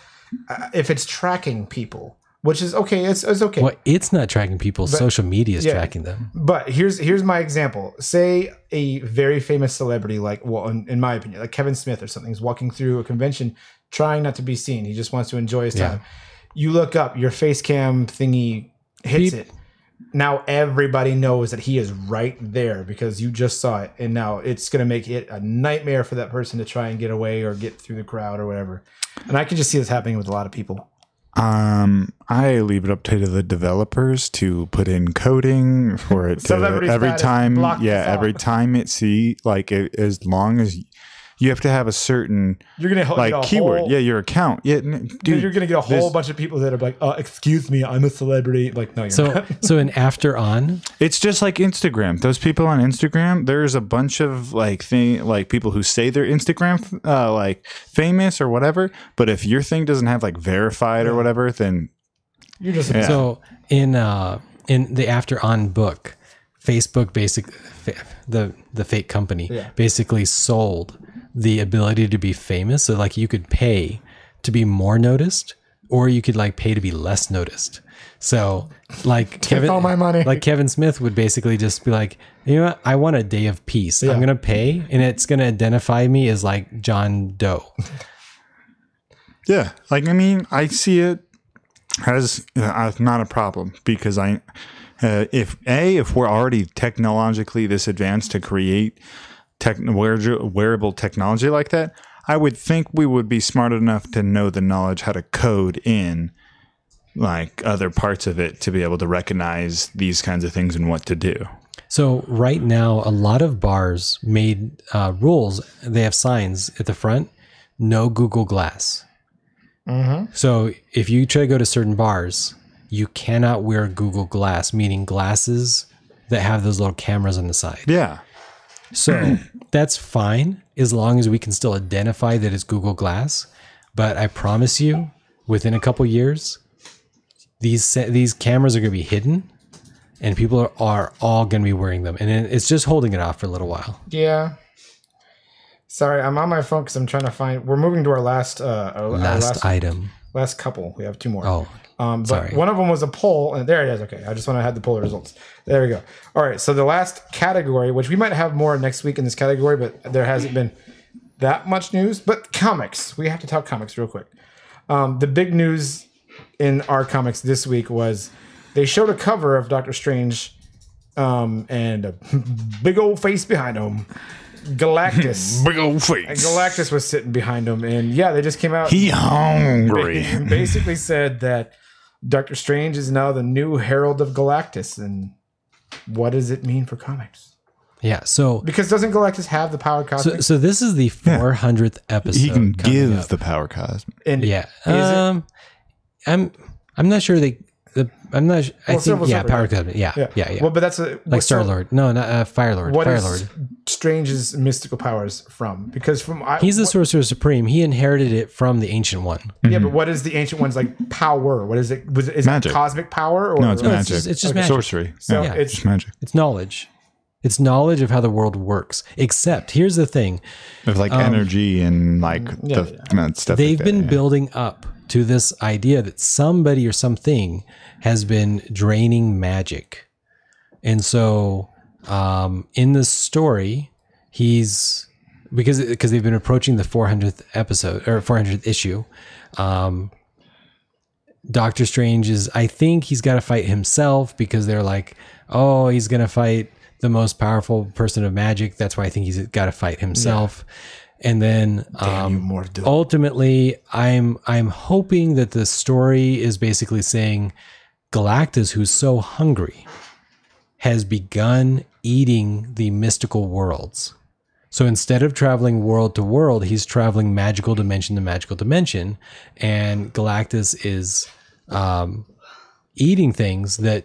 if it's tracking people, which is okay. It's okay. Well, it's not tracking people. Social media is tracking them. But here's my example. Say a very famous celebrity, like, well, in my opinion, like Kevin Smith or something, is walking through a convention trying not to be seen. He just wants to enjoy his time. You look up, your face cam thingy hits it. Now everybody knows that he is right there because you just saw it. And now it's going to make it a nightmare for that person to try and get away or get through the crowd or whatever. And I can just see this happening with a lot of people. I leave it up to the developers to put in coding for it to every time. Yeah, every time as long as you have to have a certain you're gonna like keyword. Your account. Yeah, dude, you're gonna get a whole bunch of people that are like, excuse me, I'm a celebrity. Like, no, you're not. So in After On, it's just like Instagram. Those people on Instagram, there's a bunch of like people who say they're Instagram like famous or whatever. But if your thing doesn't have like verified or whatever, then you're just so in the After On book, Facebook the fake company basically sold the ability to be famous. So like you could pay to be more noticed, or you could like pay to be less noticed. So like all my money. Like Kevin Smith would basically just be like, you know what? I want a day of peace. I'm going to pay, and it's going to identify me as like John Doe. Yeah. Like, I mean, I see it as not a problem because if we're already technologically this advanced to create wearable technology like that, I would think we would be smart enough to know the knowledge how to code in like other parts of it to be able to recognize these kinds of things and what to do. So right now, a lot of bars made rules. They have signs at the front, no Google Glass. Mm-hmm. So if you try to go to certain bars, you cannot wear Google Glass, meaning glasses that have those little cameras on the side. Yeah. So that's fine as long as we can still identify that it's Google Glass. But I promise you, within a couple years, these cameras are going to be hidden, and people are all going to be wearing them, and it's just holding it off for a little while. Yeah. Sorry, I'm on my phone because I'm trying to find. We're moving to our last item. Last couple. We have two more. Oh. But sorry. One of them was a poll, and there it is. Okay, I just want to have the poll results. There we go. All right, so the last category, which we might have more next week in this category, but there hasn't been that much news. But comics, we have to talk comics real quick. The big news in our comics this week was they showed a cover of Doctor Strange, and a big old face behind him. Galactus. Big old face. And Galactus was sitting behind him, and they just came out. He hungry. Basically said that Doctor Strange is now the new Herald of Galactus, and what does it mean for comics? Yeah, so because doesn't Galactus have the power cosmic? So this is the 400th episode. He can give the power cosmic. And I'm not sure I'm not. I think power cosmic. Yeah. Well, but that's like Star Lord. No, not Fire Lord. What Fire is Lord. Strange's mystical powers from? Because he's the Sorcerer Supreme. He inherited it from the Ancient One. Yeah, but what is the Ancient One's like power? What is it? Is magic. It cosmic power? Or, no, it's magic. It's just magic. Sorcery. So it's just magic. It's knowledge. It's knowledge of how the world works. Except here's the thing: of like energy and like stuff. They've been building up to this idea that somebody or something has been draining magic. And so in this story, because they've been approaching the 400th episode or 400th issue, Doctor Strange I think he's got to fight himself because they're like, oh, he's going to fight the most powerful person of magic. That's why I think he's got to fight himself. Yeah. And then ultimately, I'm hoping that the story is basically saying Galactus, who's so hungry, has begun eating the mystical worlds. So instead of traveling world to world, he's traveling magical dimension to magical dimension. And Galactus is eating things that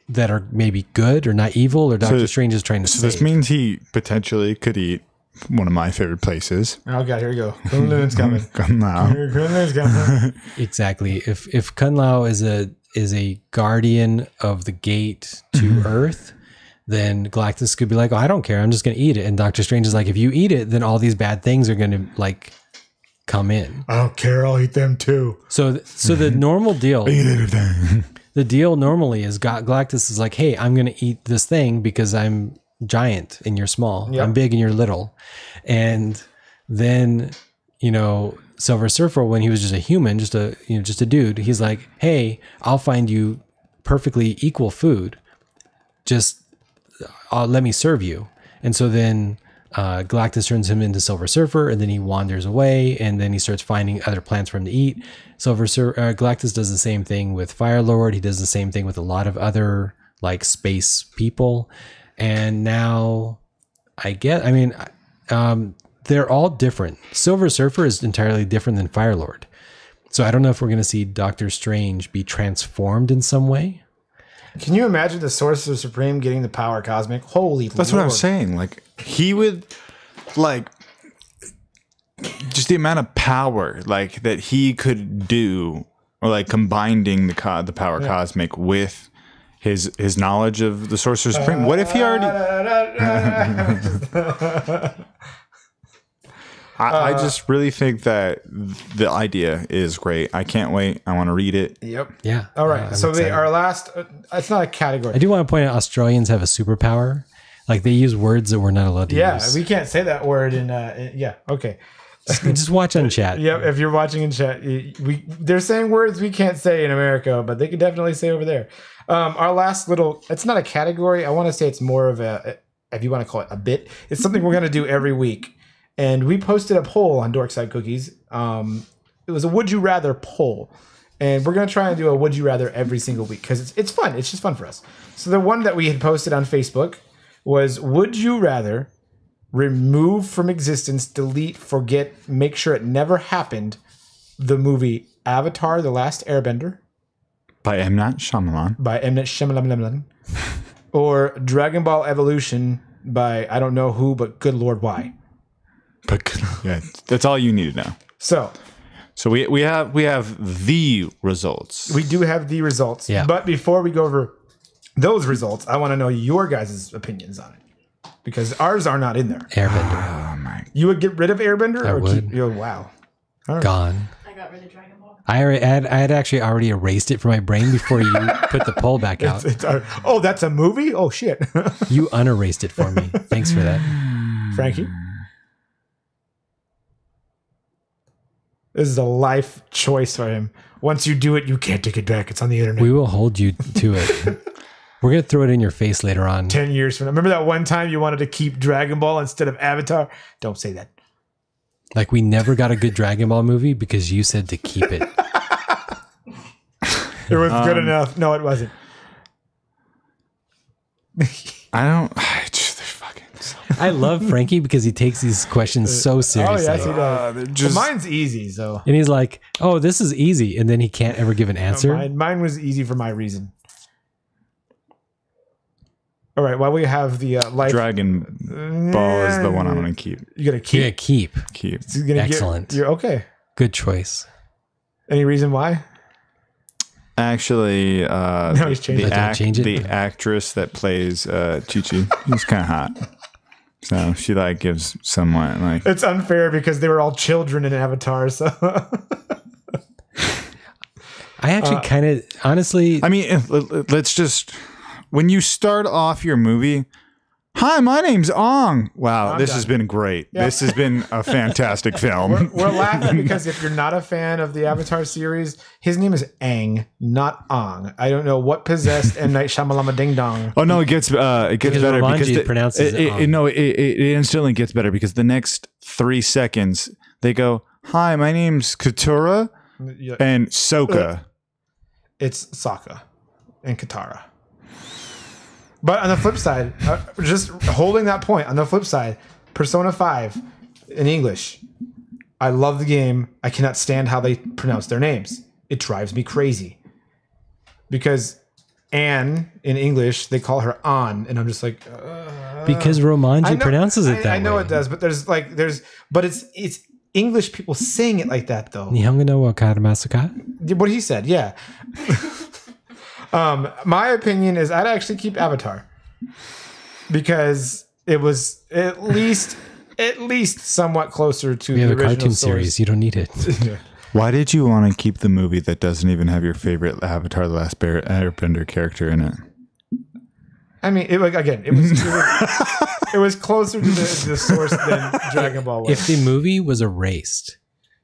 that are maybe good or not evil, or Doctor Strange is trying to save. This means he potentially could eat one of my favorite places. Oh god, here we go. Kunlun's coming. Kunlun's coming. Exactly. If Kun Lao is a guardian of the gate to Earth, then Galactus could be like, oh, I don't care, I'm just gonna eat it. And Doctor Strange is like, if you eat it, then all these bad things are gonna like come in. I don't care, I'll eat them too. So the normal deal, Eat everything. the deal normally is Galactus is like, hey, I'm gonna eat this thing because I'm giant and you're small. Yep. I'm big and you're little. And then, you know, Silver Surfer, when he was just a human, just a dude, he's like, hey, I'll find you perfectly equal food. Just let me serve you. And so then Galactus turns him into Silver Surfer, and then he wanders away, and then he starts finding other plants for him to eat. Galactus does the same thing with Firelord. He does the same thing with a lot of other like space people. And now they're all different. Silver Surfer is entirely different than Firelord. So I don't know if we're going to see Doctor Strange be transformed in some way. Can you imagine the Sorcerer Supreme getting the power cosmic? Holy That's Lord. what I'm saying. Like he would like just the amount of power like that he could do, or like combining the power cosmic with his knowledge of the Sorcerer Supreme. What if he already I just really think that the idea is great. I can't wait. I want to read it. Yep. Yeah. All right. So our last, it's not a category. I do want to point out Australians have a superpower. Like they use words that we're not allowed to use. Yeah, we can't say that word in. Yeah. Okay. Just watch on chat. Yep. If you're watching in chat, they're saying words we can't say in America, but they can definitely say over there. Our last little, it's not a category. I want to say it's more of if you want to call it a bit. It's something we're going to do every week. And we posted a poll on Dorkside Cookies. It was a would you rather poll. And we're going to try and do a would you rather every single week because it's fun. It's just fun for us. So the one that we had posted on Facebook was, would you rather remove from existence, delete, forget, make sure it never happened, the movie Avatar: The Last Airbender By M. Night Shyamalan. Or Dragon Ball Evolution by I don't know who, but good Lord, why? But yeah, that's all you need to know. So we have the results. we do have the results. Yeah. But before we go over those results, I want to know your guys' opinions on it. Because ours are not in there. Airbender. Oh my! You would get rid of Airbender? I would. Keep, wow. Gone. I got rid of Dragon Ball. I had actually already erased it from my brain before you put the poll back out. Oh, that's a movie? Oh, shit. You unerased it for me. Thanks for that. Frankie? This is a life choice for him. Once you do it, you can't take it back. It's on the internet. We will hold you to it. We're going to throw it in your face later on. 10 years from now. Remember that one time you wanted to keep Dragon Ball instead of Avatar? Don't say that. Like we never got a good Dragon Ball movie because you said to keep it. It was good enough. No, it wasn't. I love Frankie because he takes these questions so seriously. Oh, yes, he does. Well, mine's easy, so. And he's like, oh, this is easy. And then he can't ever give an answer. Mine was easy for my reason. All right, while we have the life. Dragon Ball is the one I'm going to keep. You got to keep. Yeah, keep. Keep. So you're gonna Excellent. You're okay. Good choice. Any reason why? Actually, he's changed it. Change it? the actress that plays Chi-Chi, she's kind of hot. So she like gives someone like. It's unfair because they were all children in Avatar. So I actually kind of, honestly. I mean, let's just. When you start off your movie, hi, my name's Ong. Wow, this has been great. Yeah. This has been a fantastic film. we're laughing because if you're not a fan of the Avatar series, his name is Aang, not Ong. I don't know what possessed M. Night Shyamalan Ding Dong. Oh no, it gets better because pronounces it it instantly gets better because the next 3 seconds they go, hi, my name's Katura and Sokka. It's Sokka and Katara. But on the flip side, just holding that point, on the flip side, Persona 5 in English, I love the game. I cannot stand how they pronounce their names. It drives me crazy. Because Anne in English, they call her An, and I'm just like, Because Romanji pronounces it that way. I know it does, but but it's English people saying it like that though. Nihongo no wakarimasu ka? What he said, yeah. My opinion is I'd actually keep Avatar because it was at least somewhat closer to We have the a original cartoon source. series. You don't need it. Why did you want to keep the movie that doesn't even have your favorite Avatar: The Last Airbender character in it? I mean, it was closer to the source than Dragon Ball was. If the movie was erased,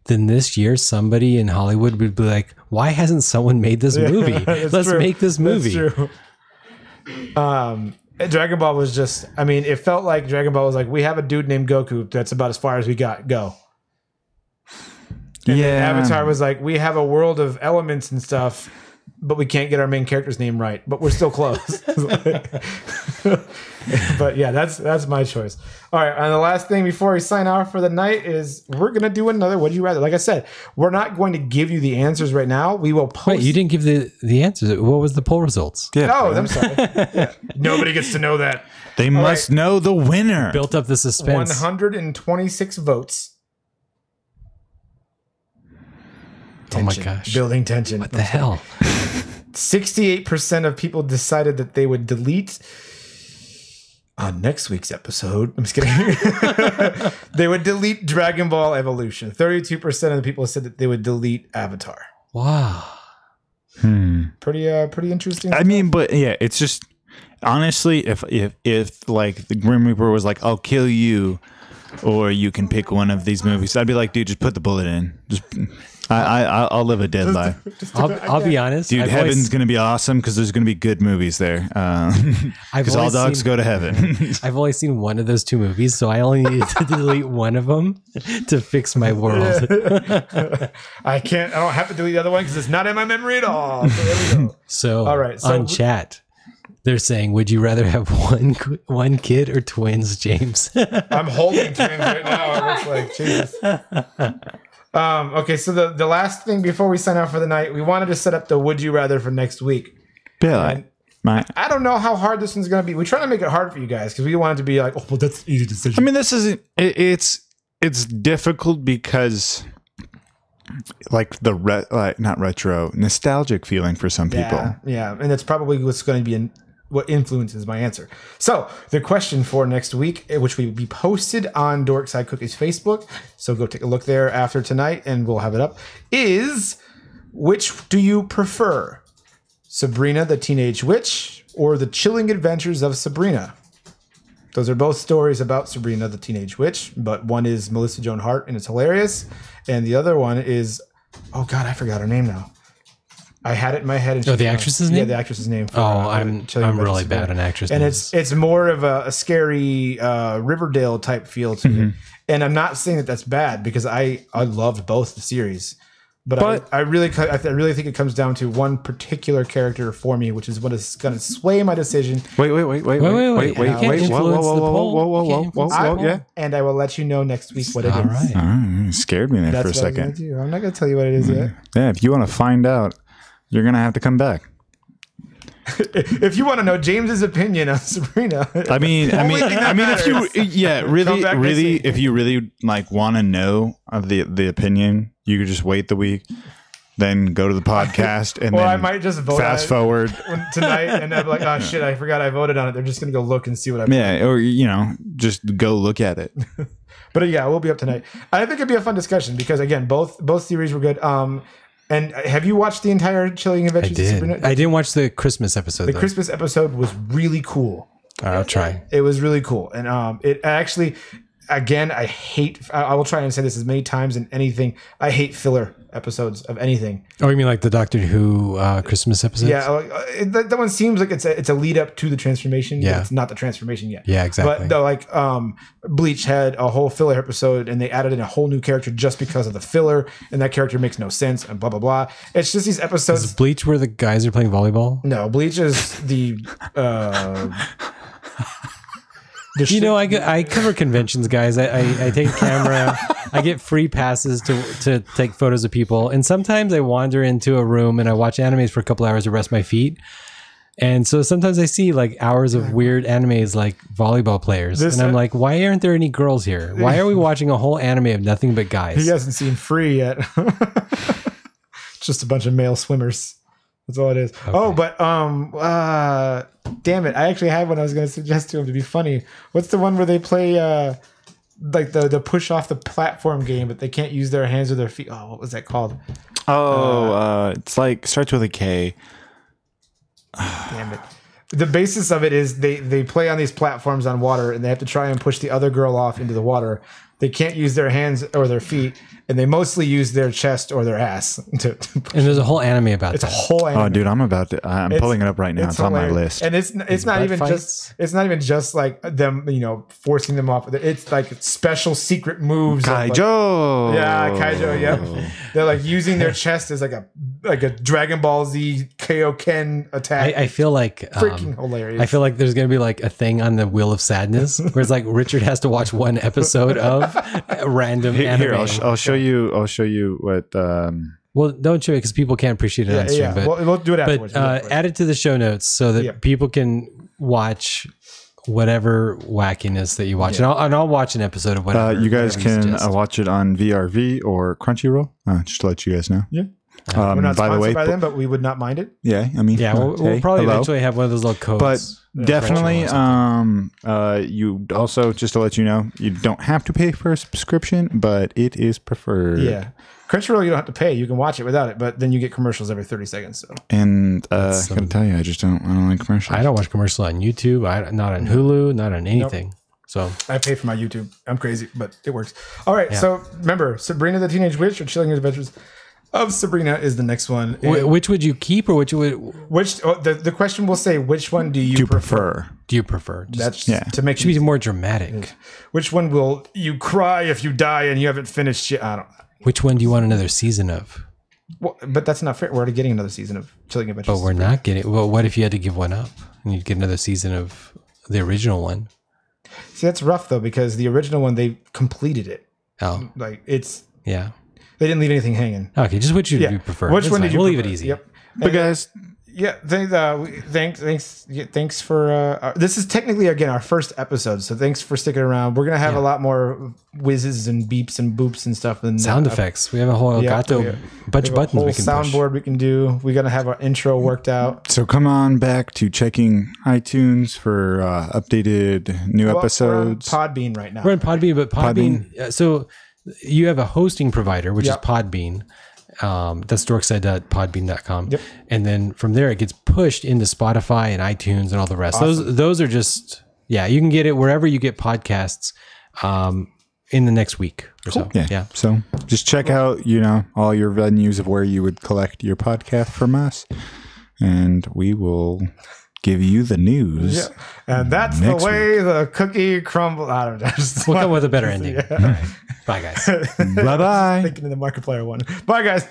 then this year somebody in Hollywood would be like, why hasn't someone made this movie? Let's true. make this movie. That's true. Dragon Ball was just, I mean, it felt like Dragon Ball was like, we have a dude named Goku. That's about as far as we got. Go. And then Avatar was like, we have a world of elements and stuff, but we can't get our main character's name right, but we're still close. But yeah, that's my choice. All right, and the last thing before we sign off for the night is we're gonna do another Would You Rather. Like I said, we're not going to give you the answers right now. We will post. Wait, you didn't give the answers. What was the poll results? Yeah, Oh, I'm sorry. Yeah. Nobody gets to know that. they must know the winner. Built up the suspense. 126 votes. Oh my Tension. gosh. Building tension. What the hell? 68% of people decided that they would delete on next week's episode. I'm just kidding. They would delete Dragon Ball Evolution. 32% of the people said that they would delete Avatar. Wow. Pretty interesting. I mean, but yeah, it's just honestly, if like the Grim Reaper was like, I'll kill you, or you can pick one of these movies, I'd be like, dude, just put the bullet in. Just I'll live a dead life. I'll be honest. Dude, I've heaven's always- going to be awesome because there's going to be good movies there. Because all always dogs seen- go to heaven. I've only seen one of those two movies, so I only needed to delete one of them to fix my world. I don't have to delete the other one because it's not in my memory at all. So there we go. So, All right, so- on chat, they're saying, would you rather have one kid or twins, James? I'm holding twins right now. It looks like Jesus. Okay, so the last thing before we sign out for the night, we wanted to set up the Would You Rather for next week. Bill, I don't know how hard this one's going to be. We're trying to make it hard for you guys because we want it to be like, oh, well, that's an easy decision. I mean, this isn't. It's difficult because, like not retro, nostalgic feeling for some people. Yeah, and that's probably what's going to be what influences my answer. So the question for next week, which will be posted on Dorkside Cookies Facebook, so go take a look there after tonight, and we'll have it up, is which do you prefer? Sabrina the Teenage Witch or The Chilling Adventures of Sabrina? Those are both stories about Sabrina the Teenage Witch, but one is Melissa Joan Hart and it's hilarious, and the other one is, oh God, I forgot her name now. I had it in my head. And the actress's name? Yeah, the actress's name. For, I'm really bad on actress and names. it's more of a scary Riverdale type feel to it. And I'm not saying that that's bad because I loved both the series, but I really think it comes down to one particular character for me, which is what is going to sway my decision. Wait. Whoa. Yeah. And I will let you know next week what it is. All right. You scared me there That's for a what I was second. gonna do. I'm not going to tell you what it is yet. Yeah, if you want to find out, you're gonna have to come back. If you want to know James's opinion on Sabrina, I mean, if you, Come back next week. if you really like want to know of the opinion, you could just wait the week, then go to the podcast, and or then I might just vote fast on it forward. tonight, and I'm like, oh shit, I forgot I voted on it. They're just gonna go look and see what I. Yeah, or just go look at it. But yeah, we'll be up tonight. I think it'd be a fun discussion because again, both series were good. And have you watched the entire Chilling Adventures of Sabrina? I didn't watch the Christmas episode. The Christmas episode was really cool. I'll try. It was really cool, and it actually, again, I will try and say this as many times in anything. I hate filler episodes of anything. Oh, you mean like the Doctor Who Christmas episodes? Yeah, that one seems like it's a lead up to the transformation. Yeah. But it's not the transformation yet. Yeah, exactly. But though, like Bleach had a whole filler episode, and they added in a whole new character just because of the filler, and that character makes no sense, and blah blah blah. It's just these episodes. Is Bleach where the guys are playing volleyball? No, Bleach is the. I cover conventions, guys. I take camera. I get free passes to take photos of people, and sometimes I wander into a room and I watch animes for a couple hours to rest my feet. And so sometimes I see like hours of weird animes like volleyball players. This- and I'm like, why aren't there any girls here? Why are we watching a whole anime of nothing but guys? He hasn't seen Free yet. It's just a bunch of male swimmers. That's all it is. Okay. Oh, but damn it! I actually had one I was going to suggest to him to be funny. What's the one where they play like the push off the platform game, but they can't use their hands or their feet? Oh, what was that called? It's like starts with a K. Damn it! The basis of it is they play on these platforms on water, and they have to try and push the other girl off into the water. They can't use their hands or their feet, and they mostly use their chest or their ass to push. And there's a whole anime about It's a that. whole anime. Oh, dude, I'm pulling it up right now. It's on my hilarious. list. And it's not butt even fights? just like them, forcing them off. It's like special secret moves. of, like- Kaijo. yeah, Kaijo. Yep. They're like using their chest as like a Dragon Ball Z Kaioken attack. I feel like Freaking hilarious. I feel like there's gonna be like a thing on the Wheel of Sadness where it's like Richard has to watch one episode of a random anime. Here, I'll show you. I'll show you what. Well, don't show it because people can't appreciate it on stream. But we'll do it afterwards. but add it to the show notes so that Yeah. people can watch whatever wackiness that you watch, and I'll watch an episode of whatever. You guys whatever can suggest. watch it on VRV or Crunchyroll. Just to let you guys know. Yeah. We're not by the sponsored way, by them, but we would not mind it. yeah, I mean, Yeah, we'll hey, probably hello. eventually have one of those little codes. But definitely, Crunchyroll you also, just to let you know, you don't have to pay for a subscription, but it is preferred. Yeah. Crunchyroll, you don't have to pay. You can watch it without it, but then you get commercials every 30 seconds. So And I gotta tell you, I don't like commercials. I don't watch commercials on YouTube. Not on Hulu. Not on anything. So I pay for my YouTube. I'm crazy, but it works. All right. So remember, Sabrina the Teenage Witch or Chilling Adventures of Sabrina is the next one. And which would you keep, or which would the question will say, which one do you prefer? do you prefer? Just, That's to make should be more dramatic. Which one will you cry if you die and you haven't finished yet? I don't. Which one do you want another season of? Well, but that's not fair. We're already getting another season of Chilling Adventures. But we're not getting. Well, what if you had to give one up and you'd get another season of the original one? See, that's rough though, because the original one, they completed it. Oh, Like yeah. they didn't leave anything hanging. Okay, just which would you prefer? Which That's one fine. did you? We'll prefer? leave it easy. Yep. But guys, Yeah, thanks for this is technically again our first episode, so thanks for sticking around. We're gonna have a lot more whizzes and beeps and boops and stuff and Sound effects. We have a whole Elgato bunch of buttons whole we can push. soundboard we can do. We're gonna have our intro worked out. so come on back to checking iTunes for updated new Well, episodes. we're on Podbean right now. We're in Podbean, but Podbean. So you have a hosting provider, which Yep. is Podbean. That's dorkside.podbean.com. Yep. And then from there, it gets pushed into Spotify and iTunes and all the rest. Those are just, you can get it wherever you get podcasts in the next week or so. Yeah. So just check out, all your venues of where you would collect your podcast from us, and we will give you the news. Yeah. And that's Next the way the cookie crumbles. I don't know. We'll come with a better ending. All right. Bye, guys. Bye bye. Thinking of the Markiplier one. Bye, guys.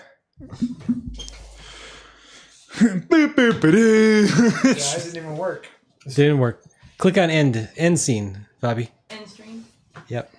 That didn't even work. Didn't work. Click on end scene, Bobby. End stream. Yep.